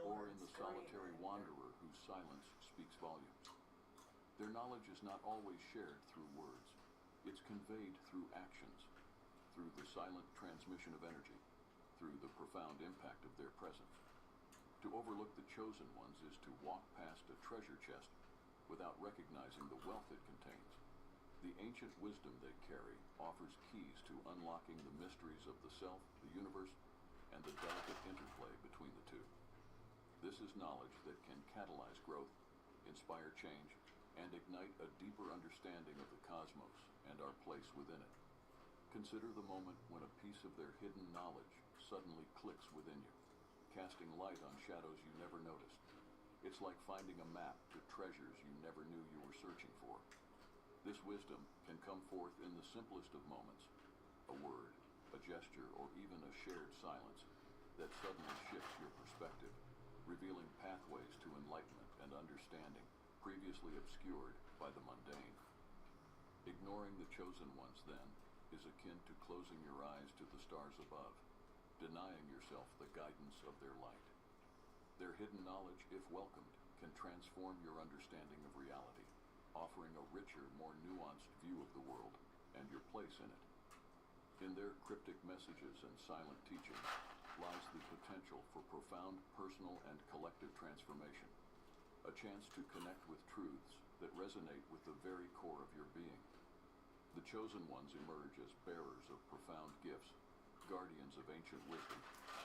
or in the solitary wanderer whose silence speaks volumes. Their knowledge is not always shared through words. It's conveyed through actions, through the silent transmission of energy, through the profound impact of their presence. To overlook the chosen ones is to walk past a treasure chest without recognizing the wealth it contains. The ancient wisdom they carry offers keys to unlocking the mysteries of the self, the universe, and the delicate interplay between the two. This is knowledge that can catalyze growth, inspire change, and ignite a deeper understanding of the cosmos and our place within it. Consider the moment when a piece of their hidden knowledge suddenly clicks within you, casting light on shadows you never noticed. It's like finding a map to treasures you never knew you were searching for. This wisdom can come forth in the simplest of moments, a word, a gesture, or even a shared silence that suddenly shifts your perspective, revealing pathways to enlightenment and understanding previously obscured by the mundane. Ignoring the chosen ones, then, is akin to closing your eyes to the stars above, denying yourself the guidance of their light. Their hidden knowledge, if welcomed, can transform your understanding of reality, offering a richer, more nuanced view of the world and your place in it. In their cryptic messages and silent teachings lies the potential for profound personal and collective transformation, a chance to connect with truths that resonate with the very core of your being. The chosen ones emerge as bearers of profound gifts, guardians of ancient wisdom,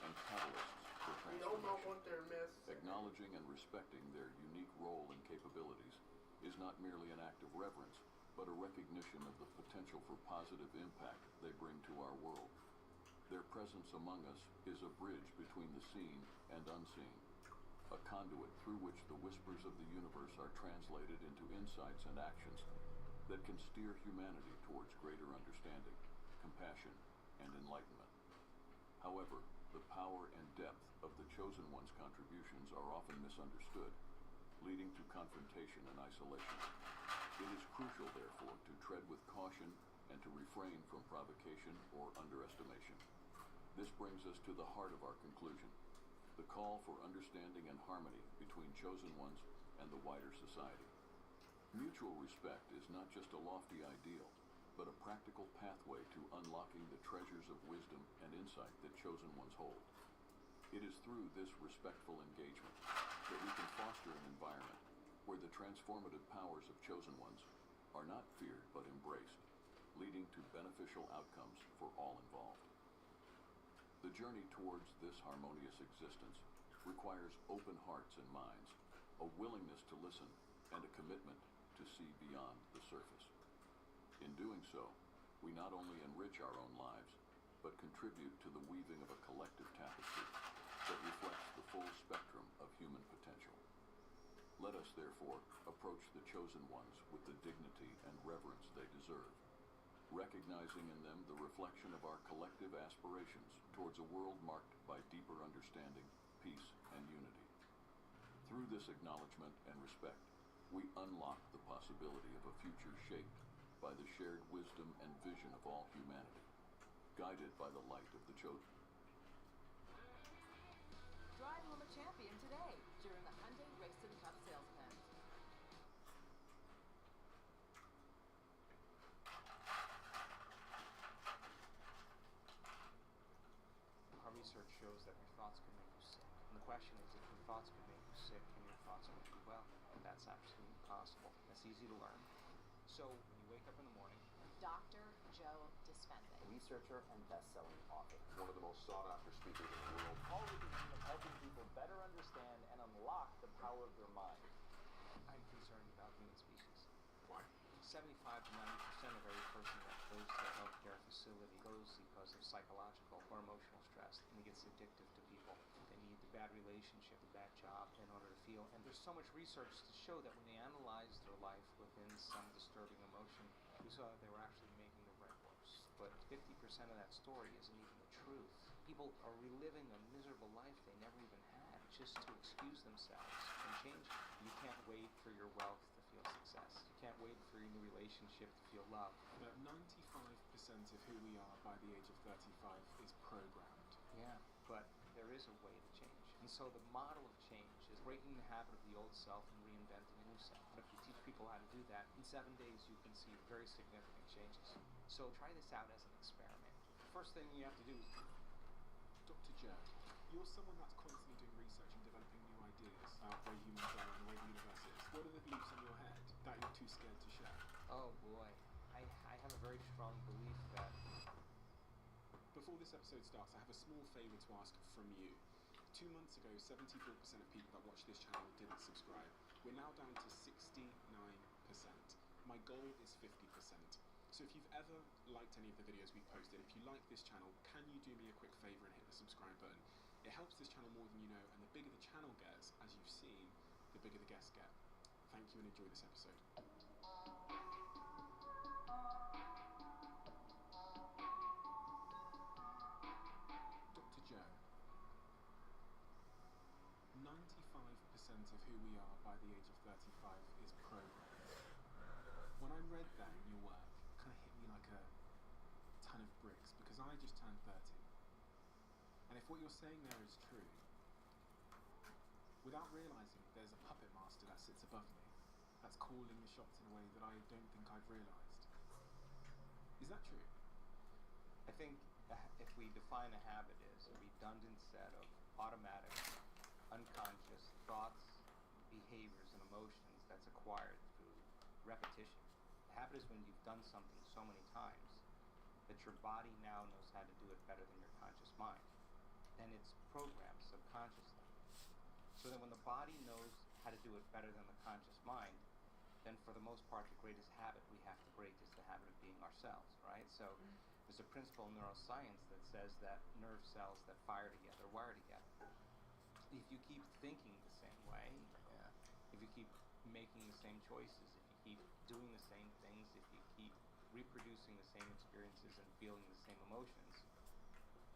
and catalysts for You don't know transformation. what they're missing. Acknowledging and respecting their unique role and capabilities is not merely an act of reverence, but a recognition of the potential for positive impact they bring to our world. Their presence among us is a bridge between the seen and unseen, a conduit through which the whispers of the universe are translated into insights and actions that can steer humanity towards greater understanding, compassion, and enlightenment. However, the power and depth of the chosen one's contributions are often misunderstood, leading to confrontation and isolation. It is crucial, therefore, to tread with caution and to refrain from provocation or underestimation. This brings us to the heart of our conclusion, the call for understanding and harmony between chosen ones and the wider society. Mutual respect is not just a lofty ideal, but a practical pathway to unlocking the treasures of wisdom and insight that chosen ones hold. It is through this respectful engagement that we can foster an environment where the transformative powers of chosen ones are not feared but embraced, leading to beneficial outcomes for all involved. The journey towards this harmonious existence requires open hearts and minds, a willingness to listen, and a commitment to see beyond the surface. In doing so, we not only enrich our own lives, but contribute to the weaving of a collective tapestry that reflects the full spectrum of human potential. Let us, therefore, approach the chosen ones with the dignity and reverence they deserve, recognizing in them the reflection of our collective aspirations towards a world marked by deeper understanding, peace, and unity. Through this acknowledgement and respect, we unlock the possibility of a future shaped by the shared wisdom and vision of all humanity, guided by the light of the chosen. Drive home a champion today during the Hyundai Race to the Cup sales event. Our research shows that your thoughts can make you sick. And the question is, if your thoughts can make you sick, can your thoughts make you well? And that's absolutely impossible. That's easy to learn. So when you wake up in the morning, Dr. Joe Dispenza, researcher and best-selling author, one of the most sought-after speakers in the world, all with the aim of helping people better understand and unlock the power of their mind. I'm concerned about human species. Why? 75 to 90% of every person that goes to a healthcare facility goes because of psychological or emotional stress, and it gets addictive to people. They need the bad relationship, the bad job in order to feel. And there's so much research to show that when they analyzed their life within some disturbing emotion, we saw that they were actually making their brain worse. But 50% of that story isn't even the truth. People are reliving a miserable life they never even had just to excuse themselves and change it. You can't wait for your wealth to feel success. You can't wait for your new relationship to feel love. But 95% of who we are by the age of 35 is programmed. Yeah, but there is a way to change. And so the model of change is breaking the habit of the old self and reinventing a new self. And if you teach people how to do that, in 7 days you can see very significant changes. So try this out as an experiment. The first thing you have to do is... Dr. Joe, you're someone that's constantly doing research and developing new ideas about the way humans are and the way the universe is. What are the beliefs in your head that you're too scared to share? Oh boy, I have a very strong belief that... Before this episode starts, I have a small favour to ask from you. 2 months ago, 74% of people that watch this channel didn't subscribe. We're now down to 69%. My goal is 50%. So if you've ever liked any of the videos we've posted, if you like this channel, can you do me a quick favour and hit the subscribe button? It helps this channel more than you know, and the bigger the channel gets, as you've seen, the bigger the guests get. Thank you and enjoy this episode. Dr. Joe, 95% of who we are by the age of 35 is programmed. When I read that in your work, it kind of hit me like a ton of bricks, because I just turned 30. And if what you're saying there is true, without realising there's a puppet master that sits above me, that's calling the shots in a way that I don't think I've realised. Is that true? I think if we define a habit as a redundant set of automatic, unconscious thoughts, behaviors, and emotions that's acquired through repetition. A habit is when you've done something so many times that your body now knows how to do it better than your conscious mind. And it's programmed subconsciously. So that when the body knows how to do it better than the conscious mind, then for the most part, the greatest habit we have to break is the habit of being ourselves, right? So there's a principle in neuroscience that says that nerve cells that fire together wire together. If you keep thinking the same way, if you keep making the same choices, if you keep doing the same things, if you keep reproducing the same experiences and feeling the same emotions,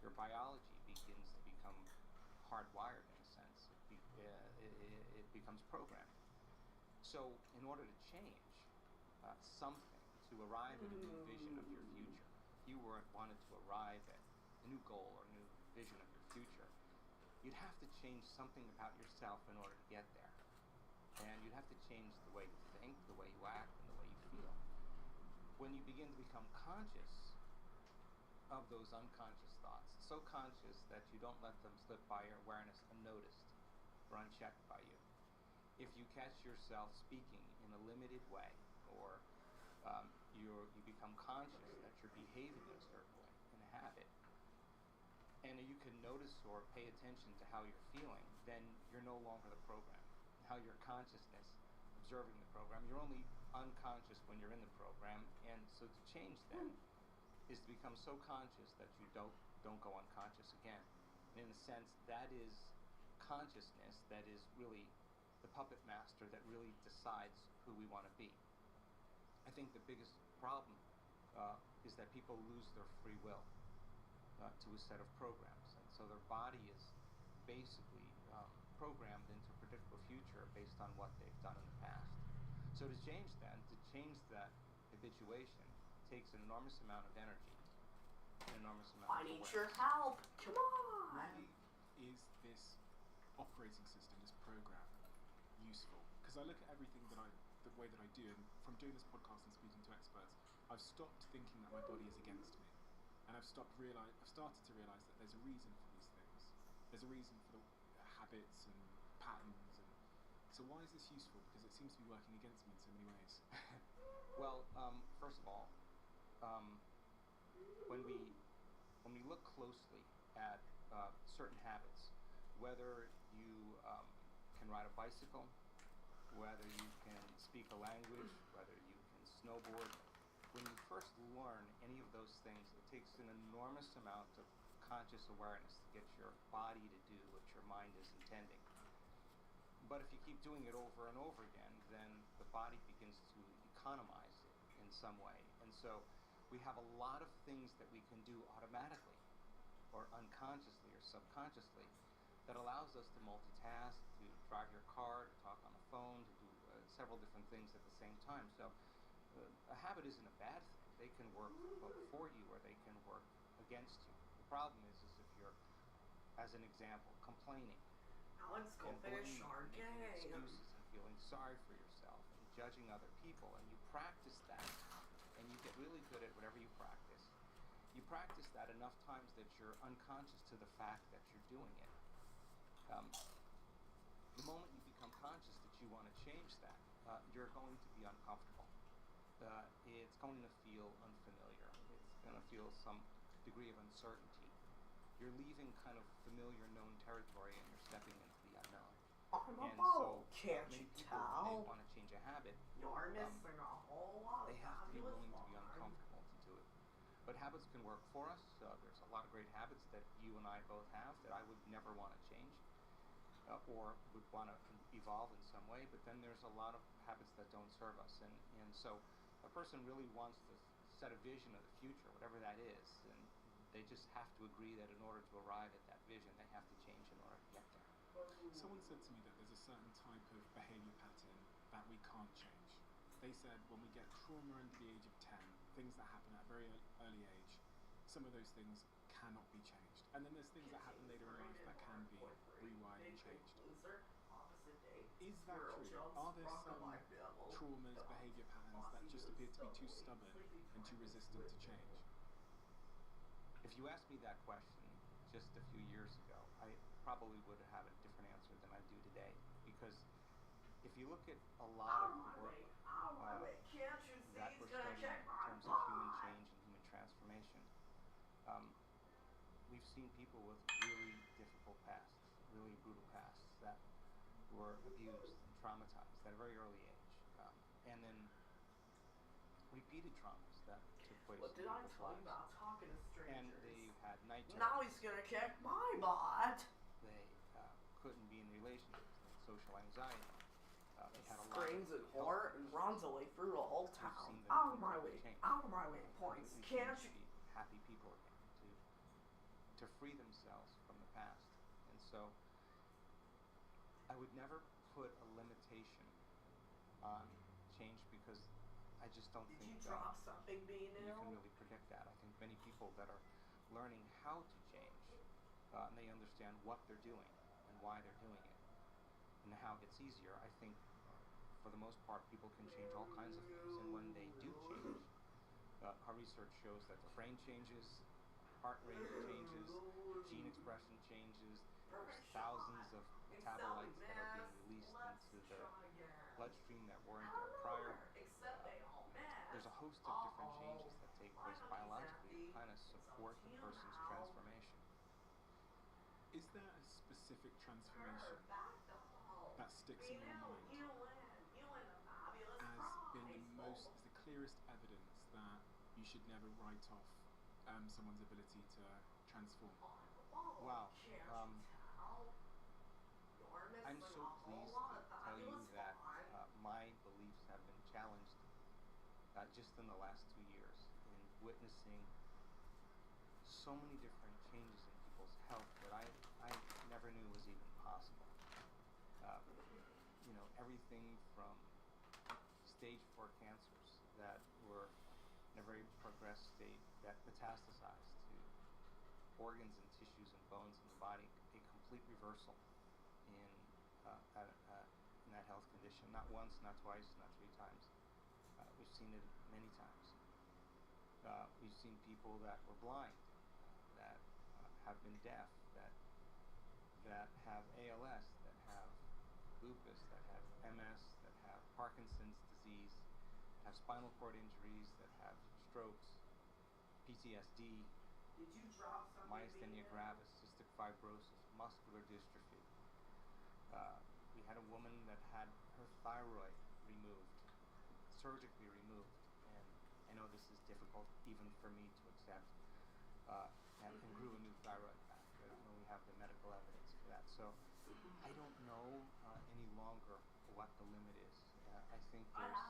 your biology begins to become hardwired in a sense. It becomes programmed. So in order to change something, to arrive at a new vision of your future, if you wanted to arrive at a new goal or a new vision of your future, you'd have to change something about yourself in order to get there. And you'd have to change the way you think, the way you act, and the way you feel. When you begin to become conscious of those unconscious thoughts, so conscious that you don't let them slip by your awareness unnoticed or unchecked by you. If you catch yourself speaking in a limited way, or you become conscious that you're behaving in a certain way, in a habit, and you can notice or pay attention to how you're feeling, then you're no longer the program. Now your consciousness observing the program. You're only unconscious when you're in the program, and so to change then is to become so conscious that you don't go unconscious again. And in a sense, that is consciousness that is really the puppet master that really decides who we want to be. I think the biggest problem is that people lose their free will to a set of programs, and so their body is basically programmed into a predictable future based on what they've done in the past. So to change that habituation takes an enormous amount of energy, an enormous amount I of need awareness. your help. Come on. Why is this operating system, this program, useful? Because I look at everything the way that I do, and from doing this podcast and speaking to experts, I've stopped thinking that my body is against me, and I've started to realize that there's a reason for these things. There's a reason for the habits and patterns, and so why is this useful? Because it seems to be working against me in so many ways. Well, first of all, when we look closely at certain habits, whether you can ride a bicycle, whether you can speak a language, whether you can snowboard, when you first learn any of those things, it takes an enormous amount of conscious awareness to get your body to do what your mind is intending. But if you keep doing it over and over again, then the body begins to economize it in some way. And so we have a lot of things that we can do automatically or unconsciously or subconsciously that allows us to multitask, to drive your car, to talk on the phone, to do several different things at the same time. So a habit isn't a bad thing. They can work both for you or they can work against you. The problem is if you're, as an example, complaining Now let's go and finish blaming our and making game. excuses and feeling sorry for yourself and judging other people, and you practice that and you get really good at whatever you practice. You practice that enough times that you're unconscious to the fact that you're doing it. The moment you become conscious that you want to change that, you're going to be uncomfortable. It's going to feel unfamiliar. It's going to feel some degree of uncertainty. You're leaving kind of familiar known territory and you're stepping into the unknown. I'm a And ball, so can't many you people, when they tell? want to change a habit, You're missing a whole lot they of have to be fabulous willing to be fun. uncomfortable to do it. But habits can work for us. There's a lot of great habits that you and I both have that I would never want to change or would want to evolve in some way. But then there's a lot of habits that don't serve us. And so a person really wants to set a vision of the future, whatever that is. And they just have to agree that in order to arrive at that vision, they have to change in order to get there. Someone said to me that there's a certain type of behavior pattern that we can't change. They said when we get trauma under the age of 10, things that happen at a very early age, some of those things cannot be changed. And then there's things that happen later in life that can be rewired and changed. Is that true? Are there some traumas, behavior patterns that just appear to be too stubborn and too resistant to change? If you asked me that question just a few years ago, I probably would have a different answer than I do today. Because if you look at a lot of the work that we're studying in terms of human change and human transformation, we've seen people with really difficult pasts, really brutal pasts that were abused and traumatized at a very early age. And then repeated traumas that took place What in did I people's tell you lives. about talking to And strangers? they had night Now terrors. he's gonna kick my butt. They couldn't be in relationships. They had social anxiety. They had a lot Screams of and health whore and issues. runs away through the whole We've town. seen them Out of my way, completely change. out of my way, points. Completely Can't change you? to be happy people again, to free themselves from the past. And so I would never put a limitation on change because I just don't Did think you drop something being you can ill? really predict that. I think many people that are learning how to change and they understand what they're doing and why they're doing it and how it gets easier. I think for the most part people can change all kinds of things, and when they do change, our research shows that the brain changes, heart rate changes, gene expression changes. There's thousands of metabolites that are being released into the bloodstream that werenn't there prior. Except they all met. There's a host of different changes that take place biologically to kind of support the person's transformation. Is there a specific transformation that sticks in your mind as being the clearest evidence that you should never write off someone's ability to transform? Wow. I'm so pleased to tell you that my beliefs have been challenged just in the last 2 years in witnessing so many different changes in people's health that I never knew was even possible. Everything from stage 4 cancers that were in a very progressed state that metastasized to organs and tissues and bones in the body, a complete reversal in that health condition. Not once, not twice, not 3 times. We've seen it many times. We've seen people that were blind, that have been deaf, that have ALS, that have lupus, that have MS, that have Parkinson's disease, that have spinal cord injuries, that have strokes, PTSD, myasthenia gravis, cystic fibrosis, muscular dystrophy. We had a woman that had her thyroid removed, surgically removed, and I know this is difficult even for me to accept, and grew a new thyroid back. We have the medical evidence for that. So I don't know any longer what the limit is. I think there's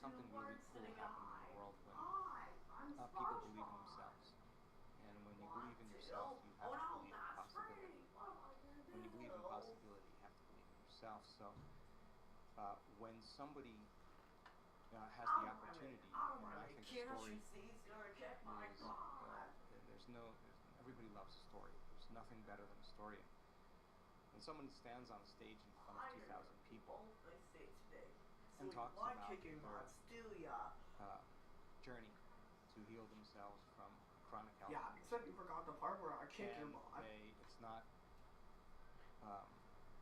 something really cool happening in the world when people believe in themselves. And when you believe in yourself, you have to believe in possibility. When you believe in possibility, you have to believe in yourself. So when somebody has the opportunity, and I think the story is, everybody loves a story. There's nothing better than a story. When someone stands on a stage in front of 2,000 people and talks about their journey to heal themselves from chronic health Yeah, except you forgot the part where I kick your butt. It's not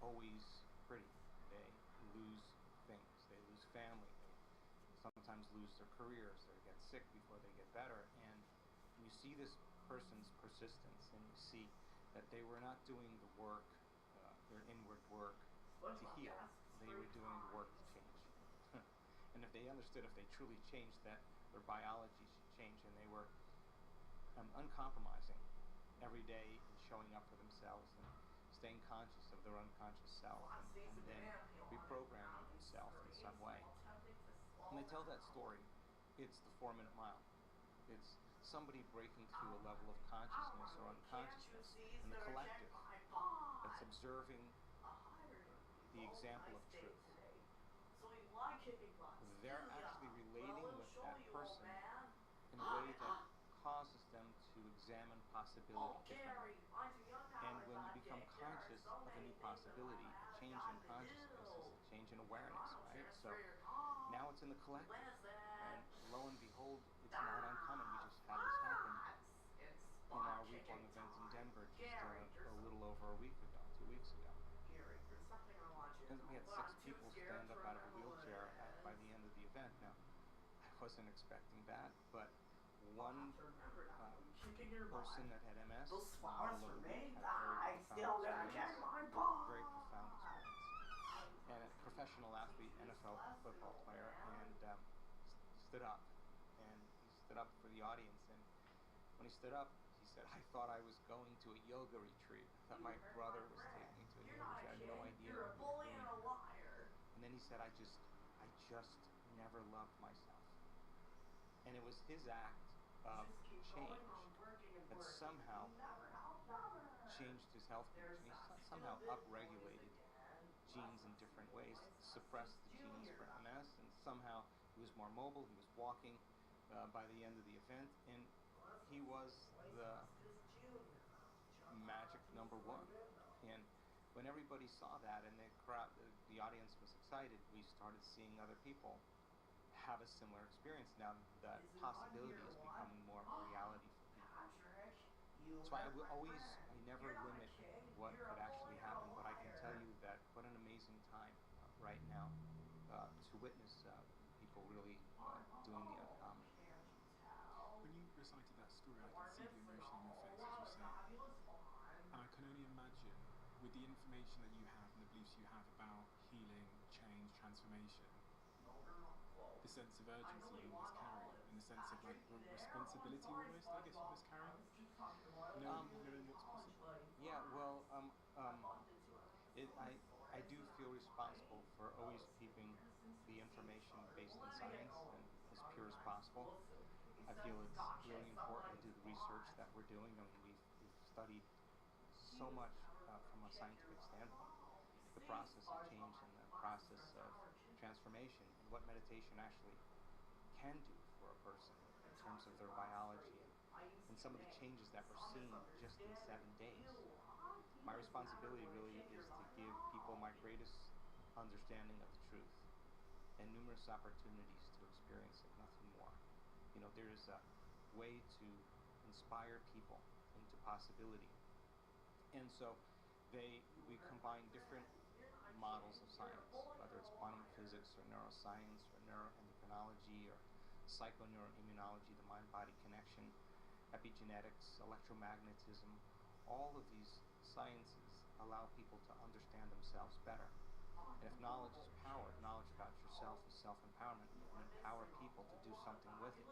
always pretty. They lose things. They lose family. They sometimes lose their careers. They get sick before they get better. And you see this person's persistence, and you see that they were not doing the work, their inward work to heal. They were doing the work to change. And if they understood, if they truly changed, that their biology should change, and they were uncompromising every day and showing up for themselves and staying conscious of their unconscious self, and then reprogramming themselves in some way. When they tell that story, it's the 4-minute mile. It's somebody breaking through a level of consciousness or unconsciousness in the collective that's observing the example of truth. They're actually relating with that person in a way that causes them to examine possibility differently. And when you become conscious of a new possibility, a change in consciousness is a change in awareness, right? So now it's in the collective. And lo and behold, it's not uncommon. We just had this happen in our week-long event in Denver just a little over a week ago, 2 weeks ago. And we had 6 people stand up out of a wheelchair by the end of the event. Now, I wasn't expecting that, but one person that had MS in the middle of a week had a very profound experience. And a professional athlete, NFL football player, and stood up. And he stood up for the audience. And when he stood up, he said, "I thought I was going to a yoga retreat. I thought my brother was taking me to a yoga retreat. I had no idea what he was doing." And then he said, I just never loved myself. And it was his act of change that somehow changed his health condition. He somehow upregulated genes in different ways, suppressed the genes for MS, and somehow he was more mobile. He was walking by the end of the event, and he was the magic number 1. And when everybody saw that and the audience was excited, we started seeing other people have a similar experience. Now that possibility is becoming more of a reality for people. So I never limit what could actually happen, but I can tell you that what an amazing time right now to witness people really doing the uncommon. recited that story, I could see the emotion in your face as you said. And I can only imagine, with the information that you have and the beliefs you have about healing, change, transformation, the sense of urgency you must carry, and the sense of like responsibility almost, I guess you must carry, knowing what's possible. Yeah, well, I do feel responsible for always keeping the information based in science and as pure as possible. I feel it's really important to do the research that we're doing. I mean, we've studied so much from a scientific standpoint, the process of change and the process of transformation, and what meditation actually can do for a person in terms of their biology and some of the changes that we're seeing just in 7 days. My responsibility really is to give people my greatest understanding of the truth and numerous opportunities to experience it, nothing more. You know, there's a way to inspire people into possibility. And so we combine different models of science, whether it's quantum physics or neuroscience or neuroendocrinology or psychoneuroimmunology, the mind-body connection, epigenetics, electromagnetism. All of these sciences allow people to understand themselves better. And if knowledge is power, knowledge about yourself is self-empowerment. You can empower people to do something with it.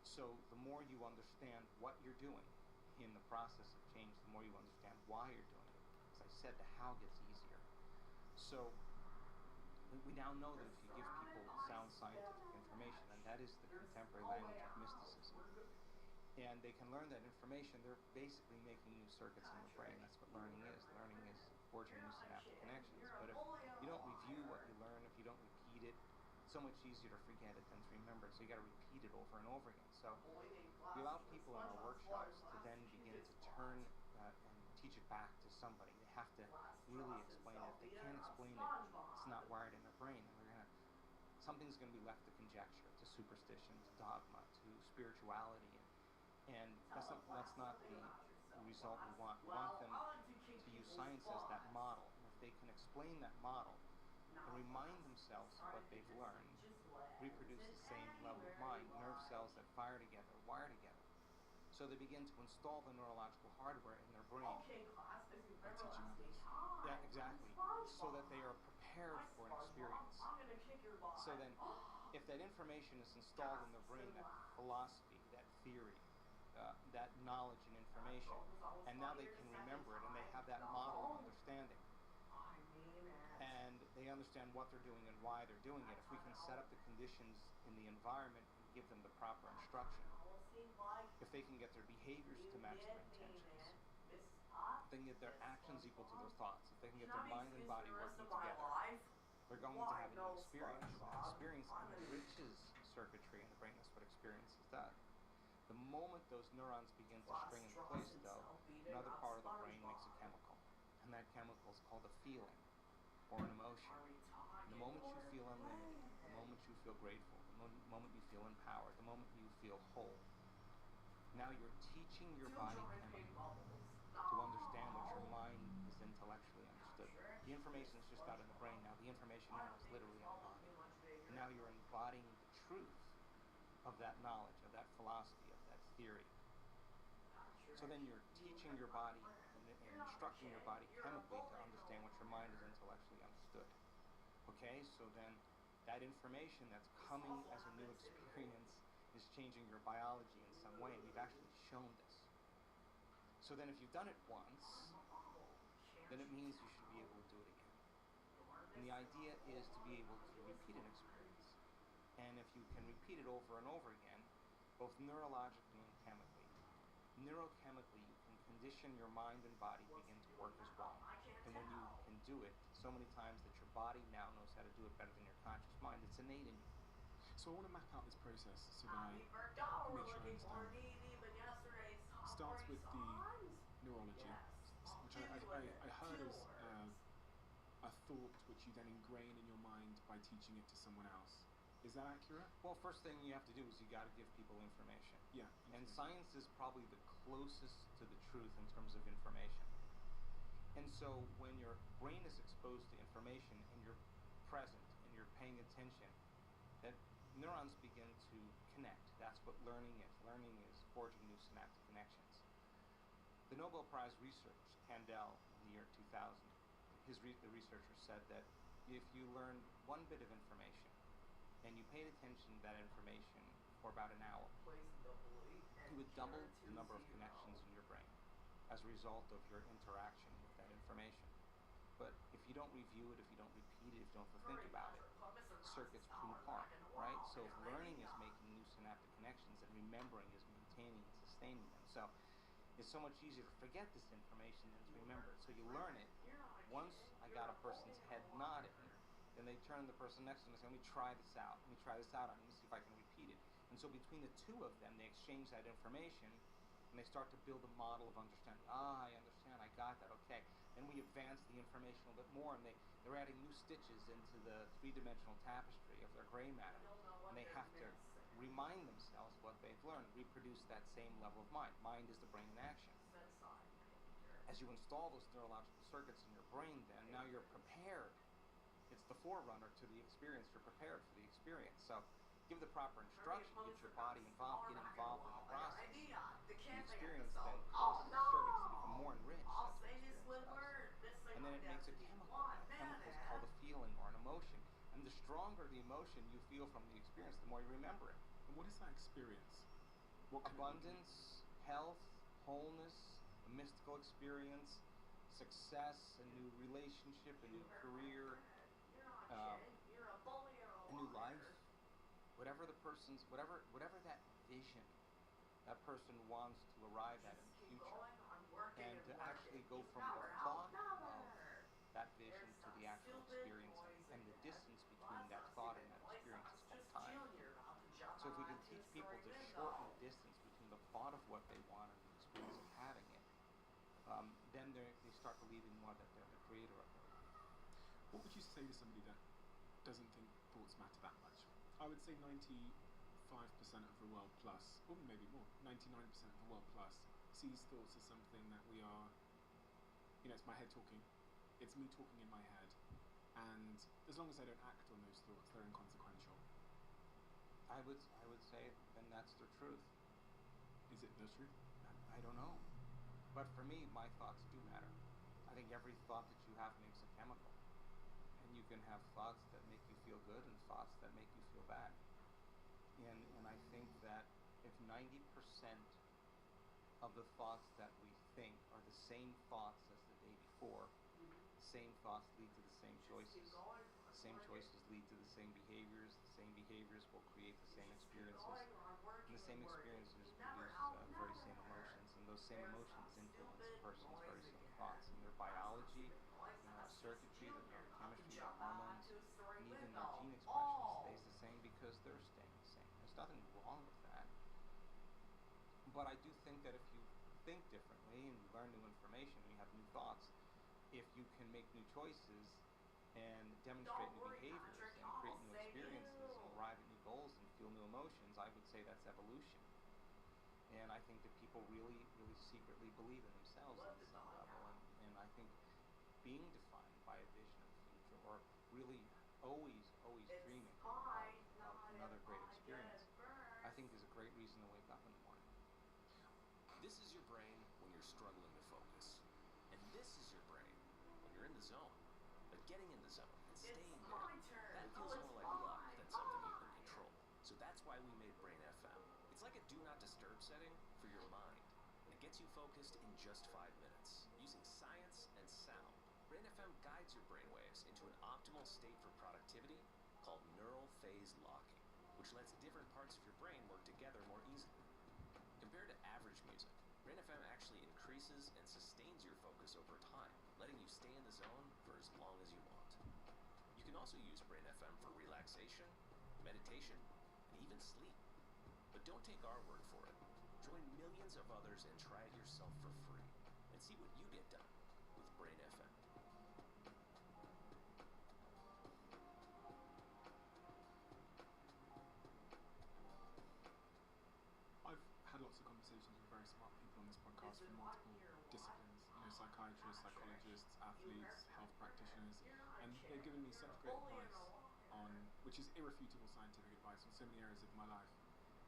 So the more you understand what you're doing in the process of change, the more you understand why you're doing it. As I said, the how gets easier. So we now know that if you give people sound scientific information, and that is the contemporary language of mysticism, and they can learn that information, they're basically making new circuits in the brain. That's what learning is. Learning is forging new synaptic connections. But if you don't review what you learn, if you don't repeat it, it's so much easier to forget it than to remember it. So you got to repeat it over and over again. So we allow people in our workshops to then begin to turn and teach it back to somebody. They have to really explain it. If they can't explain it, it's not wired in their brain, and something's going to be left to conjecture, to superstition, to dogma, to spirituality. And that's not the result we want. We want them to use science as that model. And if they can explain that model and remind themselves of what they've learned, reproduce the same level of mind, nerve cells that fire together, wire together. So they begin to install the neurological hardware in their brain. By teaching others. Yeah, exactly. So that they are prepared for an experience. So then, if that information is installed in their brain, that philosophy, that theory, that knowledge and information, and now they can remember it, and they have that model of understanding, and they understand what they're doing and why they're doing it. If we can set up the conditions in the environment and give them the proper instruction, if they can get their behaviors to match their intentions, if they can get their actions equal to their thoughts, if they can get their mind and body working together, they're going to have a new experience. Experience enriches circuitry in the brain. That's what experiences does. The moment those neurons begin to string in place, though, another part of the brain makes a chemical. And that chemical is called a feeling or an emotion. And the moment you feel unlimited, the moment you feel grateful, the moment you feel empowered, the moment you feel whole, now you're teaching your body chemically to understand what your mind is intellectually understood. The information is just not in the brain now. The information now is literally in the body. And now you're embodying the truth of that knowledge, of that philosophy, of that theory. So then you're teaching your body and instructing your body chemically to understand what your mind is intellectually understood. Okay, so then that information that's coming as a new experience is changing your biology in some way, and we've actually shown this. So then if you've done it once, then it means you should be able to do it again. And the idea is to be able to repeat an experience. And if you can repeat it over and over again, both neurologically and chemically, neurochemically you can condition your mind and body begin to work as one. And when you can do it so many times that your body now knows how to do it better than your conscious mind, it's innate in you. So I want to map out this process so that I make sure I understand. It starts with the neurology, which I heard as a thought which you then ingrain in your mind by teaching it to someone else. Is that accurate? Well, first thing you have to do is you got to give people information. Yeah. And science is probably the closest to the truth in terms of information. And so when your brain is exposed to information and you're present and you're paying attention, that neurons begin to connect. That's what learning is. Learning is forging new synaptic connections. The Nobel Prize researcher, Kandel, in the year 2000, the researcher said that if you learn one bit of information and you paid attention to that information for about an hour, you would double the number of connections in your brain as a result of your interaction with that information. But if you don't review it, if you don't repeat it, if you don't think about it, circuits prune apart, right? So if learning is making new synaptic connections, and remembering is maintaining and sustaining them. So it's so much easier to forget this information than to remember it. So you learn it. Once I got a person's head nodding, then they turn to the person next to them and say, let me try this out. Let me try this out. I'm going to see if I can repeat it. And so between the two of them, they exchange that information, and they start to build a model of understanding. I understand. I got that. Okay. Then we advance the information a little bit more, and they're adding new stitches into the three-dimensional tapestry of their gray matter. And they have to remind themselves what they've learned, reproduce that same level of mind. Mind is the brain in action. As you install those neurological circuits in your brain, then now you're prepared. It's the forerunner to the experience. You're prepared for the experience. So give the proper instruction, get your body involved, get involved in the process. The experience then causes the circuits to become more enriched. That's what experience does. And then it makes a chemical. That chemical is called a feeling or an emotion. And the stronger the emotion you feel from the experience, the more you remember it. And what is that experience? What abundance, health, wholeness, a mystical experience, success, a new relationship, a new career, a new life, whatever that vision that person wants to arrive at in the future, and to actually go from the thought of that vision to the actual experience, and the distance between that thought and that experience is called time. So if we can teach people to shorten the distance between the thought of what they want and the experience of having it, then they start believing more that they're the creator of it. What would you say to somebody that doesn't think thoughts matter that much? I would say 95% of the world plus, or maybe more, 99% of the world plus sees thoughts as something that we are, it's my head talking, it's me talking in my head, and as long as I don't act on those thoughts, they're inconsequential. I would say then that's the truth. Is it the truth? I don't know. But for me, my thoughts do matter. I think every thought that you have makes a chemical. And you can have thoughts that make you feel good and thoughts that make you feel bad. And I think that if 90% of the thoughts that we think are the same thoughts as the day before, same thoughts lead to the same choices. The same choices lead to the same behaviors. The same behaviors will create the same experiences. And the same experiences produce the very same emotions. And those same emotions influence a person's very same thoughts. And their biology, their circuitry, their neurochemistry, their hormones, and even their gene expression stays the same because they're staying the same. There's nothing wrong with that. But I do think that if you think differently and you learn new information and you have new thoughts, if you can make new choices and demonstrate new behaviors and create new experiences and arrive at new goals and feel new emotions, I would say that's evolution. And I think that people really, really secretly believe in themselves on some level. And I think being defined by a vision of the future, or really always dreaming of another great experience, I think is a great reason to wake up in the morning. This is your brain when you're struggling to focus. And this is your brain when you're in the zone. But getting in the zone and staying there, that feels more like luck than something you can control. So that's why we made Brain FM. It's like a do not disturb setting for your mind. And it gets you focused in just 5 minutes. Using science and sound, Brain FM guides your brainwaves into an optimal state for productivity called neural phase locking, which lets different parts of your brain work together more easily. Compared to average music, Brain FM actually increases and sustains your focus over time, letting you stay in the zone for as long as you want. You can also use Brain FM for relaxation, meditation, and even sleep. But don't take our word for it. Join millions of others and try it yourself for free, and see what you get done with Brain FM. I've had lots of conversations with very smart people on this podcast from multiple disciplines, psychiatrists, psychologists, athletes, health practitioners, and they've given me such great advice on, which is irrefutable scientific advice on so many areas of my life.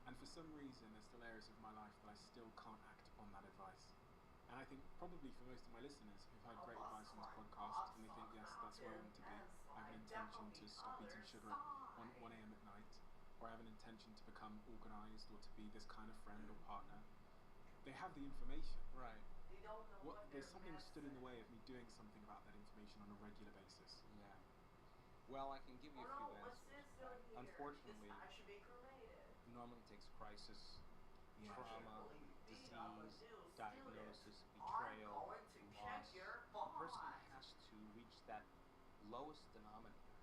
And for some reason, there's still areas of my life that I still can't act upon that advice. And I think probably for most of my listeners who've heard great advice on this podcast and they think, yes, that's where I want to be. I have an intention to stop eating sugar at 1 a.m. at night, or I have an intention to become organised or to be this kind of friend or partner. They have the information. Right. There's something stood in the way of me doing something about that information on a regular basis. Yeah. Well, I can give you a few answers. Unfortunately, it normally takes crisis, trauma, disease, diagnosis, betrayal, loss. The person has to reach that lowest denominator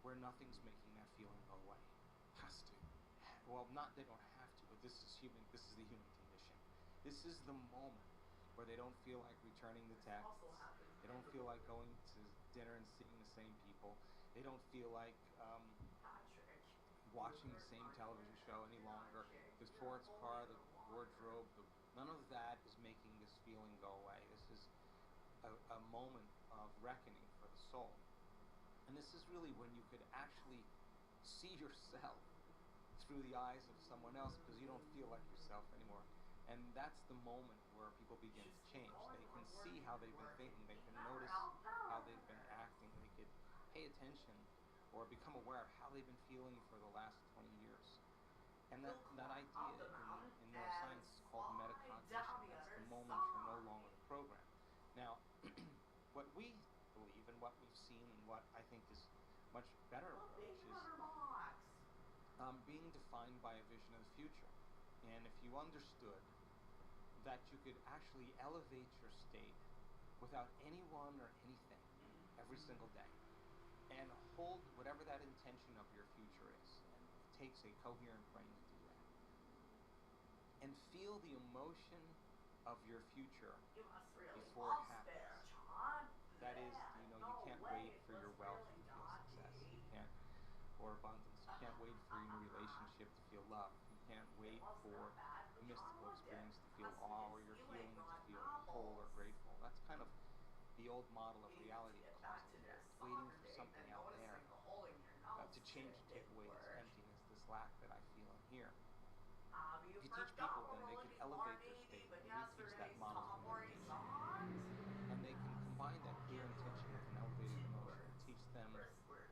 where nothing's making that feeling go away. Has to. Well, they don't have to, but this is the human condition. This is the moment where they don't feel like returning the texts. They don't feel like going to dinner and seeing the same people. They don't feel like watching the same television show any longer. The sports car, the wardrobe, none of that is making this feeling go away. This is a moment of reckoning for the soul. And this is really when you could actually see yourself through the eyes of someone else, because you don't feel like yourself anymore. And that's the moment where people begin to change. They can see how they've been thinking. They can notice how they've been acting. They could pay attention or become aware of how they've been feeling for the last 20 years. And that idea in neuroscience is called metacognition. That's the moment you're no longer the program. Now, what we believe and what we've seen and what I think is much better approach is being defined by a vision of the future. And if you understood that you could actually elevate your state without anyone or anything every single day, and hold whatever that intention of your future is, and it takes a coherent brain to do that, and feel the emotion of your future before it happens. That is, you can't wait for your wealth to feel success. You can't, or abundance. You can't wait for your new relationship to feel love. You can't wait for a mystical experience to feel awe, or your healing to feel whole or grateful. That's kind of the old model of reality of cause and effect, waiting for something out there to change, to take away this emptiness, this lack that I feel in here. If you teach people, then they can elevate their state and reteach that model of meditation. And they can combine that clear intention with an elevated emotion and teach them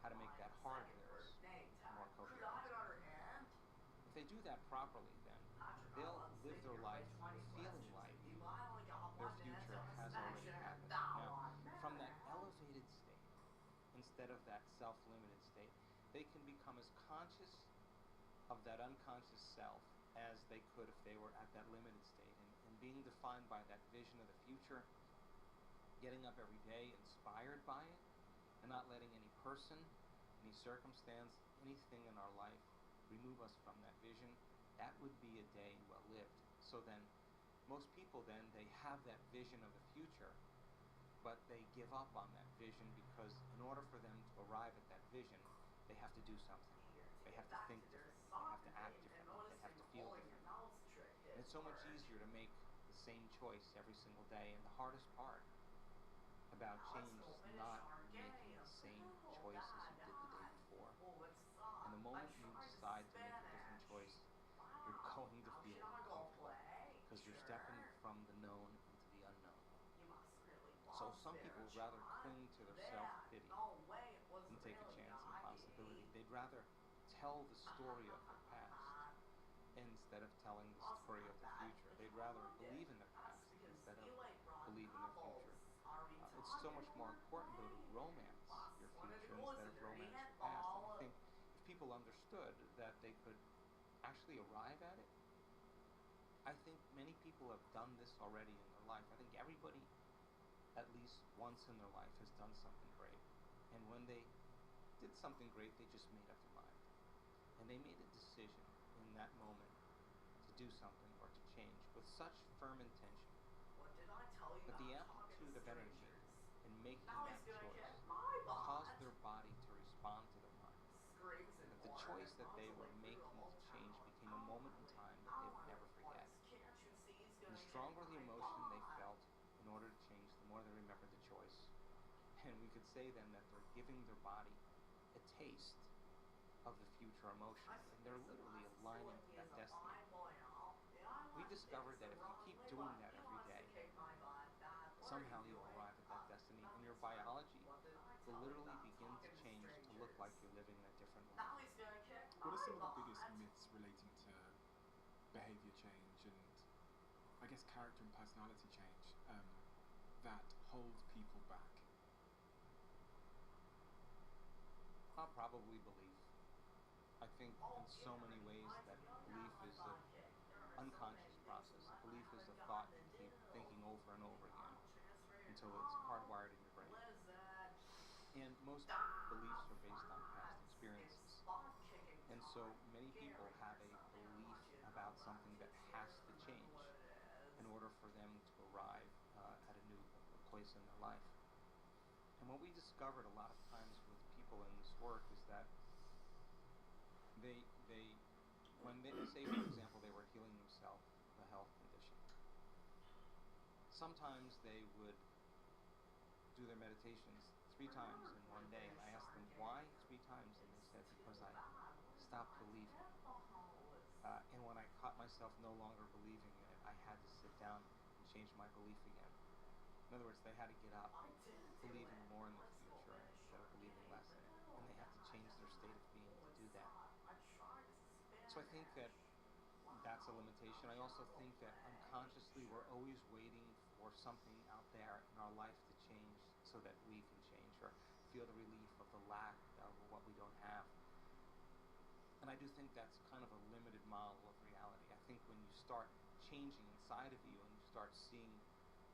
how to make that heart of theirs more coherent. If they do that properly, then they'll live their life feeling like their future has already happened. Now, from that elevated state, instead of that self-limited state, they can become as conscious of that unconscious self as they could if they were at that limited state. And being defined by that vision of the future, getting up every day inspired by it, and not letting any person, any circumstance, anything in our life remove us from that vision, that would be a day well lived. So then, most people then, they have that vision of the future, but they give up on that vision because in order for them to arrive at that vision, they have to do something. They have to think differently. They have to act differently. They have to feel differently. And it's so much easier to make the same choice every single day. And the hardest part about change is not making the same choice as you did the day before. And the moment you decide to make a different choice, you're going to feel uncomfortable because you're stepping from the known into the unknown. So some people would rather cling to their self-pity than take a chance on possibility. They'd rather tell the story of the past instead of telling the story of the future. They'd rather believe in the past instead of believe in their future. It's so much more important, though, to romance your future instead of romance your past. And I think if people understood that they could actually arrive at it, I think many people have done this already in their life. I think everybody, at least once in their life, has done something great. And when they did something great, they just made up their mind. And they made a decision in that moment to do something or to change with such firm intention. But the amplitude of energy in making that choice caused their body to respond to their mind. That the choice that they were making to change became a moment in time that they would never forget. And the stronger the emotion they felt in order to change, the more they remembered the choice. And we could say then that they're giving their body a taste of the future emotionally, and they're literally aligning to that destiny. We discovered that if you keep doing that every day, somehow you'll arrive at that destiny, and your biology will literally begin to change to look like you're living a different life. What are some of the biggest myths relating to behavior change and, I guess, character and personality change that hold people back? Probably belief. I think in so many ways that belief is an unconscious process. Belief is a thought you keep thinking over and over again until it's hardwired in your brain. And most beliefs are based on past experiences. And so many people have a belief about something that has to change in order for them to arrive at a new place in their life. And what we discovered a lot of times with people in this work is that when they say, for example, they were healing themselves of a health condition, sometimes they would do their meditations 3 times in one day, and I asked them why 3 times, and they said because I stopped believing. And when I caught myself no longer believing in it, I had to sit down and change my belief again. In other words, they had to get up believing more in the future instead of believing less in it, and they have to change their state of being to do that. So I think that that's a limitation. I also think that unconsciously we're always waiting for something out there in our life to change so that we can change or feel the relief of the lack of what we don't have. And I do think that's kind of a limited model of reality. I think when you start changing inside of you and you start seeing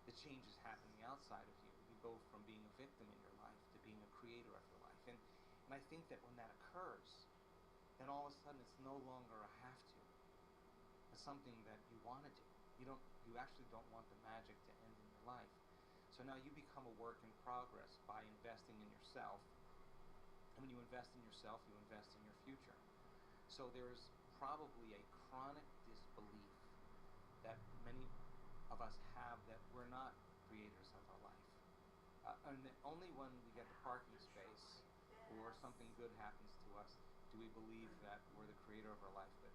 the changes happening outside of you, you go from being a victim in your life to being a creator of your life. And I think that when that occurs, then all of a sudden it's no longer a have to. It's something that you want to do. You actually don't want the magic to end in your life. So now you become a work in progress by investing in yourself. And when you invest in yourself, you invest in your future. So there's probably a chronic disbelief that many of us have that we're not creators of our life. And that only when we get the parking space or something good happens to us do we believe that we're the creator of our life. But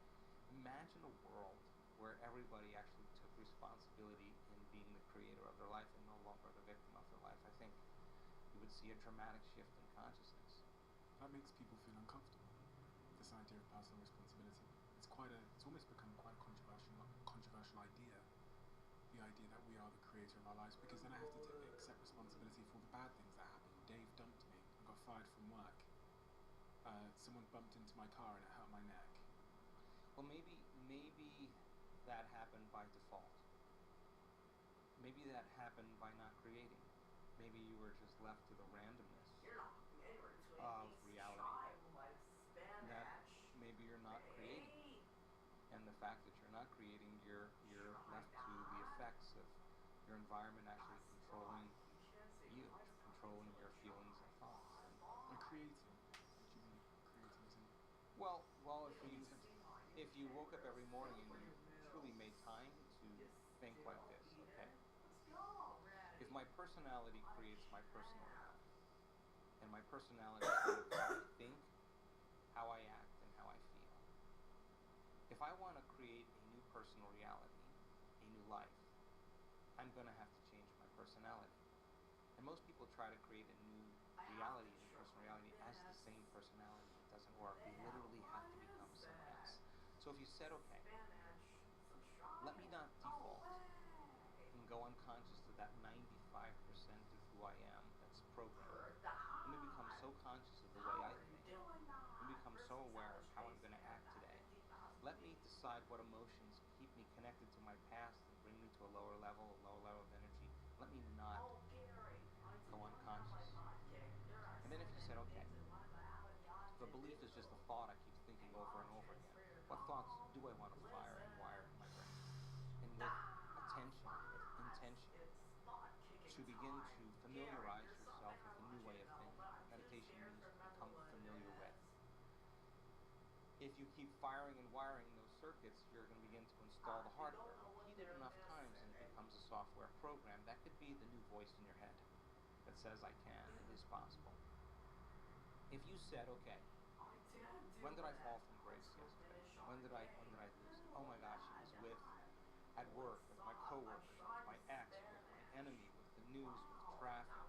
imagine a world where everybody actually took responsibility in being the creator of their life and no longer the victim of their life. I think you would see a dramatic shift in consciousness. That makes people feel uncomfortable, this idea of personal responsibility. It's almost become quite a controversial idea, the idea that we are the creator of our lives, because then I have to accept responsibility for all the bad things that happened. Dave dumped me, I got fired from work. Someone bumped into my car and it hurt my neck. Well, maybe that happened by default. Maybe that happened by not creating. Maybe you were just left to the randomness of reality. That maybe you're not creating. And the fact that you're not creating, you're left to the effects of your environment actually controlling you, controlling your feelings and thoughts. And creating. What do you mean creating? Well, if you woke up every morning and you truly made time to think like this, okay? If my personality creates my personal reality, and my personality is how I think, how I act, and how I feel. If I want to create a new personal reality, a new life, I'm going to have to change my personality. And most people try to create a new reality, a new personal reality, as the same personality. It doesn't work. You literally have to become someone else. So if you said, okay, let me not default and go unconscious to that 95% of who I am that's programmed. Let me become so conscious of the way I think. Let me become so aware of how I'm going to act today. Let me decide what emotions keep me connected to my past and bring me to a lower level of energy. Let me not go unconscious. And then if you said, okay, the belief is just a thought I keep thinking over and over again. What thoughts do I want to fire and wire in my brain? And with attention, with intention, to begin to familiarize yourself with a new way of thinking. Meditation means to become familiar with. If you keep firing and wiring those circuits, you're going to begin to install the hardware. Repeat it enough times and it becomes a software program. That could be the new voice in your head that says, I can, it is possible. If you said, okay, when did I fall from grace yesterday? When did I lose it? Oh my gosh, it was with at work, with my coworkers, with my ex, with my enemy, with the news, with traffic.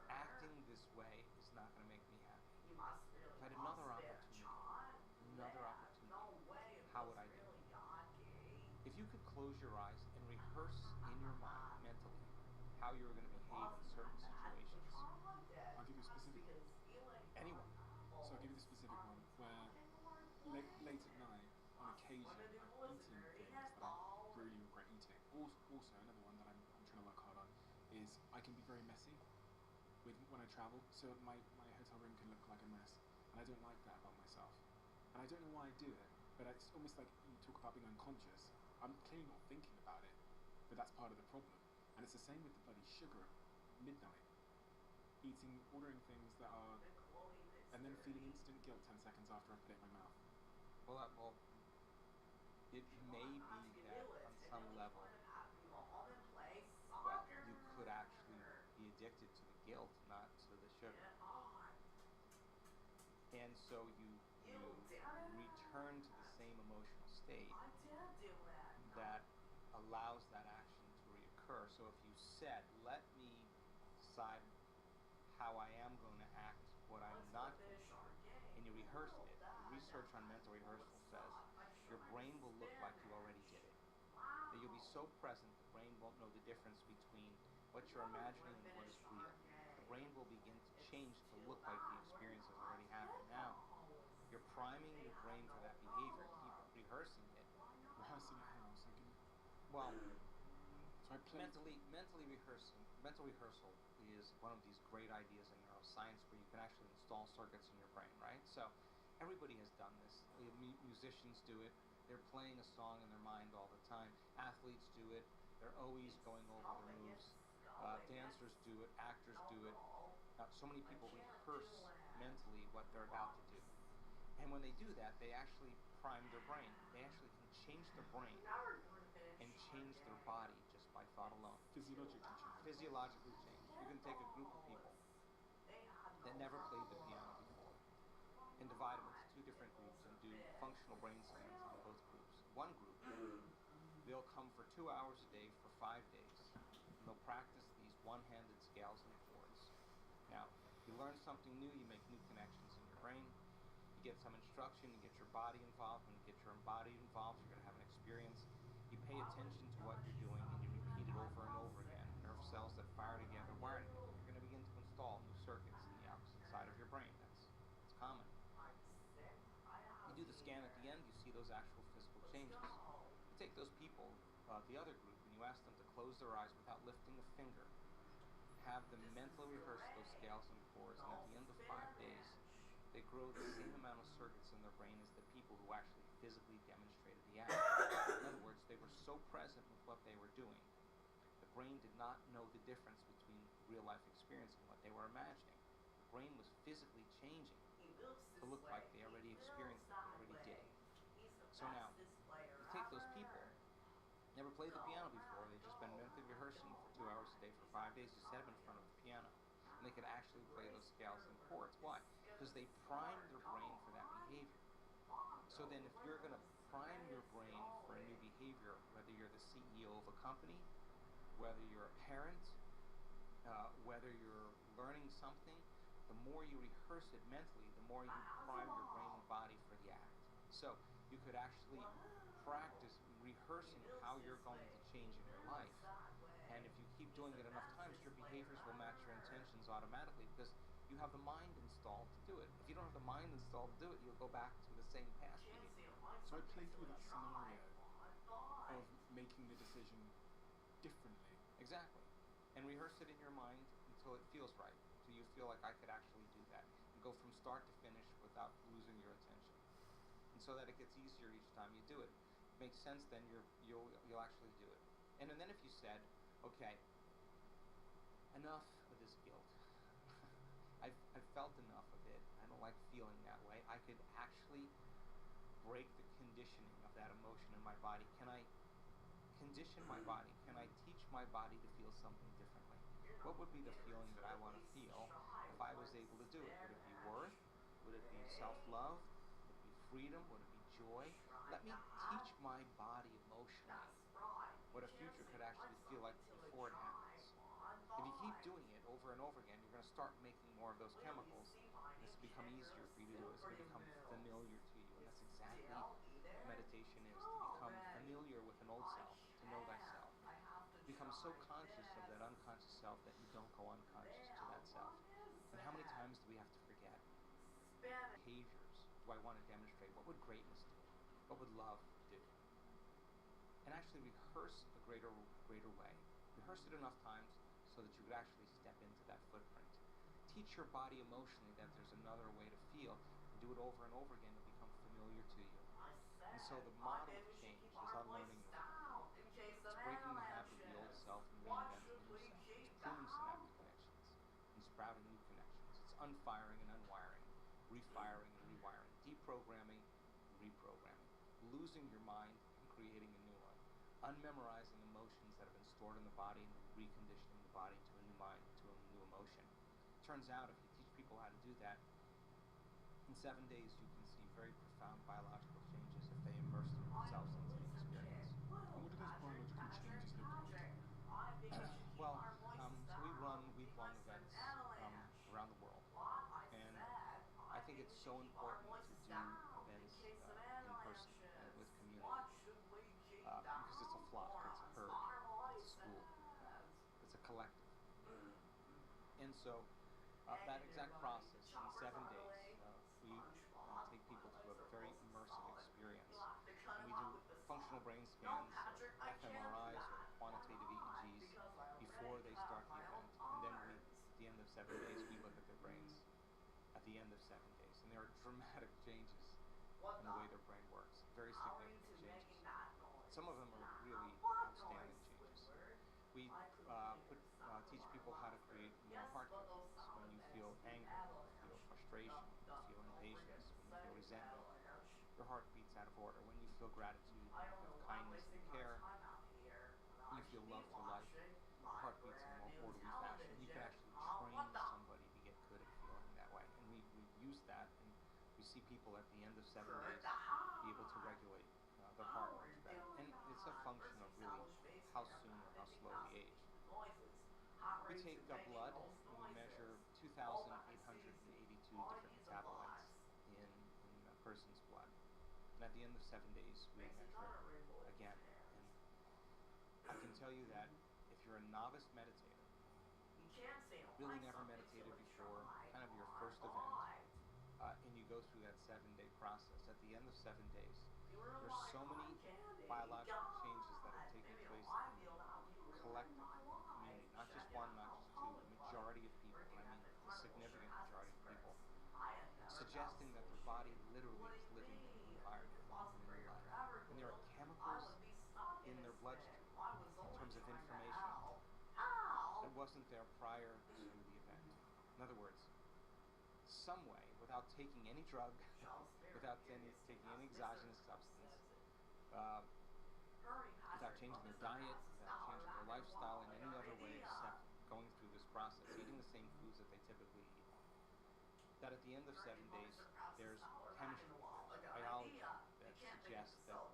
Acting this way is not going to make me happy. If I had another opportunity, how would I do it? If you could close your eyes and rehearse in your mind mentally how you were going to behave in certain situations. I'll give you a specific one. Anyone. So I'll give you the specific one where late at night, on occasion, I've eaten things that I really regret eating. Also, another one that I'm trying to work hard on is I can be very messy when I travel. So my hotel room can look like a mess, and I don't like that about myself. And I don't know why I do it, but it's almost like you talk about being unconscious. I'm clearly not thinking about it, but that's part of the problem. And it's the same with the bloody sugar at midnight. Ordering things that are, and then feeling instant guilt 10 seconds after I put it in my mouth. Well, it may be that on some level, well, you could actually be addicted to the guilt, not to the sugar. And so you return to the same emotional state that allows that action to reoccur. So if you said, let me decide how I am going to act, what I'm not going to do, and you rehearsed it, the research on mental rehearsal says your brain will look like you already did it. That you'll be so present, the brain won't know the difference between what you're imagining and what is real. The brain will begin to change to look like the experience has already happened. Now, you're priming your brain for that behavior, keep rehearsing it. Rehearsing it how? So well, so I mental rehearsal is one of these great ideas in neuroscience where you can actually install circuits in your brain, right? So everybody has done this. Musicians do it. They're playing a song in their mind all the time. Athletes do it. They're always going over their moves. Dancers do it. Actors do it. So many people rehearse mentally what they're about to do. And when they do that, they actually prime their brain. They actually can change their brain and change their body just by thought alone. Physiologically change. You can take a group of people that never played the piano before and divide them into two different groups and do functional brain scans on both groups. One group, they'll come for 2 hours a day for 5 days, and they'll practice these one-handed scales and chords. Now, you learn something new, you make new connections in your brain, you get some instruction, you get your body involved. When you get your body involved, you're going to have an experience. You pay attention to what you're doing, and you repeat it over and over again. Nerve cells that fire together, wire together. You're going to begin to install new circuits in the opposite side of your brain. That's common. You do the scan at the end, you see those actual physical changes. You take those people, the other group, and you ask them to close their eyes without lifting a finger. Have them mentally rehearse those scales and chords, and at the end of 5 days, they grow the same amount of circuits in their brain as the people who actually physically demonstrated the act. In other words, they were so present with what they were doing, the brain did not know the difference between real-life experience and what they were imagining. The brain was physically changing to look like they already experienced it, they already did it. So now, you take those people, never played the piano before, they've just been mentally rehearsing for 2 hours a day for 5 days, you set them in front of the piano, and they could actually play those scales and chords. Why? Because they primed their brain for that behavior. So then if you're going to prime your brain for a new behavior, whether you're the CEO of a company, whether you're a parent, whether you're learning something, the more you rehearse it mentally, the more you prime your brain and body for the act. So you could actually practice rehearsing how you're going to change in your life. And if you keep doing it enough times, your behaviors will match your intentions automatically because you have the mind installed to do it. If you don't have the mind installed to do it, you'll go back to the same past behavior. So I play through that scenario of making the decision differently. Exactly. And rehearse it in your mind until it feels right. So you feel like I could actually do that. And go from start to finish without losing your attention. And so that it gets easier each time you do it. It makes sense, then you'll actually do it. And then if you said, okay, enough of this guilt. I've felt enough of it. I don't like feeling that way. I could actually break the conditioning of that emotion in my body. Can I condition my body? Can I teach my body to feel something differently? What would be the feeling that I want to feel if I was able to do it? Would it be worth Would it be self-love? Would it be freedom? Would it be joy? Let me teach my body emotionally what a future could actually feel like before it happens. If you keep doing it over and over again, you're going to start making more of those chemicals. This will become easier for you to do. It's going to become familiar to you. And that's exactly what meditation is, to become familiar with an old self, to know thyself. Become so conscious of that unconscious self that you don't go unconscious to that self. And how many times do we have to forget? Behaviors do I want to demonstrate? What would greatness do? What would love do? And actually rehearse a greater way. Rehearse it enough times so that you could actually step into that footprint. Teach your body emotionally that there's another way to feel, and do it over and over again to become familiar to you. And so the model of change is unlearning the self. It's breaking the habit of the old self and reinventing a new self. It's pruning synaptic connections and sprouting new connections. It's unfiring and unwiring, refiring and rewiring, deprogramming and reprogramming, losing your mind and creating a new one, unmemorizing emotions that have been stored in the body and reconditioning the body to a new mind, to a new emotion. Turns out if you teach people how to do that, in 7 days you can see very profound biological changes if they immerse themselves into the experience. And what do those biological changes look like? Well, so we run week-long events around the world, and I think it's so important to do events in person and with community, because it's a flock, it's a herd, it's a school, it's a collective. And so that exact process in 7 days, we take people to a very immersive experience. And we do functional brain scans, fMRIs, or quantitative EEGs before they start the event. And then at the end of 7 days, we look at their brains at the end of 7 days. And there are dramatic changes in the way their brain works, very significant changes. Some of them are really outstanding changes. We teach people how to create more heart beats when you feel anger, when you feel frustration, when you feel impatience, when you feel resentment. Your heart beats out of order. When you feel gratitude, when you feel kindness and care, when you feel love for life, your heart beats in a more orderly fashion. You can actually train somebody to get good at feeling that way. And we use that, and we see people at the end of 7 days be able to regulate their heart much better. And it's a function of really how soon or how slow we age. We take blood and we measure 2,882 different metabolites in a person's blood. And at the end of 7 days, we measure again. And I can tell you that if you're a novice meditator, really never meditated before, kind of your first event, and you go through that 7-day process, at the end of 7 days, there's so many biological changes that are taking place in the collective community, not just one, not just two, the majority of people, I mean the significant majority of people, suggesting that their body literally is living in a new environment, in a new life. And there are chemicals in their bloodstream in terms of information that wasn't there prior to the event. In other words, some way, without taking any drug, without taking any exogenous substance, without changing their diet, without changing their lifestyle in any other way except going through this process, eating the same foods that they typically eat, that at the end of 7 days, there's chemistry, there's biology that suggests that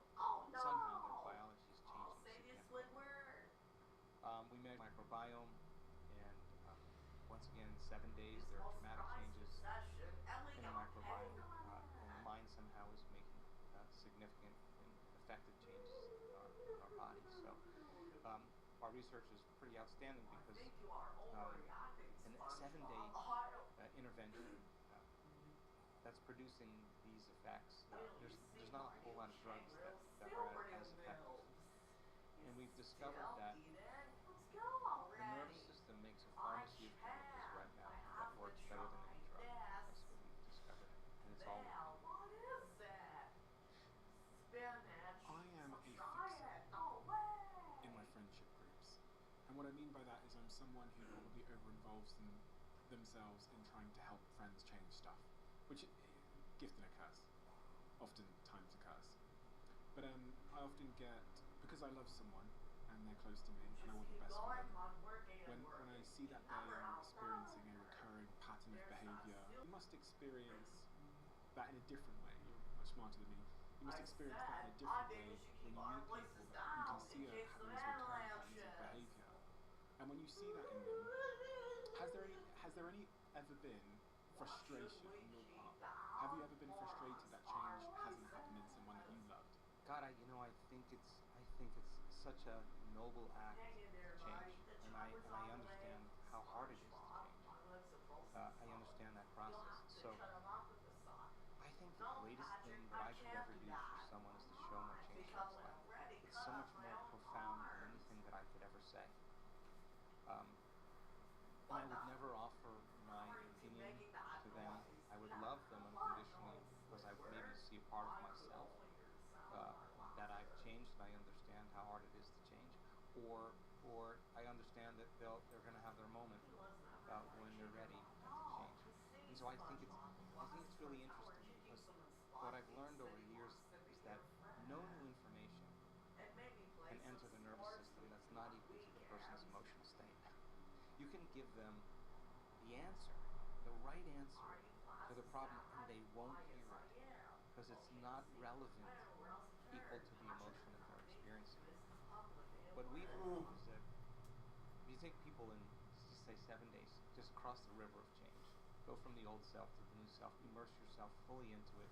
somehow their biology is changing significantly. We measure microbiome, and once again, in 7 days, there are dramatic changes in the microbiome, and the mind somehow is making significant and effective changes in our bodies. So our research is pretty outstanding because in a 7-day intervention that's producing these effects, there's not a whole lot of drugs that are as effective. And we've discovered that the nervous system makes a pharmacy of chemicals right now that works better than any drug. That's what we've discovered. And it's all I am a fixer in my friendship groups. And what I mean by that is I'm someone who probably over-involves themselves in trying to help friends change stuff, which gift and a curse. Often times a curse. But I often get, because I love someone and they're close to me and I want the best for them, when I see that they are experiencing a recurring pattern of behaviour, you must experience that in a different way. You're much smarter than me. You must experience that in a different way when you meet people that you can see are having these recurrent patterns of behaviour. And when you see that in them, has there ever been frustration on your part? Have you ever been frustrated that change hasn't happened in someone that you loved? God, I think it's such a noble act to change, and I understand how hard it is to change. I understand that process. So I think the greatest thing that I could ever do for someone is to show them what change looks like. It's so much more profound than anything that I could ever say. And I would never offer my opinion to them. I would love them unconditionally because I would maybe see a part of myself that I've changed and I understand how hard it is to change. Or I understand that they're going to have their moment when they're ready to change. And so I think it's really interesting because what I've learned over the years is that no new information can enter the nervous system that's not equal to the person's emotional state. You can give them the answer, the right answer to the problem, and they won't hear it because it's not relevant equal to the emotion that they're experiencing. What we've learned is that if you take people in, just say 7 days, just cross the river of change, go from the old self to the new self, immerse yourself fully into it,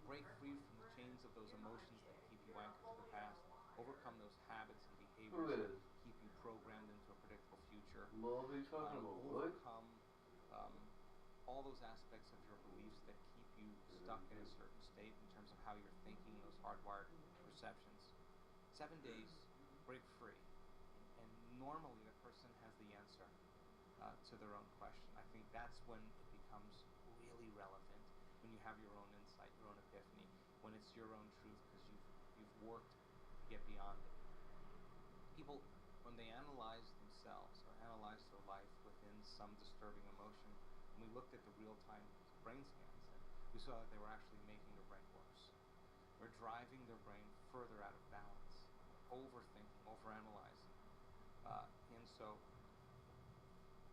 break free from the chains of those emotions that keep you anchored to the past, overcome those habits and behaviors that keep you programmed into a predictable future, overcome all those aspects of your beliefs that keep you stuck in a certain state in terms of how you're thinking, those hardwired perceptions. 7 days, break free. And normally the person has the answer to their own question. I think that's when it becomes really relevant, when you have your own insight, your own epiphany, when it's your own truth because you've worked to get beyond it. People, when they analyze themselves or analyze their life within some disturbing emotion, when we looked at the real-time brain scans, we saw that they were actually making their brain worse. They're driving their brain further out of balance, overthinking, overanalyzing. And so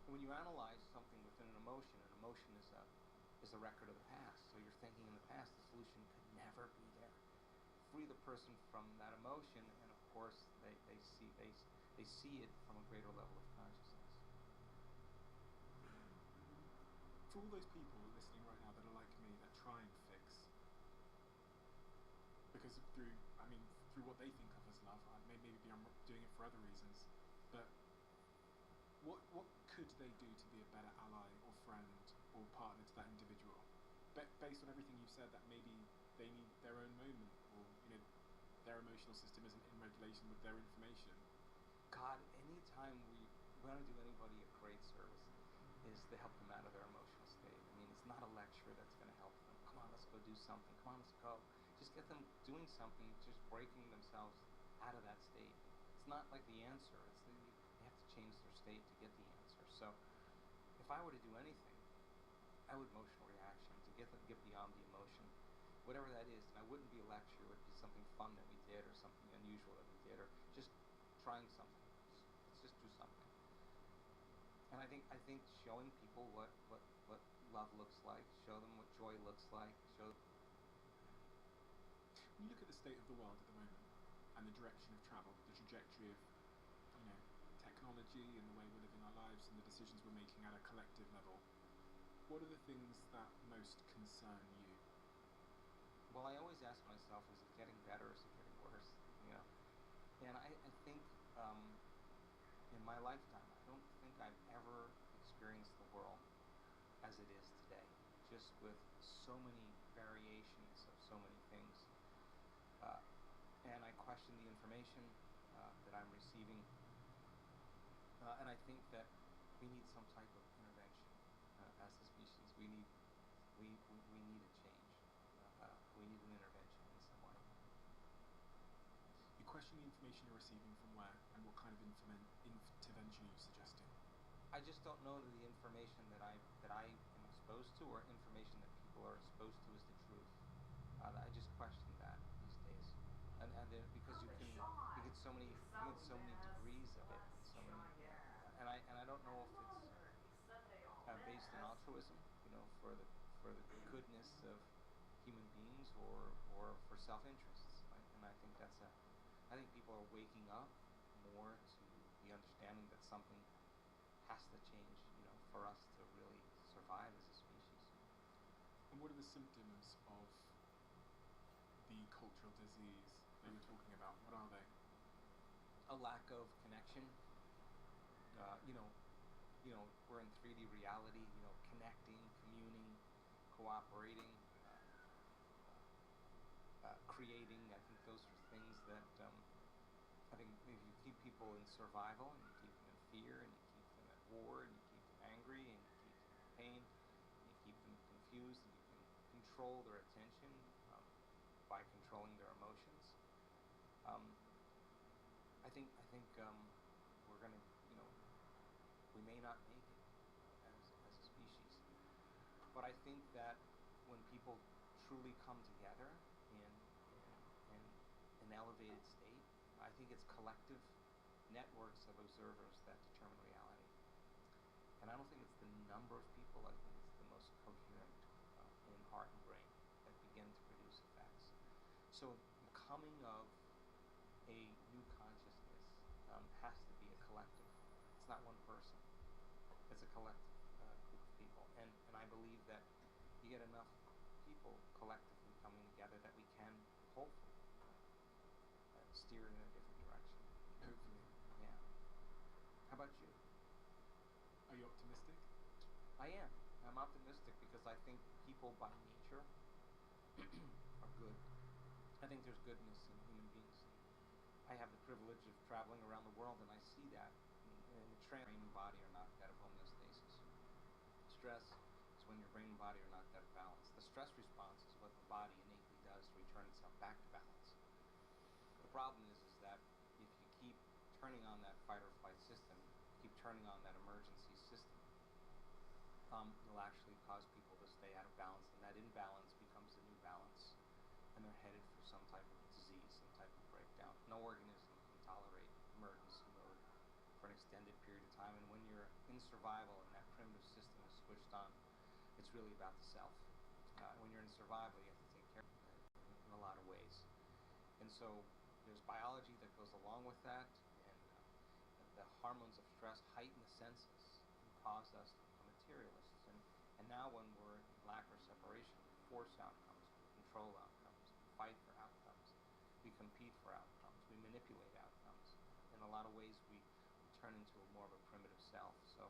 when you analyze something within an emotion is a record of the past. So you're thinking in the past, the solution could never be there. Free the person from that emotion, and of course they see it from a greater level of consciousness. For all those people listening right now that are like me, that try and fix, because through what they think of as love, maybe I'm doing it for other reasons, but what could they do to be a better ally or friend or partner to that individual? Based on everything you've said, that maybe they need their own moment, or their emotional system isn't in regulation with their information. God, anytime we want to do anybody a great service is to help them out of their emotional state. I mean, it's not a lecture that's going to help them. Come on, let's go do something. Come on, let's go. Just get them doing something, just breaking themselves out of that state. It's not like the answer. They have to change their state to get the answer. So if I were to do anything, I would emotional reaction to get beyond the emotion, whatever that is. And I wouldn't be a lecture. It would be something fun that we did or something unusual that we did or just trying something. Let's just do something. And I think showing people what love looks like, show them what joy looks like, When you look at the state of the world at the moment and the direction of travel, the trajectory of technology and the way we're living our lives and the decisions we're making at a collective level, what are the things that most concern you? Well, I always ask myself, is it getting better or is it getting worse? And I think in my lifetime, I don't think I've ever experienced the world as it is today, just with so many variations of so many things. And I question the information that I'm receiving. And I think that we need some type of intervention as a species. We need a change. We need an intervention in some way. You question the information you're receiving from where, and what kind of intervention are you suggesting? I just don't know that the information that I am exposed to, or information that people are exposed to, is the truth. I just question that these days, and because you get so many degrees of it, and I don't know if it's based in altruism, for for the goodness of human beings or for self-interests. Right? And I think I think people are waking up more to the understanding that something has to change, for us to really survive as a species. And what are the symptoms of the cultural disease that you're talking about? What are they? A lack of connection. We're in 3D reality. Connecting, communing, cooperating, creating. I think those are things that I think if you keep people in survival and you keep them in fear and you keep them at war and you keep them angry and you keep them in pain and you keep them confused and you can control their attention by controlling their emotions. I think we're gonna, we may not make it as a species, but I think that when people truly come together in an elevated state, I think it's collective networks of observers that determine reality. And I don't think it's the number of people, I think it's the most coherent in heart and brain that begin to produce effects. So the coming of a new consciousness has to be a collective. It's not one person. It's a collective group of people. And I believe that you get enough people collectively coming together that we can hopefully steer in a different direction. Hopefully. Yeah. How about you? Are you optimistic? I am. I'm optimistic because I think people by nature are good. I think there's goodness in human beings. I have the privilege of traveling around the world and I see that. In the brain and body are knocked out of homeostasis. Stress is when your brain and body are knocked out of balance. The stress response is what the body innately does to return itself back to balance. The problem is that if you keep turning on that fight or flight system, keep turning on that emergency system, you'll actually cause people to stay out of balance, and that imbalance becomes the new balance, and they're headed for some type of disease, some type of breakdown. No organism can tolerate emergency mode for an extended period of time, and when you're in survival and that primitive system is switched on, it's really about the self. When you're in survival, you have to take care of it in a lot of ways. And so there's biology that goes along with that, and the hormones of stress heighten the senses and cause us to become materialists. And now when we're in lack or separation, we force outcomes, we control outcomes, we fight for outcomes, we compete for outcomes, we manipulate outcomes. In a lot of ways, we turn into more of a primitive self. So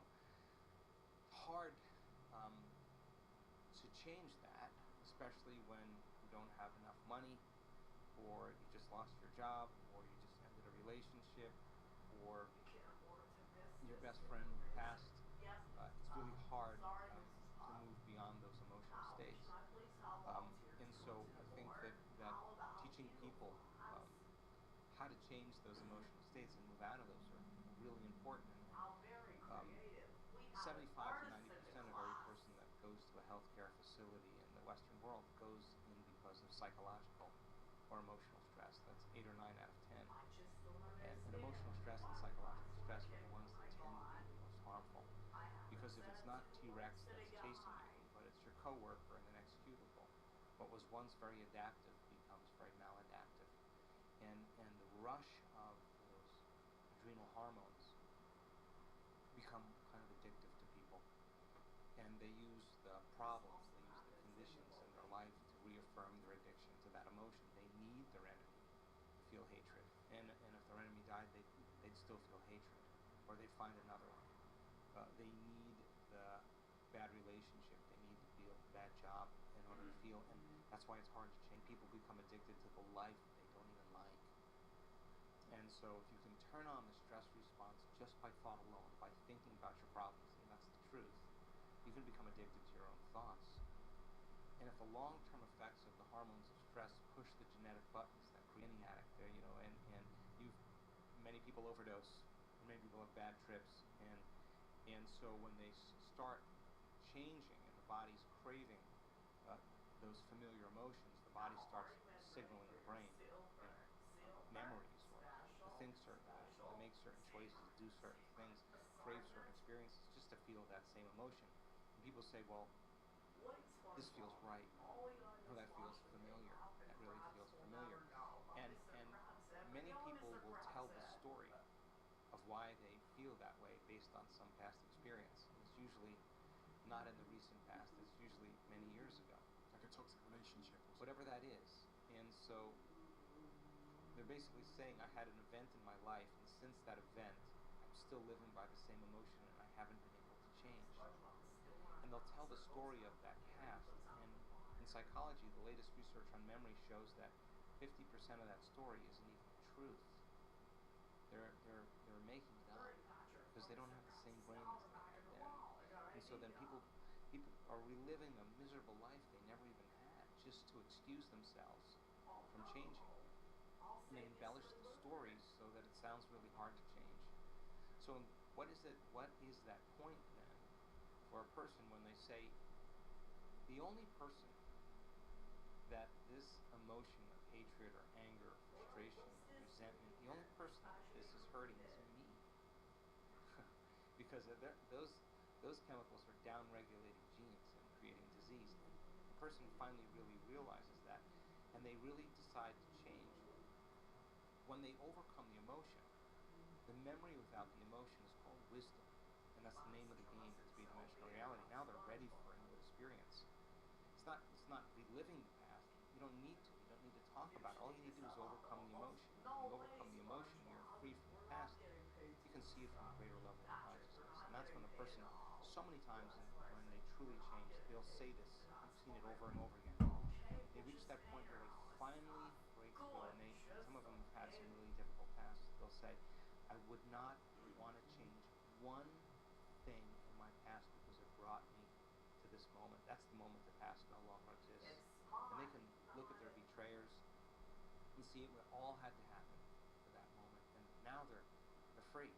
hard to change that, especially when you don't have enough money, or you just lost your job, or you just ended a relationship, or your best friend passed. It's really hard to move beyond those emotional states. And so I think that teaching people how to change those emotional states and move out of those are really important. And 75 to 90% of every person that goes to a healthcare facility in the Western world goes in because of psychological or emotional stress. That's 8 or 9 out of 10. And emotional stress and psychological stress are the ones that tend to be the most harmful. Because if it's not T-Rex that's chasing you, but it's your coworker in the next cubicle, what was once very adaptive becomes very maladaptive. And the rush of those adrenal hormones become kind of addictive to people. And they use the problems, they use the conditions in their life to reaffirm their addiction to that emotion. They need their enemy to feel hatred. And if their enemy died, they'd still feel hatred. Or they'd find another one. They need the bad relationship. They need to feel the bad job in order to feel. And that's why it's hard to change. People become addicted to the life they don't even like. And so if you can turn on the stress response just by thought alone, by thinking about your problems, and that's the truth, you can become addicted to your own thoughts. And if the long-term effects of the hormones of stress push the genetic buttons that create any addict there, and many people overdose, and many people have bad trips, and so when they start changing and the body's craving those familiar emotions, the body starts signaling the brain memories or to think certain ways, to make certain choices, do certain things, crave certain experiences just to feel that same emotion. And people say, well, this feels right. Oh, that feels familiar. That really feels familiar. And many people will tell the story of why they feel that way based on some past experience. It's usually not in the recent past. It's usually many years ago. Like a toxic relationship or something. Whatever that is. And so they're basically saying I had an event in my life, and since that event, I'm still living by the same emotion, and I haven't been able to change. And they'll tell the story of that past. And in psychology, the latest research on memory shows that 50% of that story isn't even the truth. They're making it up because they don't have the same brain as they had then. And so then people are reliving a miserable life they never even had just to excuse themselves from changing. And they embellish the stories so that it sounds really hard to change. So what is that point then for a person when they say the only person that this emotion of hatred or anger or frustration or resentment, the only person that this is hurting is me. Because those chemicals are down-regulating genes and creating disease. And the person finally really realizes that, and they really decide to change. When they overcome the emotion, the memory without the emotion is called wisdom. And that's the name of the game in three-dimensional reality. Now they're ready for a new experience. It's not reliving the past. You don't need to. You don't need to talk about it. All you need to do is overcome the emotion. When you overcome the emotion, you're free from the past. You can see it from a greater level of consciousness. And that's when a person, so many times when they truly change, they'll say this. I've seen it over and over again. They reach that point where they finally break through, and some of them have had some really difficult pasts. They'll say, I would not want to change one thing in my past because it brought me to this moment. That's the moment the past no longer exists. And they can look at their betrayers and see it all had to happen for that moment. And now they're free.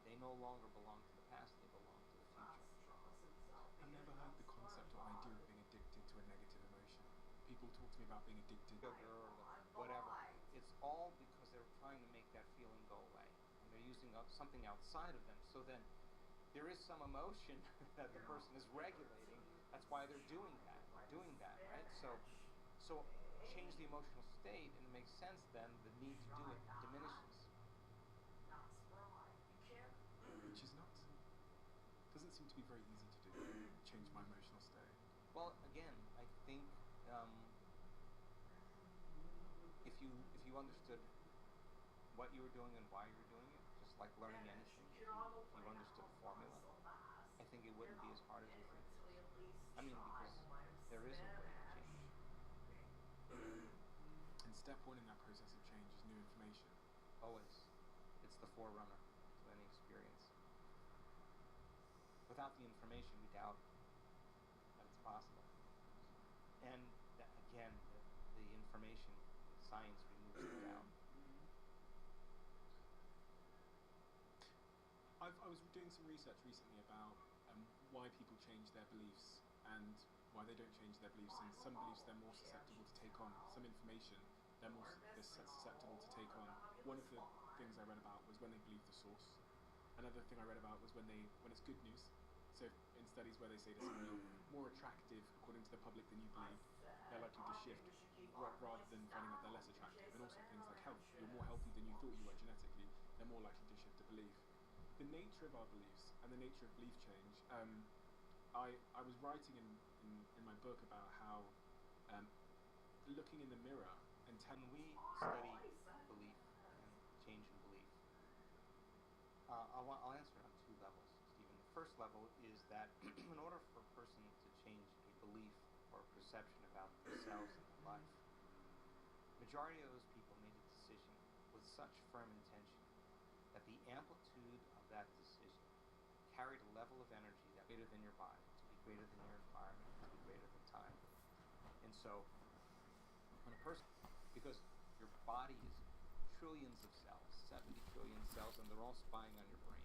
They no longer belong to the past, they belong to the future. I've never heard the concept or idea of being addicted to a negative emotion. People talk to me about being addicted to sugar or whatever. It's all because they're trying to make that feeling go away. And they're using something outside of them. So then there is some emotion that the person is regulating. That's why they're doing that, right? So change the emotional state, and it makes sense then the need to do it diminishes. which is not. Doesn't seem to be very easy to do. Change my emotional state. Well, again, I think if you understood what you were doing and why you were doing it, just like learning anything, if you understood a formula, I think it wouldn't be as hard as you think it is. I mean, because there is a way to change. And step one in that process of change is new information. Always. It's the forerunner to any experience. Without the information, we doubt that it's possible. And again, the information, science removes the doubt. I was doing some research recently about why people change their beliefs and why they don't change their beliefs. And some beliefs they're more susceptible to take on. Some information they're susceptible to take on. One of the things I read about was when they believe the source. Another thing I read about was when it's good news. So in studies where they say there's something more attractive according to the public than you believe, they're likely to shift rather than finding out they're less attractive. And also things like health. You're more healthy than you thought you were genetically. They're more likely to shift to belief. The nature of our beliefs and the nature of belief change. I was writing in my book about how looking in the mirror and when we study belief and change in belief, I'll answer it on two levels, Stephen. The first level is that in order for a person to change a belief or a perception about themselves and their life, majority of those people made a decision with such firm intention that the amplitude of that decision carried a level of energy that greater than your body, to be greater than your environment, to be greater than time. And so when a person, because your body is trillions of cells, 70 trillion cells, and they're all spying on your brain.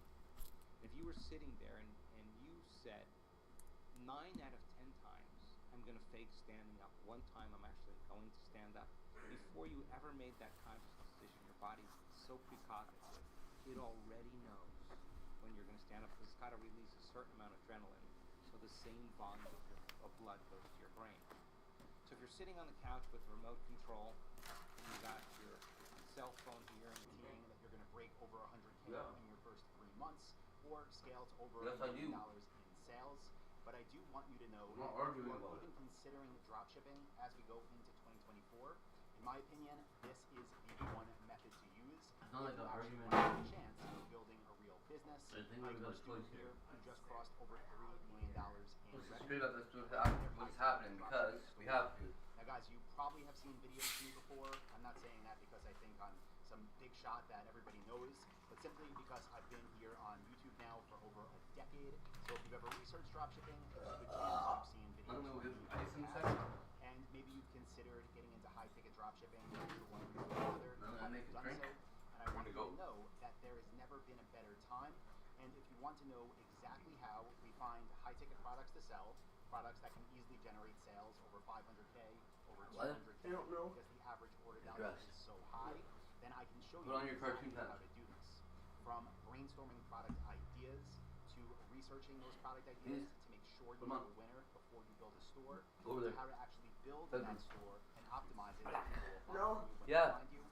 If you were sitting there and you said 9 out of 10 times, I'm going to fake standing up. One time I'm actually going to stand up. Before you ever made that conscious decision, your body's so precognitive, it already knows when you're going to stand up because it's got to release a certain amount of adrenaline. So the the same volume of blood goes to your brain. So if you're sitting on the couch with remote control, and you got your cell phone here and teeing that you're going to break over 100K in your first 3 months, or scale to over $1 million in sales. But I do want you to know that if you are even considering dropshipping as we go into 2024, in my opinion, this is the one method to use. It's not like an argument. Have a chance of building a real business. Like our student here who just crossed over $3 million in Let's just figure out what's happening because we have to. Now guys, you probably have seen videos from me before. I'm not saying that because I think I'm some big shot that everybody knows, but simply because I've been here on YouTube now for over a decade. So if you've ever researched dropshipping, there's a good chance you've seen videos from me in the past. And maybe you've considered getting into high-ticket dropshipping for one reason or another. You haven't done so. And I want you to know that there has never been a better time. And if you want to know exactly how we find high-ticket products to sell, products that can easily generate sales over 500K, over 200K, because the average order value is so high, then I can show you exactly how to do this. From brainstorming product ideas to researching those product ideas to make sure you know a winner before you build a store, to how to actually build that store and optimize it so people will find you when they find you,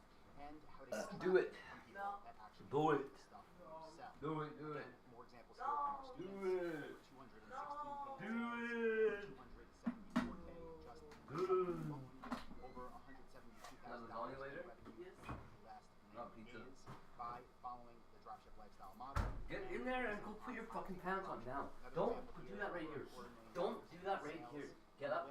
and how to get do it. from people that actually Do it. the stuff you sell. Do it. Do it. And more examples here from our students. Do it. 216K just in over $172,000 later? revenue in the last 90 days by following the dropship lifestyle model. Get in there and go put your fucking pants on now. Don't do that right here. Don't do that right here. Get up.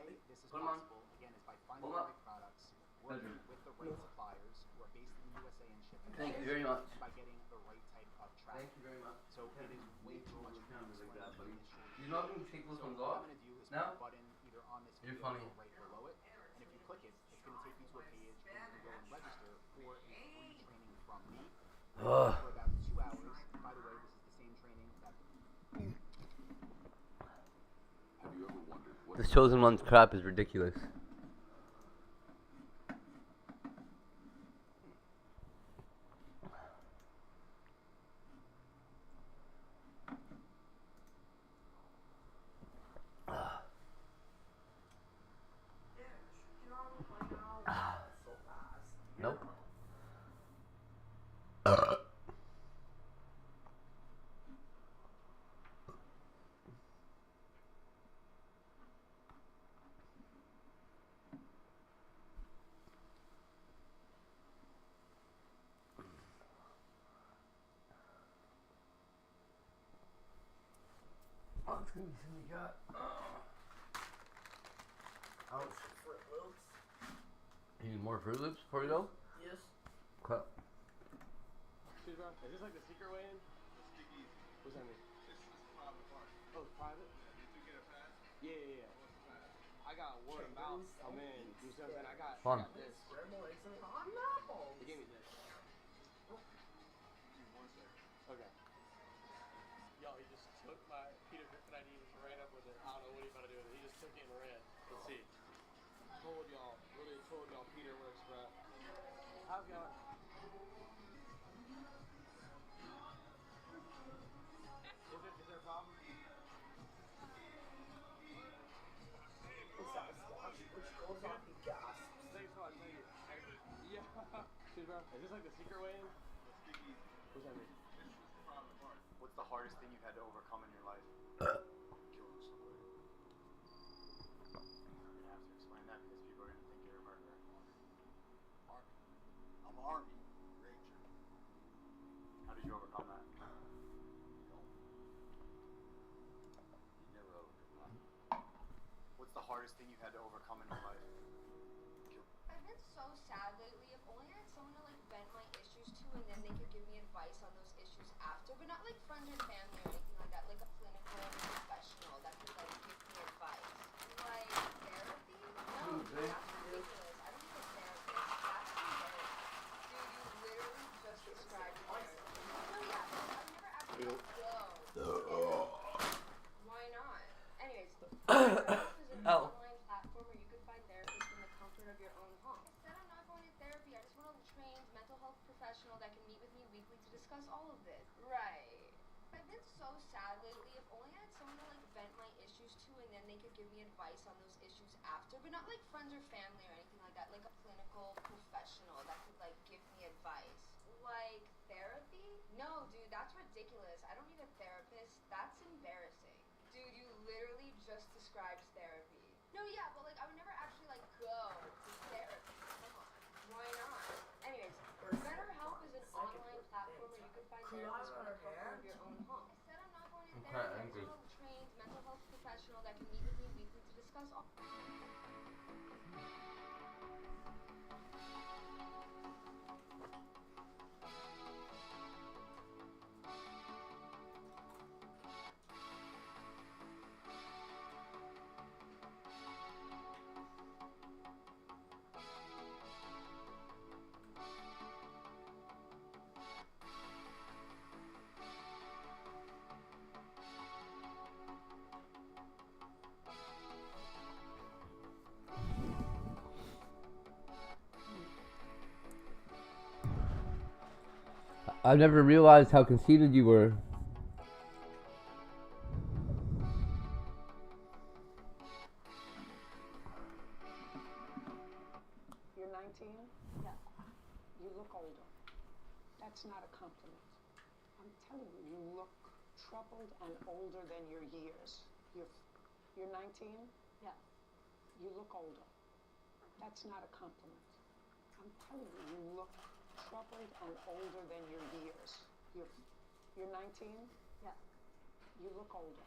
Put them on. Again, is by finding the right products, working with the right suppliers who are based in the USA and shipping. Thank you very much. By getting the right type of traffic. Thank you very much. So it is way too much for you to explain that, buddy. initially. You're not going to take those ones off? What I'm going to do is now? put a button either on this You're video funny. or right below it. And if you click it, it's going to take you to a page where you can go and register for a free training from me. For about 2 hours. By the way, this is the same training that... Have you ever wondered what This Chosen One's crap is ridiculous. Nope. Oh, it's gonna be something we got. Ouch. Fruit Loops. You need more Fruit Loops before we go? Yes. Cut. Dude, bro, is this like the secret way in? What's that mean? This is private part. Oh, it's private? Did you get a pass? Yeah. What's the pass? I got word of mouth. I'm in. You see what I'm saying? I got this. Scrambled eggs and pineapples. They gave me this. Give me 1 second. Okay. Yo, he just took my Peter Griffin ID and just ran up with it. I don't know what he's about to do with it. He just took it and ran. Let's see. Told y'all. Really told y'all Peter works, bro. How's it going? Is there a problem? It's not a squash, which goes off the gas. Thanks a lot, thank you. Yeah. Dude, bro, is this like the secret way in? What's that mean? This is private part. What's the hardest thing you've had to overcome in your life? Killing somebody. You're gonna have to explain that because people are gonna think you're a murderer. Army. I'm Army Ranger. How did you overcome that? You never overcome. What's the hardest thing you've had to overcome in your life? I've been so sad lately. If only I had someone to like vent my issues to, and then they could give me advice on those issues after, but not like friends or family or anything like that. Like a clinical professional that could like give me advice. Like therapy? No, that's ridiculous. I don't need a therapist. That's ridiculous. Dude, you literally just described therapy. No, yeah, but I've never actually go. Why not? Anyways, therapist is an online platform where you can find therapists from the comfort of your own home. Instead, I'm not going to therapy. I just want a trained mental health professional that can meet with me weekly to discuss all of this. Right. I've been so sad lately. If only I had someone to like vent my issues to, could give me advice on those issues after, but not like friends or family or anything like that, like a clinical professional that could like give me advice. Like therapy? No, dude, that's ridiculous. I don't need a therapist. That's embarrassing. Dude, you literally just described therapy. No, yeah, but like I would never actually like go to therapy. Come on. Why not? Anyways, BetterHelp is an online platform where you can find therapists from the comfort of your own home. I said I'm not going to therapy. I'm just a trained mental health professional that can meet with me weekly to discuss all. I've never realized how conceited you were. You're 19? Yeah. You look older. That's not a compliment. I'm telling you, you look troubled and older than your years. You're 19? Yeah. You look older. That's not a compliment. I'm telling you, you look troubled and older than your years. You're 19? Yeah. You look older.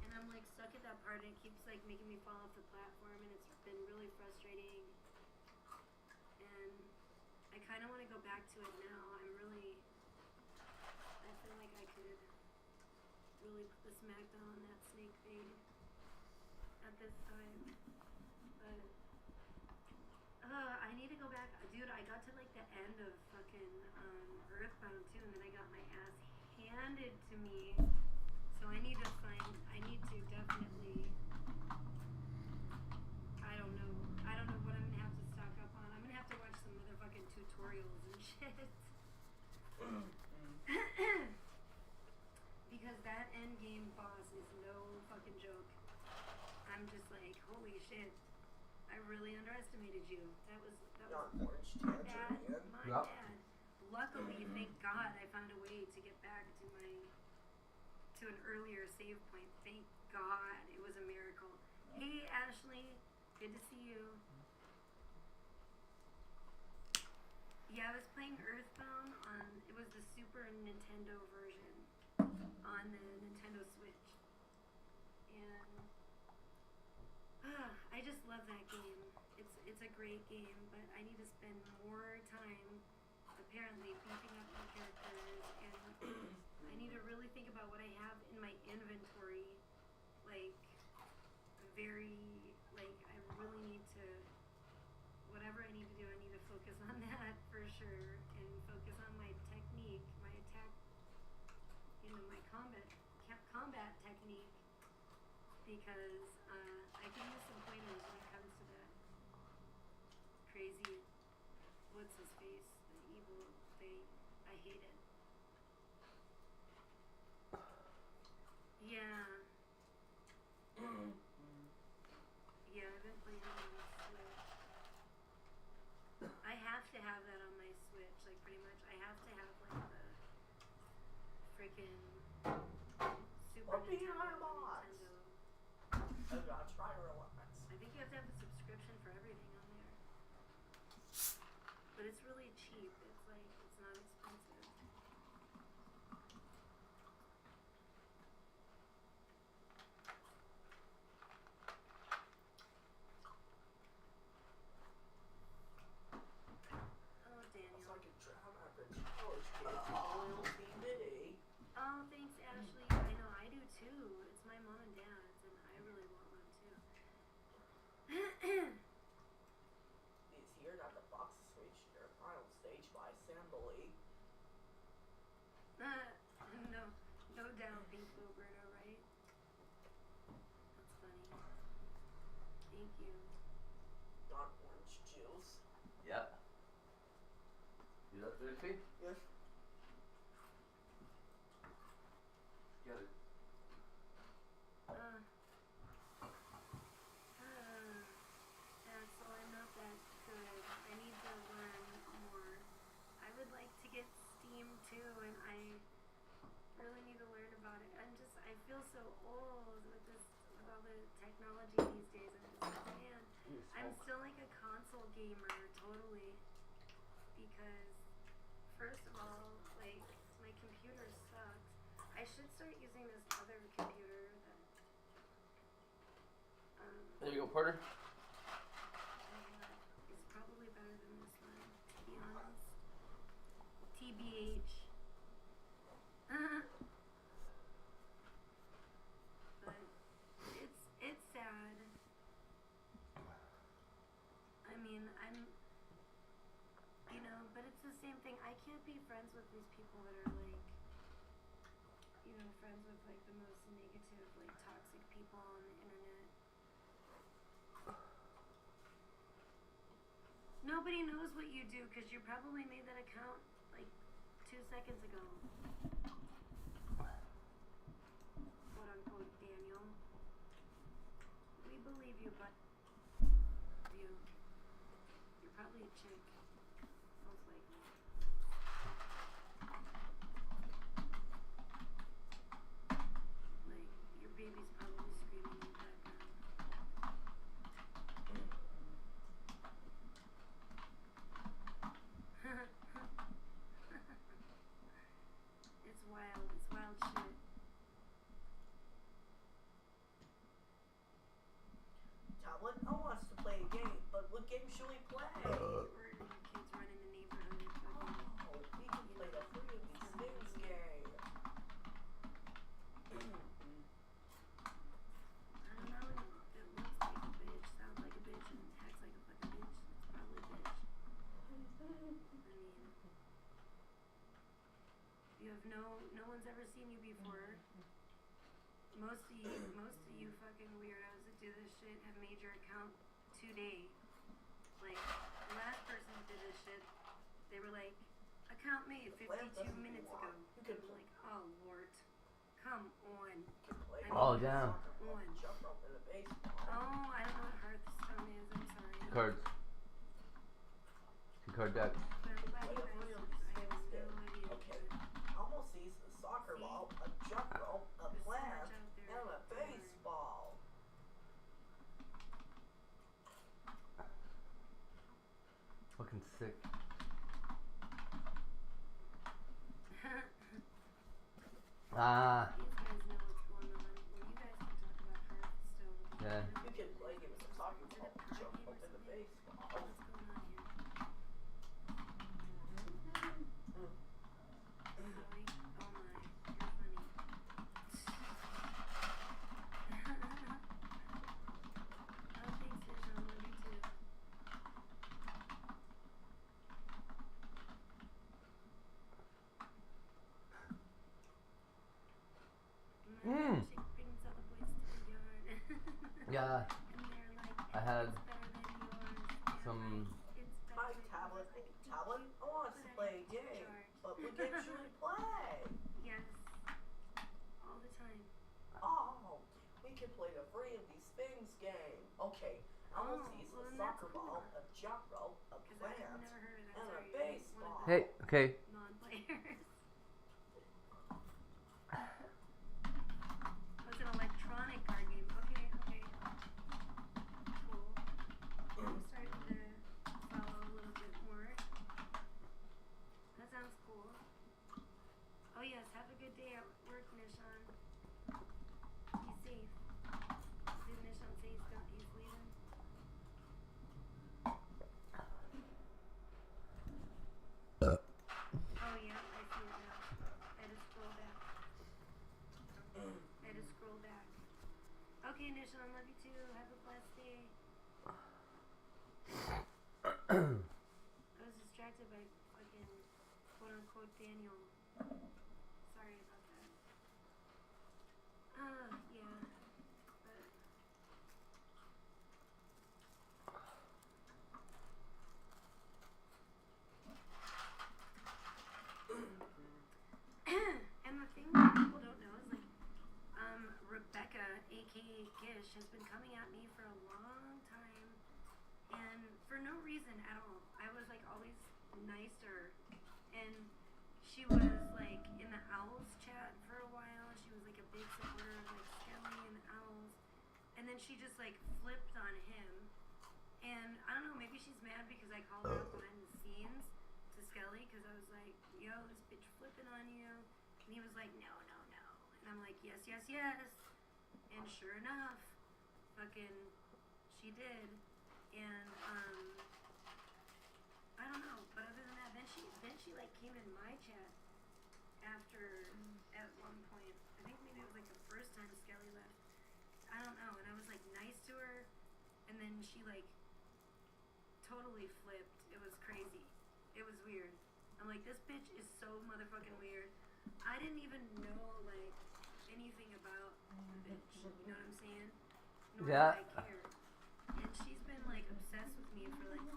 And I'm like stuck at that part and it keeps like making me fall off the platform and it's been really frustrating. And I kind of want to go back to it now. I feel like I could really put the smackdown on that snake thing at this time. But, I need to go back. Dude, I got to like the end of fucking Earthbound too, and then I got my ass handed to me. So I need to definitely, I don't know what I'm gonna have to stock up on. I'm gonna have to watch some motherfucking tutorials and shit. Because that end game boss is no fucking joke. I'm just like, holy shit. I really underestimated you. That was bad. My bad. Luckily, thank God, I found a way to get back to an earlier save point. Thank God. It was a miracle. Hey, Ashley. Good to see you. Yeah, I was playing Earthbound it was the Super Nintendo version on the Nintendo Switch. And I just love that game. It's a great game, but I need to spend more time apparently beefing up my characters, and I need to really think about what I have in my inventory. I really need to, whatever I need to do, I need to focus on that for sure, and focus on my technique, my attack, my combat technique, because I can use some pointers when it comes to that crazy, what's his face, the evil thing. I hate it. Yeah. Yeah, I've been playing it on the Switch. I have to have that on my Switch, like pretty much. I have to have like the freaking Super Nintendo. I think you have to have a subscription for everything on there. But it's really cheap. It's like, it's not expensive. Oh, Daniel. It's like a drought after college kids. Loyalty Mini. Oh, thanks, Ashley. I know, I do too. It's my mom and dad's, and I really want one too. This here got the box switch their final stage by assembly. Do that 30 feet? Yes. Get it. So I'm not that good. I need to learn more. I would like to get Steam too, and I really need to learn about it. I feel so old with all the technology these days. I'm just like, man, I'm still like a console gamer, totally. Because, first of all, like, my computer sucks. I should start using this other computer that, There you go, Porter. it's probably better than this one, to be honest. TBH. But it's sad. I mean, but it's the same thing. I can't be friends with these people that are like, friends with like the most negative, like toxic people on the internet. Nobody knows what you do because you probably made that account like 2 seconds ago. Quote unquote, Daniel. We believe you, but you're probably a chick. Most likely. Like, your baby's probably screaming in the background. It's wild. It's wild shit. Tablet, I wants to play a game, but what game should we play? Or your kids run in the neighborhood. Oh, we can play the Free of These Things game. I don't know. It looks like a bitch, sounds like a bitch, and acts like a fucking bitch. It's probably a bitch. You have no one's ever seen you before. Most of you fucking weirdos that do this shit have made your account today. Like, the last person who did this shit, they were like, account made 52 minutes ago. You can I'm like, oh lord, come on. Oh, damn. Come on. Jump rope in a baseball. Oh, I don't know what Hearthstone is. I'm sorry. Cards. Card deck. But I'm glad you guys. I have no idea. Okay. Almost sees a soccer ball, a jump rope, a plant, and a baseball. Fucking sick. Ah. These guys know what's going on. Well, you guys can talk about Hearthstone. Yeah. You can play a game of soccer ball, jump rope, and a baseball. What's going on here? Really? Oh my, you're funny. Oh, thanks, Ishan. Love you too. Mm. She brings all the boys to the yard. Yeah. And they're like, I had it's better than yours. some. It's Hi, better than tablet. yours. Tablet, I want to play a game, but what game should we play? Yes. All the time. Oh, we can play the Free of These Things game. Okay, Almost sees a soccer ball, a jump rope, a plant, and a baseball. Hey, okay. Non-players. Oh, it's an electronic card game. Okay, okay. Cool. I'm starting to follow a little bit more. That sounds cool. Oh yes, have a good day at work, Nishan. Be safe. Did Nishan say he's leaving? Oh yeah, I see it now. I had to scroll back. I had to scroll back. Okay, Nishan, love you too. Have a blessed day. I was distracted by fucking quote unquote Daniel. Sorry about that. Yeah. But no reason at all. I was like always nice to her, and she was like in the Owls chat for a while. She was like a big supporter of like Skelly and the Owls, and then she just like flipped on him. And I don't know, maybe she's mad because I called her out behind the scenes to Skelly because I was like, yo, this bitch flipping on you. And he was like, no, no, no. And I'm like, yes, yes, yes. And sure enough, fucking, she did. And, I don't know, but other than that, then she like came in my chat after, at one point, I think maybe it was like the first time Skelly left. I don't know, and I was like nice to her, and then she like totally flipped. It was crazy. It was weird. I'm like, this bitch is so motherfucking weird. I didn't even know like anything about the bitch. You know what I'm saying? Nor Yeah. did I care. And she's been like obsessed with me for like.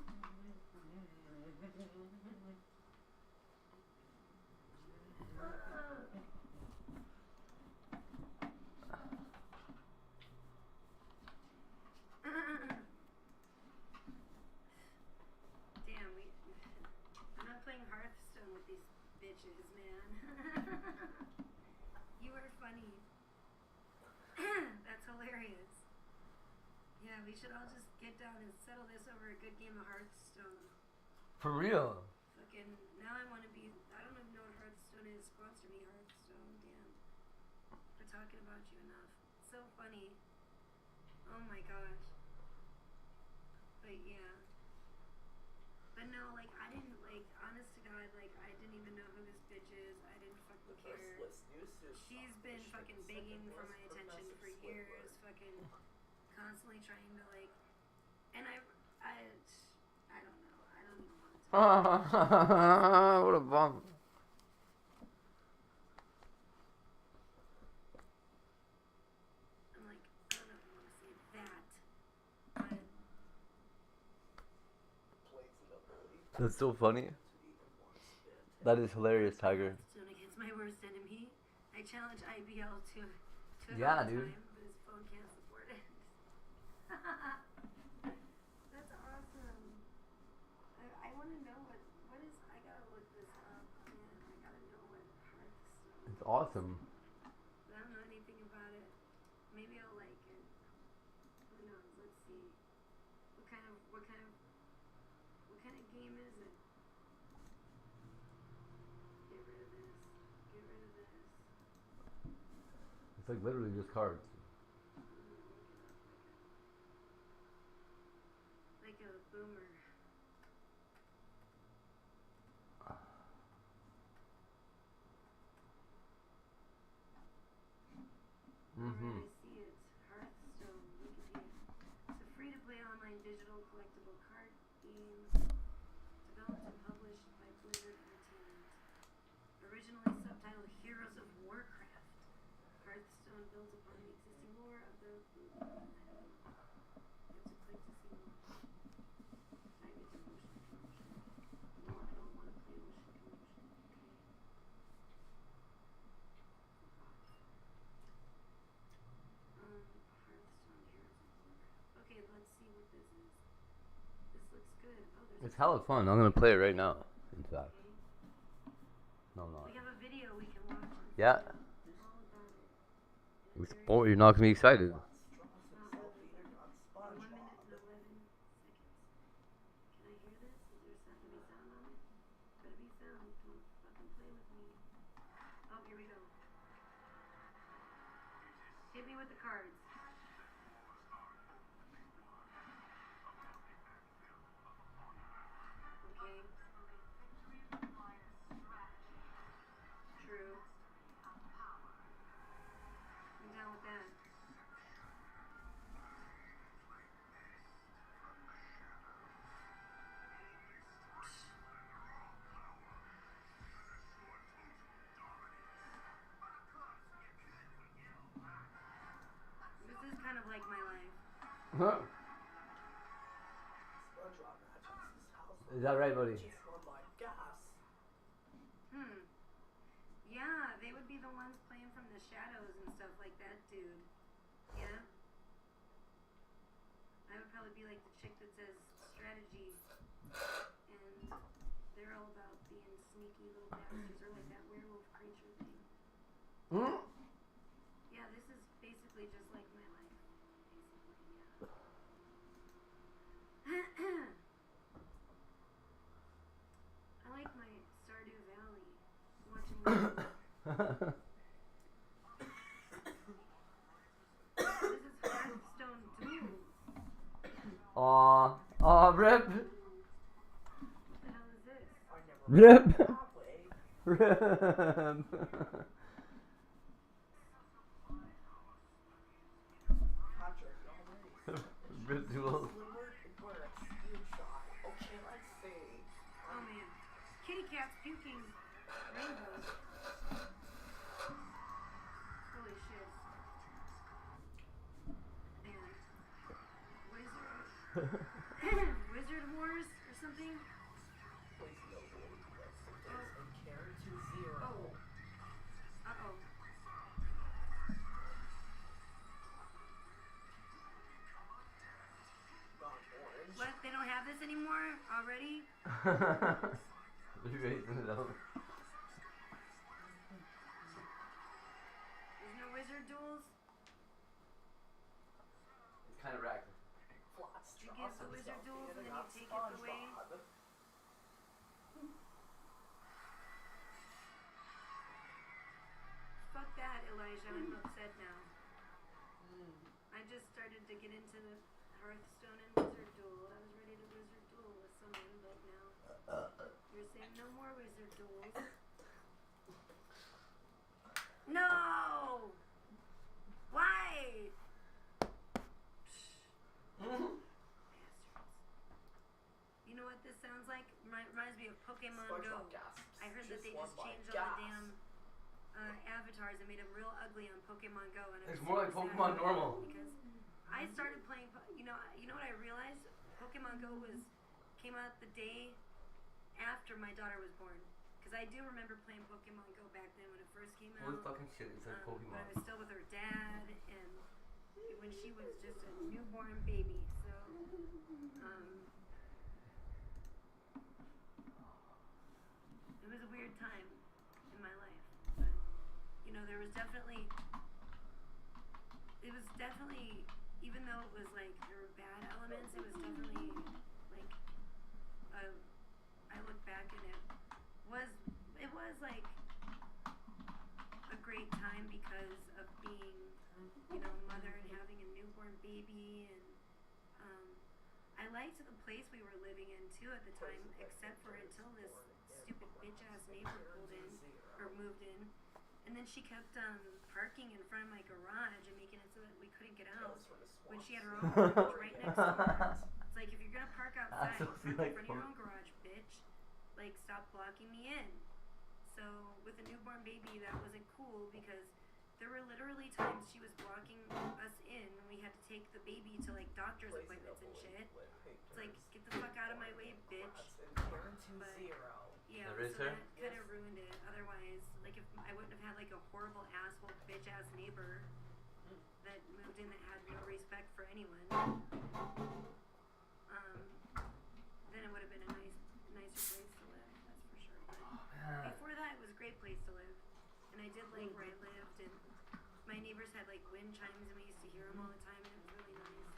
Damn, I'm not playing Hearthstone with these bitches, man. You are funny. That's hilarious. Yeah, we should all just get down and settle this over a good game of Hearthstone. For real. Fucking, now I want to be, I don't even know what Hearthstone is. Sponsor me, Hearthstone. Damn. We're talking about you enough. So funny. Oh my gosh. But yeah. But no, like, I didn't, like, honest to God, like, I didn't even know who this bitch is. I didn't fucking care. She's been fucking begging for my attention for years. Fucking constantly trying to, like, and I don't know. I don't even want to talk. What a bum. I'm like, I don't know if I want to say that, but That's so funny. That is hilarious, Tiger. Hearthstone against my worst enemy. I challenge IBL to Yeah, all the dude. time, but his phone can't support it. That's awesome. I want to know what is. I gotta look this up, man. I gotta know what Hearthstone. It's awesome. I don't know anything about it. Maybe I'll like it. Who knows? Let's see. What kind of game is it? Get rid of this. Get rid of this. It's like literally just cards. Like a boomer. Mm-hmm. I see it. Hearthstone. Wikipedia. It's a free-to-play online digital collectible card game developed and published by Blizzard Entertainment. Originally subtitled Heroes of Warcraft. Hearthstone builds upon the existing lore of the. I don't know. You have to click to see more. I get to motion commotion. No, I don't want to play motion commotion. Okay. Hearthstone Heroes of Warcraft. Okay, let's see what this is. This looks good. Oh, there's It's hella fun. I'm gonna play it right now. In fact. No, I'm not. we have a video we can watch. Yeah. All about it. You're not gonna be excited. 1 minute and 11 seconds. Can I hear this? Is there gonna be sound on it? Better be sound. Don't fucking play with me. Oh, here we go. Hit me with the cards. Okay. True. I'm down with that. This is kind of like my life. SpongeBob Mattress's house. Is that right, buddy? Just run like gas. Yeah, they would be the ones playing from the shadows and stuff like that, dude. Yeah. I would probably be like the chick that says strategy, and they're all about being sneaky little bastards, or like that werewolf creature thing. Yeah, this is basically just like my life. Basically, yeah. I like my Stardew Valley. Watching this is Hearthstone Duels. Aw. Aw, rip. What the hell is this? Rip. Rip. Rip duels. Okay, let's see. Oh man. Kitty cats puking rainbows. Holy shit. Man. Wizard Wars or something? Place no more questions and carry to zero. Oh. Uh-oh. Orange. What? They don't have this anymore already? You're raising it up. There's no Wizard Duels? It's kind of wrecked. You give the Wizard Duels and then you take it away? Fuck that, Elijah. I'm upset now. I just started to get into the Hearthstone and Wizard Duel. I was ready to Wizard Duel with someone, but now you're saying no more Wizard Duels. No! Why? Bastards. You know what this sounds like? Reminds me of Pokemon Go. I heard that they just changed all the damn avatars and made them real ugly on Pokemon Go, and It's more like Pokemon normal. Because I started playing. You know what I realized? Pokemon Go came out the day after my daughter was born. Because I do remember playing Pokemon Go back then when it first came out. Holy fucking shit, it's like When Pokemon. I was still with her dad, and when she was just a newborn baby. So, it was a weird time in my life. But, there was definitely, even though it was like, there were bad elements, it was definitely, like, I look back and it was like a great time because of being, mother and having a newborn baby, and I liked the place we were living in too at the time, except for until this stupid bitch ass neighbor moved in, and then she kept parking in front of my garage and making it so that we couldn't get out when she had her own garage right next to her. It's like, if you're gonna park outside, park in front of your own garage, bitch. Like, stop blocking me in. So with a newborn baby, that wasn't cool because there were literally times she was blocking us in and we had to take the baby to like doctor's appointments and shit. It's like, get the fuck out of my way, bitch. But yeah, so that kind of ruined it. Otherwise, like, if I wouldn't have had like a horrible asshole bitch ass neighbor that moved in that had no respect for anyone, then it would have been a nicer place to live, that's for sure. But before that, it was a great place to live, and I did like where I lived, and my neighbors had like wind chimes, and we used to hear them all the time, and it was really nice.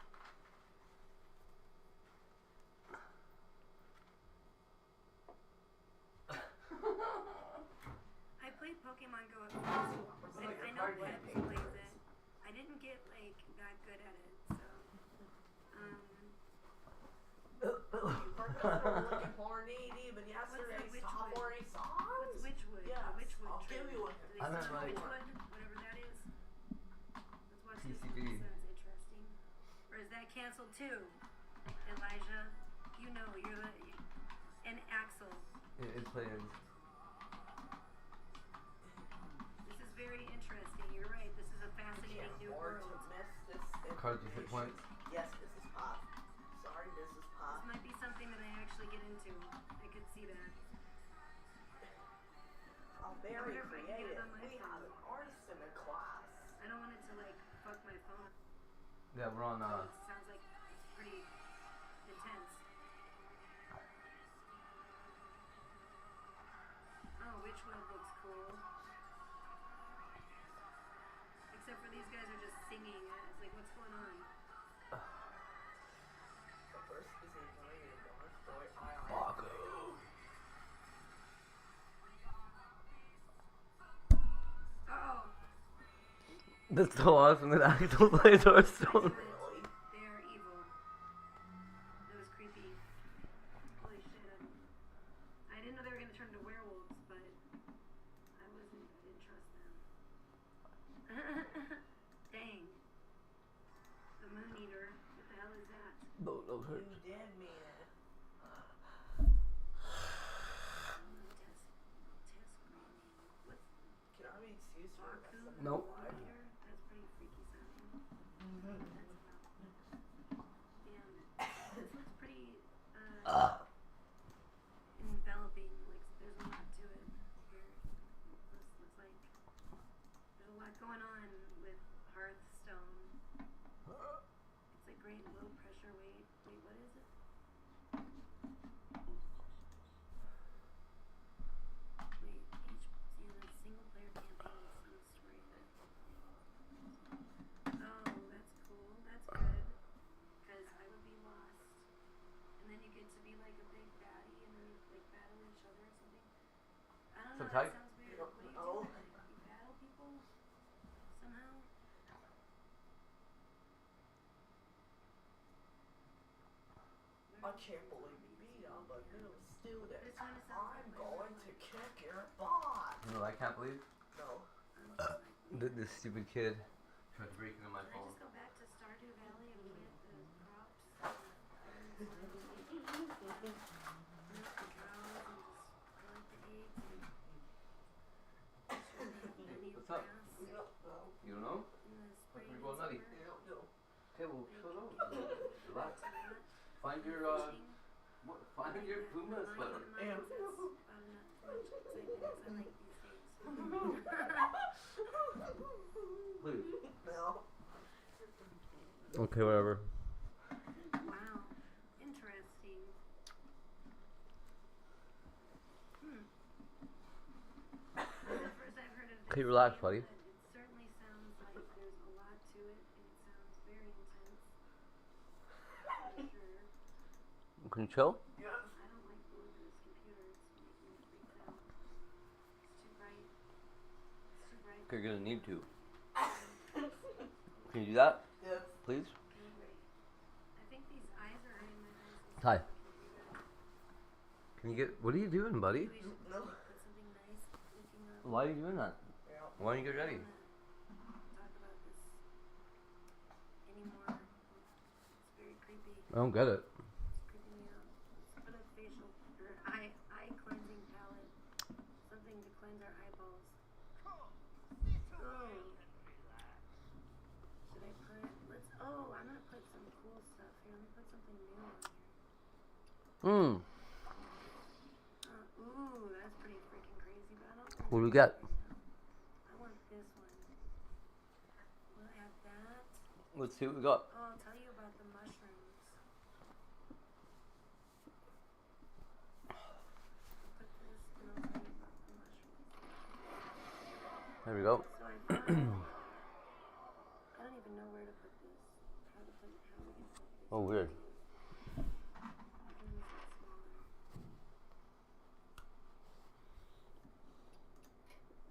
I played Pokemon Go at first. I know Peps plays it. I didn't get like that good at it, so looking for even yesterday's sophomore songs. What's Witchwood? Yes, Witchwood. I'll give you one. Do they still have Witchwood? Whatever that is. Let's watch this. PCB. Sounds interesting. Or is that canceled too? Elijah, you're and Axel. It plays. This is very interesting. You're right. This is a fascinating new world. Cards with hit points. Yes, Mrs. Pop. Sorry, Mrs. Pop. This might be something that I actually get into. I could see that. Oh, very creative. We have an artist in the class. I don't want it to like fuck my phone. Yeah, we're on So it sounds like it's pretty intense. these guys are just singing. It's like, what's going on? The first is a giant dog boy. Fuck. Oh. That's so awesome that actual plays are so. They are evil. That was creepy. Holy shit. I didn't know they were going to turn into werewolves, but didn't trust them. Dang. The Moon Eater. What the hell is that? No, hurt. You dead man. Can I be excused for the rest of my Nope. life? That's pretty freaky sounding. Mm-hmm. Damn. This looks pretty enveloping. Like there's a lot to it here. This looks like there's a lot going on with Hearthstone. It's like great low pressure. Wait, what is it? Wait, the single player campaign with some story. Oh, that's cool. That's good. Because I would be lost. And then you get to be like a big baddie and then you like battle each other or something. I don't know, that sounds weird. What do you do? You battle people? Somehow? I can't believe me. I'm a new student. This one sounds I'm going to kick your butt. You know, I can't believe No. this stupid kid tried to break into my Can I phone. just go back to Stardew Valley and plant the crops? What's up? You don't know? What's we going nutty? Okay, well, shut up. Relax. Find your Puma sweater. Please. No. Okay, whatever. Wow. Interesting. At first I've heard of this Okay, relax, game, buddy. but it certainly sounds like there's a lot to it, and it sounds very intense. For sure. Can you chill? Yes. I don't like going to this computer. It's making me freaked out. It's too bright. It's too bright. Okay, you're gonna need to. Can you do that? Yes. Please? I think these eyes are hurting my eyes. Ty. Can you get? What are you doing, buddy? We should No. put something nice looking up. Why are you doing that? Yeah. Why don't you get ready? Talk about this anymore. It's very creepy. I don't get it. It's creeping me out. Let's put a facial or eye cleansing palette. Something to cleanse our eyeballs. Oh. Should I put? I'm gonna put some cool stuff here. Let me put something new on here. Ooh, that's pretty freaking crazy, but I don't think What do we got? I want this one. We'll add that. Let's see what we got. Oh, I'll tell you about the mushrooms. Put this and I'll tell you about the mushrooms. There we go. So I found, I don't even know where to put this. How we can put this. Oh, weird. I can make it smaller.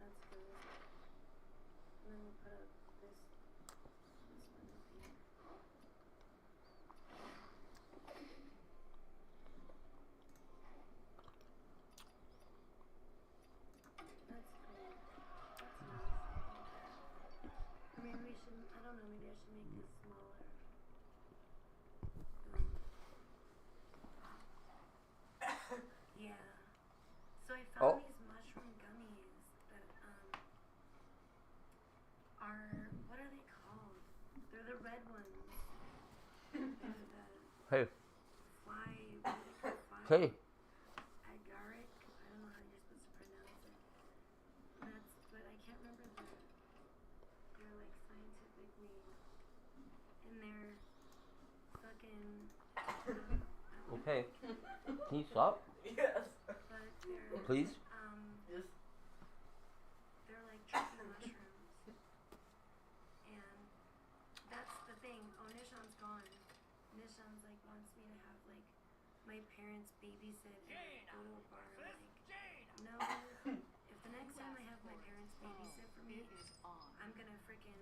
That's good. And then we'll put up this one up here. That's cool. That's nice. I mean, we should, I don't know, maybe I should make this smaller. Yeah. So I found these mushroom gummies that are, what are they called? They're the red ones. They're the Hey. fly, what are they called? Hey. Agaric? I don't know how you're supposed to pronounce it. But I can't remember their like scientific name. And they're fucking. Okay. Can you stop? Yes. But they're. Please? Yes. They're like tricky mushrooms. And like wants me to have like my parents babysit and like, go to a bar. Like, no. If the next time I have my parents babysit for me, I'm gonna freaking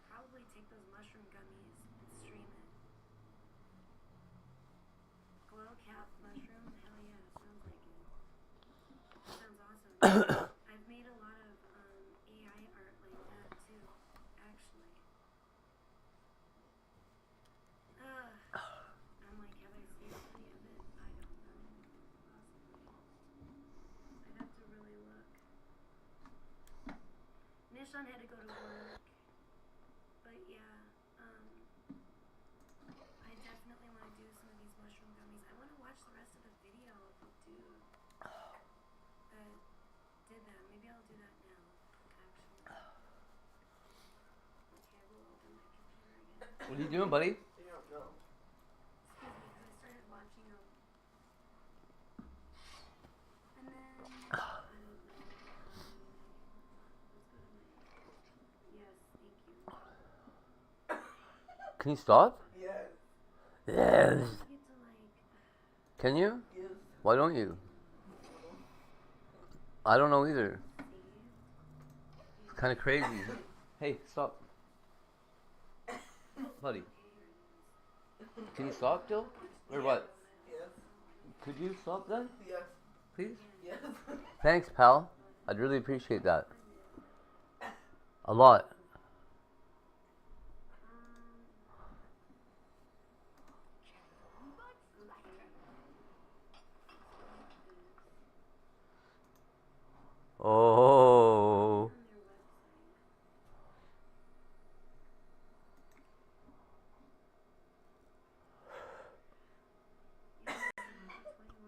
probably take those mushroom gummies and stream it. Glow cap mushroom? Hell yeah, sounds like it. Sounds awesome. I've made a lot of AI art like that too, actually. I'm like, have I saved any of it? I don't know. Possibly. I'd have to really look. Nishon had to go to work. But yeah, I definitely want to do some of these mushroom gummies. I want to watch the rest of the video of the dude that did that. Maybe I'll do that now, actually. Okay, we'll open my computer again. What are you doing, buddy? Excuse me, because I started watching them. And then, I don't know. Let's go to my... Yes, thank you. Can you stop? Yes. Yes. I get to like... Can you? Yes. Why don't you? I don't know either. It's kind of crazy. Hey, stop. Buddy. Can you stop, Jill? Or what? Yes. Could you stop then? Yes. Please? Yes. Thanks, pal. I'd really appreciate that. A lot. Oh.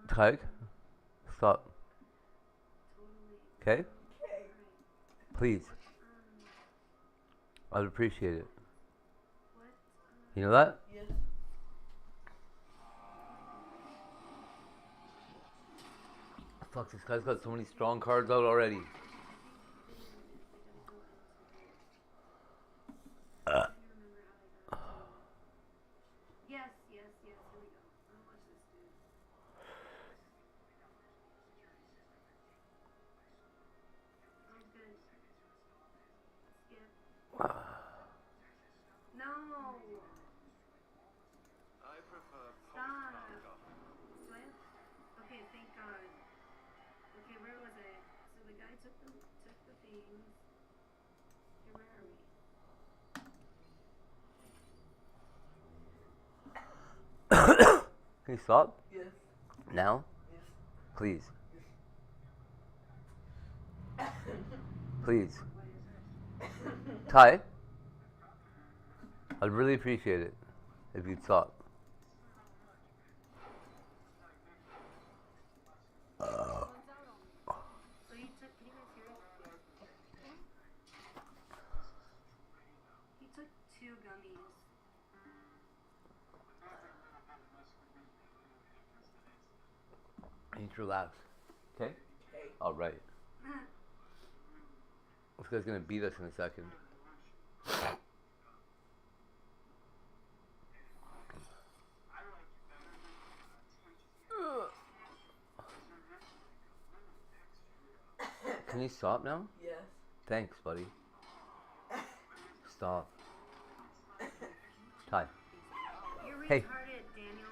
Tyke, stop. Okay? Please. I'd appreciate it. You know that? Yes. Fuck, this guy's got so many strong cards out already. Yes, yes, yes, here we go. I'm gonna watch this dude. Sounds good. Skip. No! I prefer Stop. What? Okay, thank God. Okay, where was I? So the guy took the things. Okay, where are we? Can you stop? Yes. Now? Yes. Please. Please. Ty? I'd really appreciate it if you'd stop. So he took, can you guys hear it? He took 2 gummies. I need to relax. Okay? Okay. Alright. This guy's gonna beat us in a second. Can you stop now? Yes. Thanks, buddy. Stop. Ty. You're Hey. retarded, Daniel.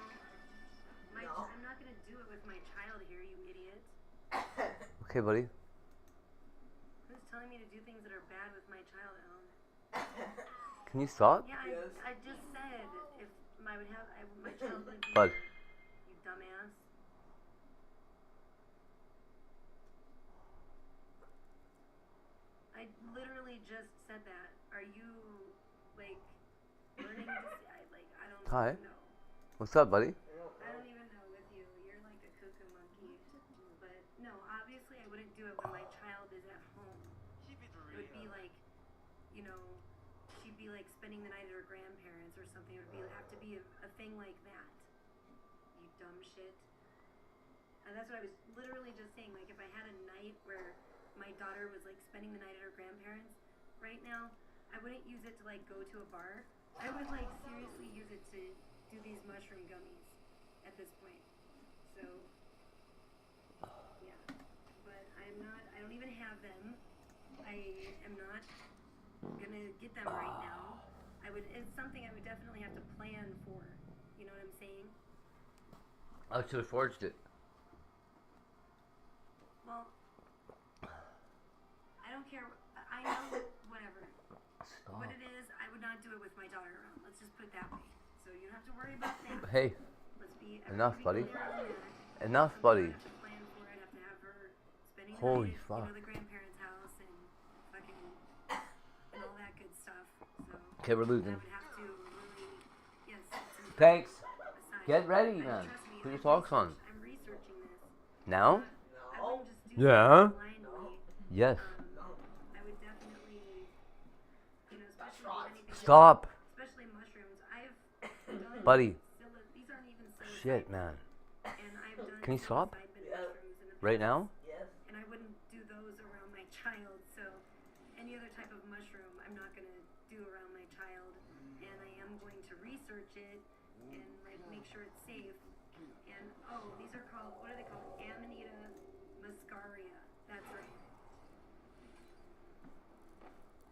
No. I'm not gonna do it with my child here, you idiot. Okay, buddy. Who's telling me to do things that are bad with my child, Ellen? Can you stop? Yeah, Yes. I just said if my child would be Bud. here, you dumbass. I literally just said that. Are you like learning to see? I don't Ty. know. What's up, buddy? I don't even know with you. You're like a cuckoo monkey. But no, obviously I wouldn't do it when my child is at home. Keep it It would be like, you know, she'd be like spending the night at her grandparents or something. It would have to be a thing like that. You dumb shit. And that's what I was literally just saying. Like, if I had a night where my daughter was like spending the night at her grandparents, right now, I wouldn't use it to like go to a bar. I would like seriously use it to do these mushroom gummies at this point. So, yeah. But I don't even have them. I am not gonna get them right now. It's something I would definitely have to plan for. You know what I'm saying? I should have forged it. Well, I don't care. I know whatever. Stop. What it is, I would not do it with my daughter around. Let's just put it that way. So you don't have to worry about things. Hey. Let's be Enough, buddy. clear on that. Enough, buddy. I have to plan for it. I have to have her spending the Holy night fuck. at, the grandparents' house and fucking and all that good stuff. So Okay, we're losing. I would have to really, yes. Thanks. Aside. Get ready, But man. trust me, Put your socks on. I'm researching this. Now? I wouldn't just do Yeah. something blindly. Yes. I would definitely, especially with anything. Stop. Especially mushrooms. I've done Buddy. These aren't even psilocybin. Shit, man. And I've done Can you stop? psilocybin mushrooms in the Right past. now? And I wouldn't do those around my child. So any other type of mushroom, I'm not gonna do around my child. And I am going to research it and make sure it's safe. And these are called, what are they called? Amanita muscaria. That's right.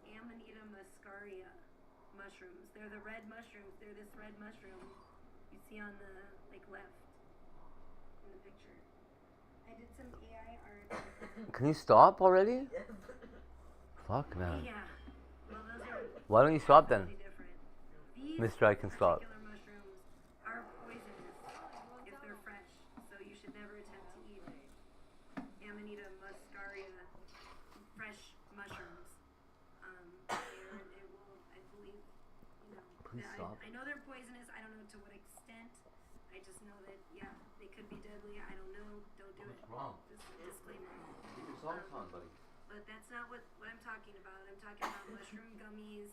Amanita muscaria mushrooms. They're the red mushrooms. They're this red mushroom you see on the left in the picture. I did some AI art. Can you stop already? Fuck, man. Yeah. Well, those are Why don't you stop then? different. These Mister, I can stop. particular mushrooms are poisonous if they're fresh, so you should never attempt to eat Amanita muscaria fresh mushrooms. They will, I believe, Please stop. I know they're poisonous. I don't know to what extent. I just know that, yeah, they could be deadly. I don't know. Don't do it. What's wrong? Just a disclaimer. Put your socks on, buddy. But that's not what I'm talking about. I'm talking about mushroom gummies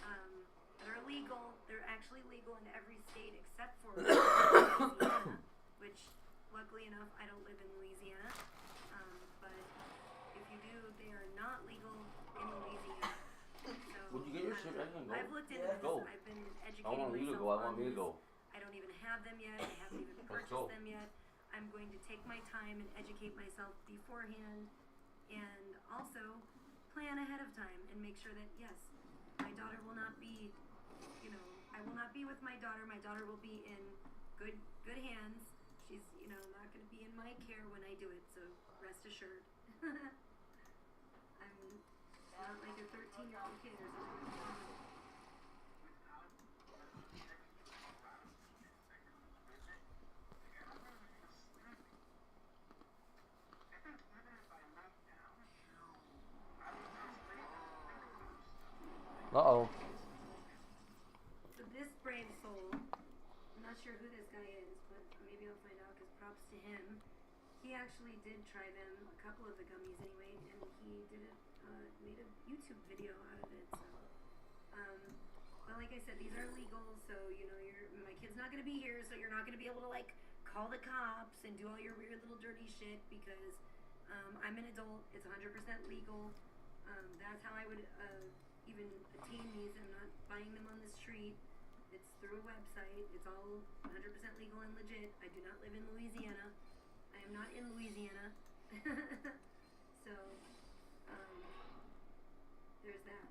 that are legal. They're actually legal in every state except for Louisiana, which, luckily enough, I don't live in Louisiana. But if you do, they are not legal in Louisiana. So Would you get your shit ready and go? I've looked into this. Go. I've been I educating want you to myself go. I on want me to this. go. I don't even have them yet. I haven't even Let's purchased go. them yet. I'm going to take my time and educate myself beforehand, and also plan ahead of time and make sure that, yes, my daughter will not be, I will not be with my daughter. My daughter will be in good hands. She's, not going to be in my care when I do it, so rest assured. I'm not like a 13-year-old kid or something. Uh-oh. So this brave soul, I'm not sure who this guy is, but maybe I'll find out because props to him. He actually did try them, a couple of the gummies anyway, and he made a YouTube video out of it. So, but like I said, these are legal, so my kid's not gonna be here, so you're not gonna be able to call the cops and do all your weird little dirty shit because I'm an adult. It's 100% legal. That's how I would even attain these. I'm not buying them on the street. It's through a website. It's all 100% legal and legit. I do not live in Louisiana. I am not in Louisiana. So, there's that.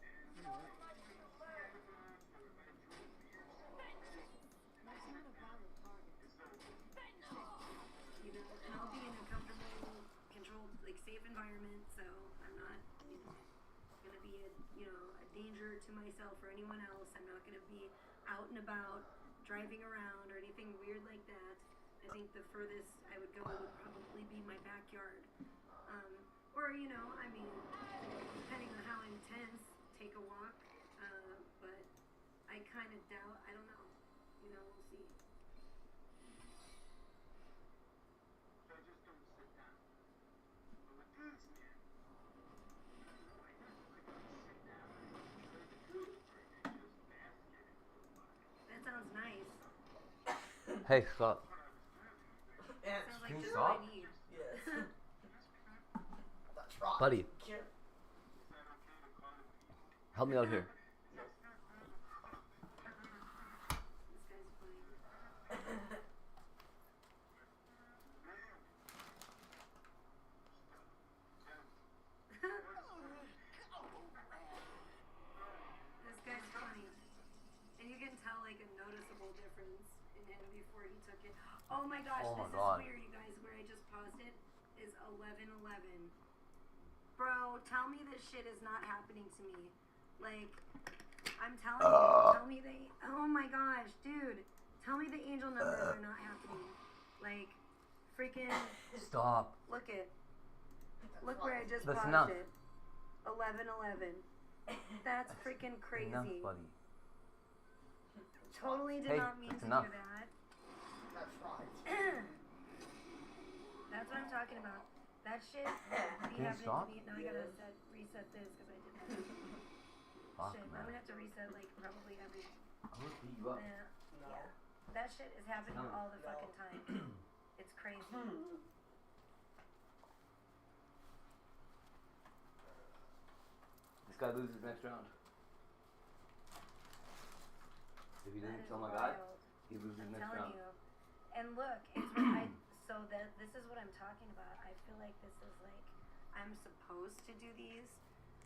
That's not a valid target. And I'll be in a comfortable, controlled, safe environment, so I'm not, gonna be a danger to myself or anyone else. I'm not gonna be out and about, driving around or anything weird like that. I think the furthest I would go would probably be my backyard. Or, depending on how intense, take a walk. But I kind of doubt, I don't know. We'll see. That sounds nice. Hey, stop. Sounds like Can you just stop? what I need. Yes. That's right. Buddy, Kid. help me out here. in him before he took it. Oh my gosh, Oh my this God. is weird, you guys. Where I just paused it is 11:11. Bro, tell me this shit is not happening to me. Like, I'm telling you, tell me they. Oh my gosh, dude. Tell me the angel numbers are not happening. Like, freaking. Stop. Look it. Look where I just That's paused enough. it. 11:11. That's freaking crazy. Enough, buddy. Totally did Hey, not mean that's to enough. do that. That's right. That's what I'm talking about. That shit be you happening stop? to me. Now I gotta reset this because I did that. Fuck, Shit, I'm man. gonna have to reset like probably every. I'm gonna beat you up. Yeah. That shit is happening No. all the fucking time. It's crazy. This guy loses next round. If he That doesn't is kill my guy, wild. he loses I'm next telling round. you. And look, it's what so that this is what I'm talking about. I feel like this is like I'm supposed to do these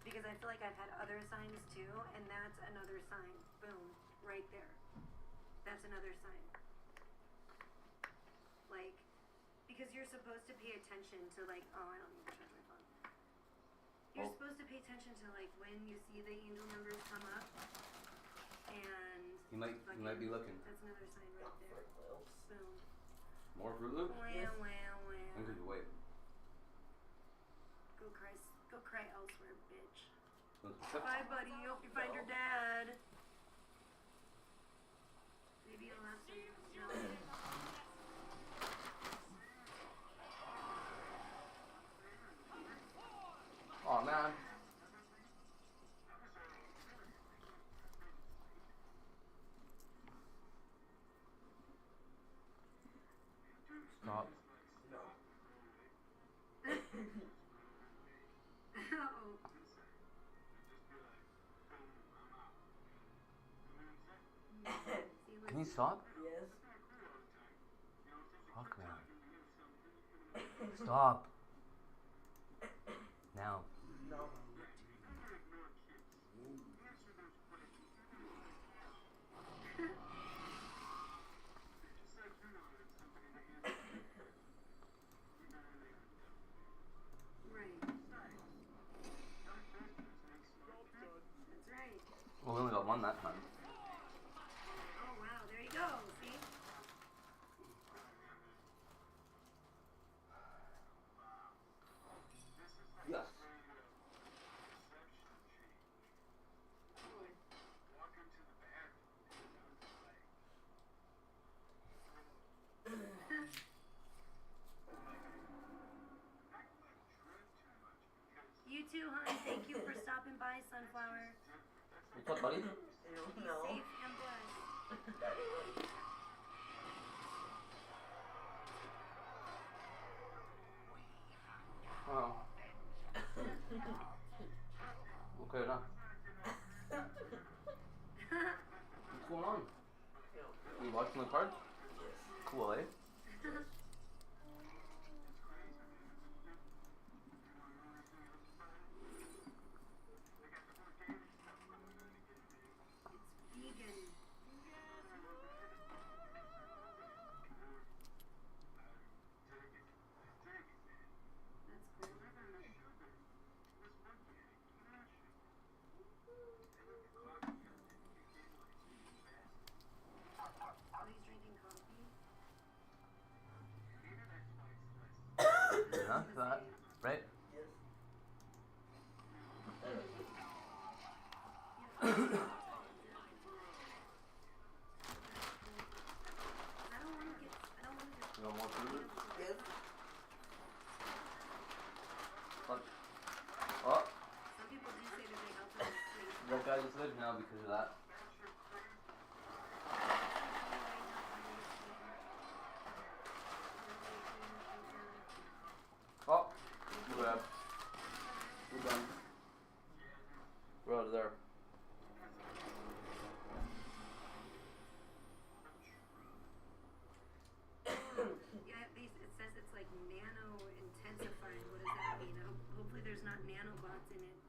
because I feel like I've had other signs too, and that's another sign. Boom, right there. That's another sign. Like, because you're supposed to pay attention to like, oh, I don't need to charge my phone. You're supposed to pay attention to like when you see the angel numbers come up, and You might be looking. that's another sign right there. Boom. More Fruit Loops? Wow. I'm gonna wait. Go cry elsewhere, bitch. Listen, Bye, buddy. Hope you find your dad. Maybe you'll have some. Oh man. Stop. Can you stop? Yes. Fuck, man. Stop. Now. No. That's right. Well, we only got one that time. Oh wow, there you go. See? Yes. You too, hon. Thank you for stopping by, Sunflower. What's up, buddy? Be safe and blessed. Oh. Okay, now. What's going on? You watching the card? Cool, eh? Vegan. That's cool. Oh, he's drinking coffee. Enough of that, right? You want more Fruit Loops? Yes. Fuck. Oh, Some people do say that they help them sleep. that guy just lives now because of that. Oh, we're up. We're done. We're out of there. Yeah, it says it's like nano intensified. What does that mean? Hopefully there's not nanobots in it.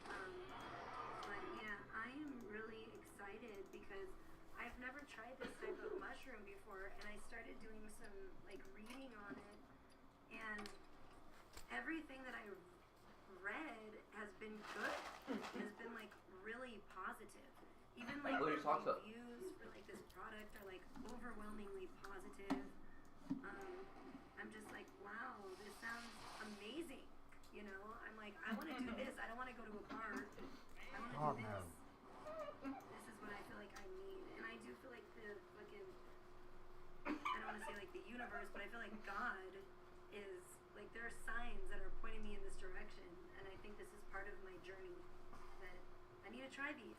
But yeah, I am really excited because I've never tried this type of mushroom before. And everything that I read has been good. Has been like really positive. Even like What are your socks up? reviews for like this product are like overwhelmingly positive. I'm just like, wow, this sounds amazing. You know, I'm like, I want to do this. I don't want to go to a bar. I want to do this. This is what I feel like I need. And I do feel like the fucking, I don't want to say like the universe, but I feel like God is, like there are signs that are pointing me in this direction. And I think this is part of my journey that I need to try these.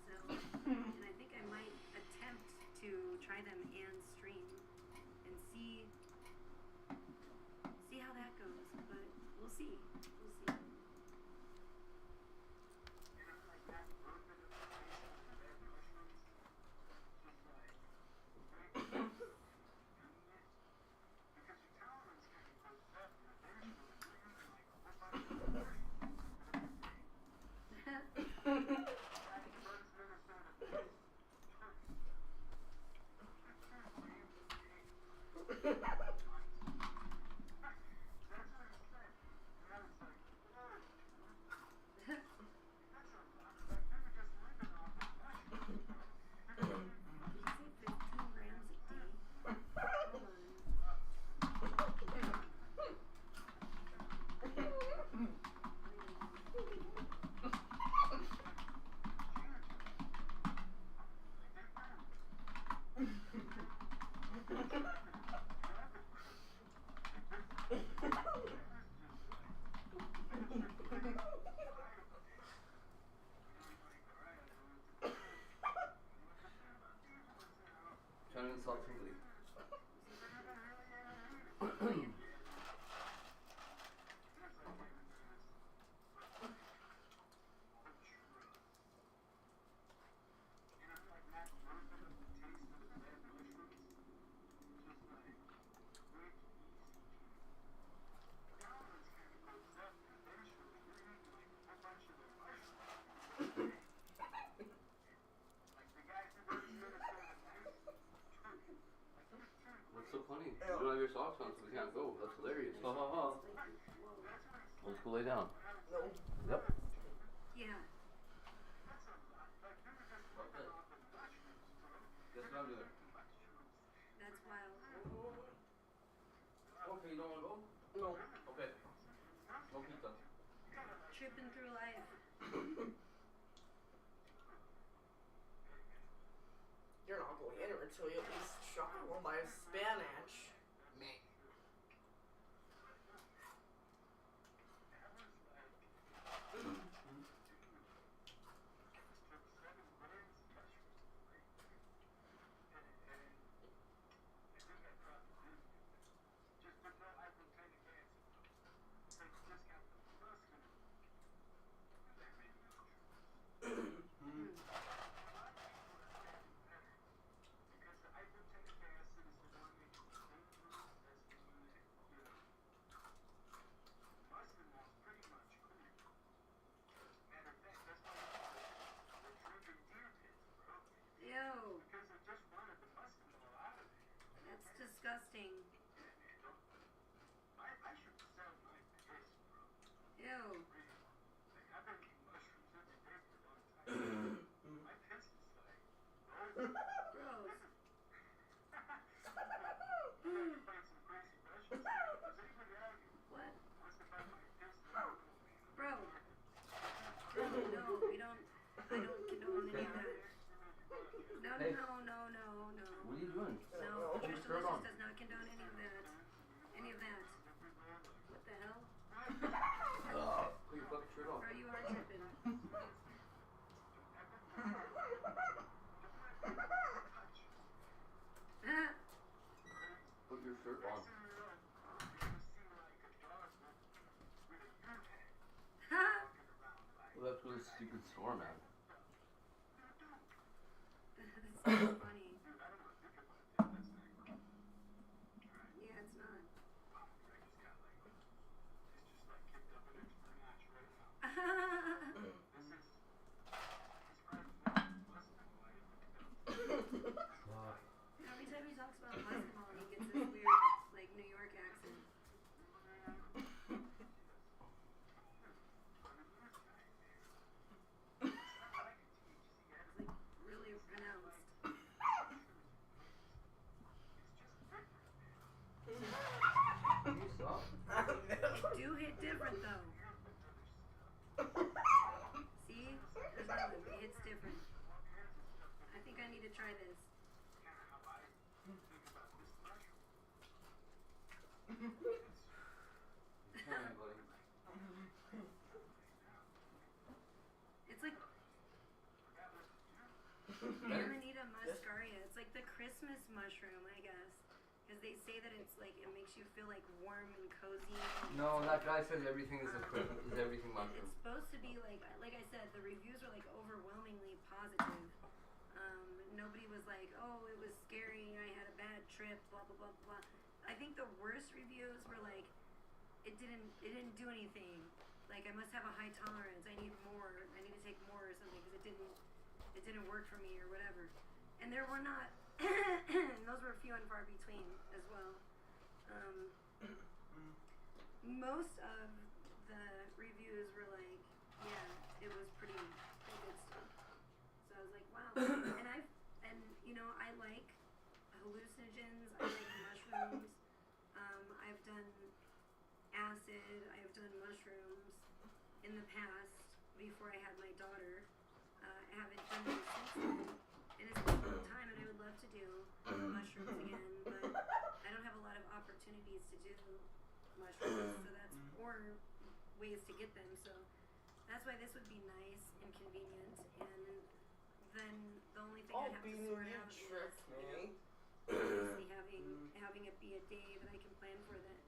So, and I think I might attempt to try them and stream and see how that goes. But we'll see. We'll see. Trying to insult somebody. What's so funny? You don't have your socks on, so we can't go. That's hilarious. Ha ha ha. Let's go lay down. No. Yep. Yeah. Guess what I'm doing? That's wild. Okay, you don't want to go? No. Okay. No pizza. Tripping through life. You're not going anywhere until you at least try one by Spanish. Me. Ew. That's disgusting. Ew. Gross. What? Bro. No, we don't. I don't condone any of that. No, Hey. no. What are you doing? No, Put your Trish shirt on. Delicious does not condone any of that. Any of that. What the hell? Put your fucking shirt on. Bro, you are tripping. Put your shirt on. Well, that's really stupid store, man. That's so funny. Yeah, it's not. Every time he talks about basketball, he gets this weird, like, New York accent. Christmas mushroom, I guess. Because they say that it's like, it makes you feel like warm and cozy. And No, that guy says everything is a Christmas, is everything mushroom. It's supposed to be like I said, the reviews were like overwhelmingly positive. Nobody was like, oh, it was scary, I had a bad trip, blah, blah, blah, blah. I think the worst reviews were like, it didn't do anything. Like, I must have a high tolerance, I need more, I need to take more or something, because it didn't work for me or whatever. And there were not, those were few and far between as well. Most of the reviews were like, yeah, it was pretty good stuff. So I was like, wow. And you know, I like hallucinogens, I like mushrooms. I've done acid, I've done mushrooms in the past before I had my daughter. I haven't done them since then. And it's been a long time, and I would love to do mushrooms again, but I don't have a lot of opportunities to do mushrooms, so that's, or ways to get them, so that's why this would be nice and convenient, and then the only thing I'd have to sort out is, obviously having it be a day that I can plan for, that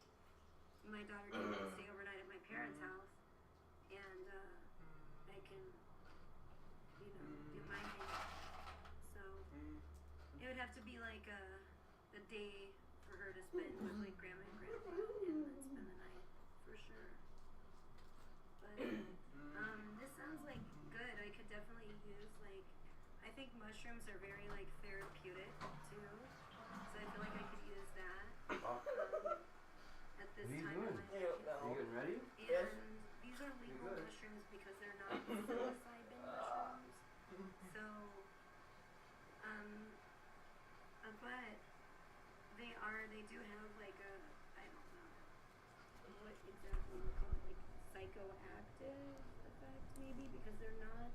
my daughter can stay overnight at my parents' house, and I can, you know, do my thing. So it would have to be like a day for her to spend with like grandma and grandpa, and then spend the night for sure. But this sounds like good. I could definitely use, like, I think mushrooms are very like therapeutic too, so I feel like I could use that at this time in my life. Are you getting ready? And these are legal mushrooms because they're not psilocybin mushrooms. So, but they do have like a, I don't know what exactly you call it, like psychoactive effect maybe, because they're not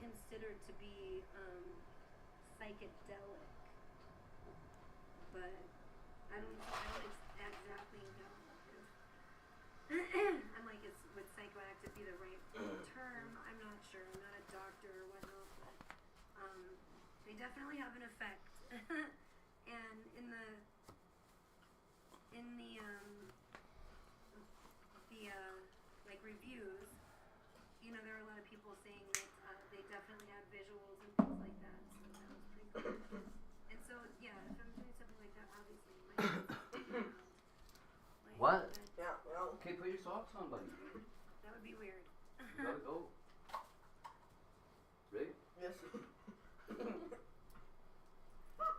considered to be psychedelic, but I don't exactly know if I'm like, would psychoactive be the right term? I'm not sure. I'm not a doctor or whatnot, but they definitely have an effect. And in the like reviews, you know, there are a lot of people saying that they definitely have visuals and things like that, so that was pretty cool. And so, yeah, if I'm doing something like that, obviously it might be What? Yeah, well. Okay, put your socks on, buddy. that would be weird. You gotta go. Ready? Yes.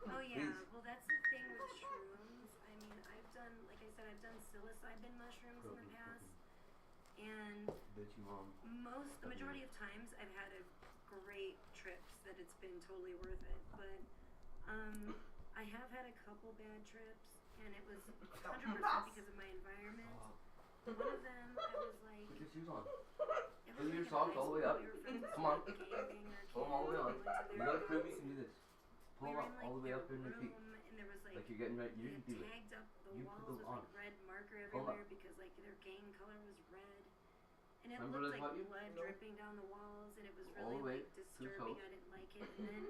Oh yeah, Please. well that's the thing with shrooms. I mean, I've done, like I said, I've done psilocybin mushrooms in the past, and the majority of times I've had a great trips that it's been totally worth it, but I have had a couple bad trips, and it was 100% because of my environment. One of them, I was like, put your shoes on. it Put was your like socks in all the way high up. school, we were friends Come on. with a gang banger Pull them all the way on. kid, we went to You their gotta prove house. you can do this. Pull We them were up in all the way like up in their your feet. room, and there was like, Like you're getting ready. You they can had do it. tagged up the You put walls those with on. like red marker Pull everywhere up. because like their gang color was red, and it Remember looked I taught like you? blood No. dripping down the walls, and it was All the really way like to the disturbing. toes. I didn't like it. And then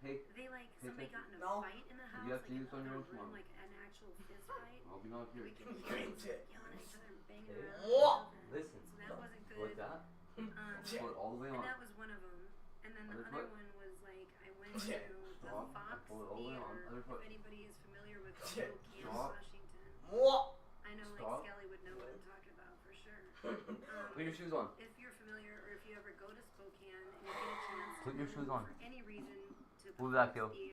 Hey, they like pay somebody attention. got in a fight in the house, You have to like use in on your the own room, tomorrow. like an actual fist fight. I'll be not here. We could hear them yelling at each other and banging Hey. around. and stuff, and Listen. so that wasn't good. Like that. Pull it all the way And on. that was one of them. And then the Other other foot. one was like, I went to the Stop. Fox Pull it all the way on. Theater. Other foot. If anybody is familiar with Spokane, Stop. Washington. I know like Stop. Skelly would know what I'm talking about for sure. Put your shoes on. If you're familiar, or if you ever go to Spokane and you get a chance Put to your go shoes on. for any reason to Move that, Fox Gil. Theater,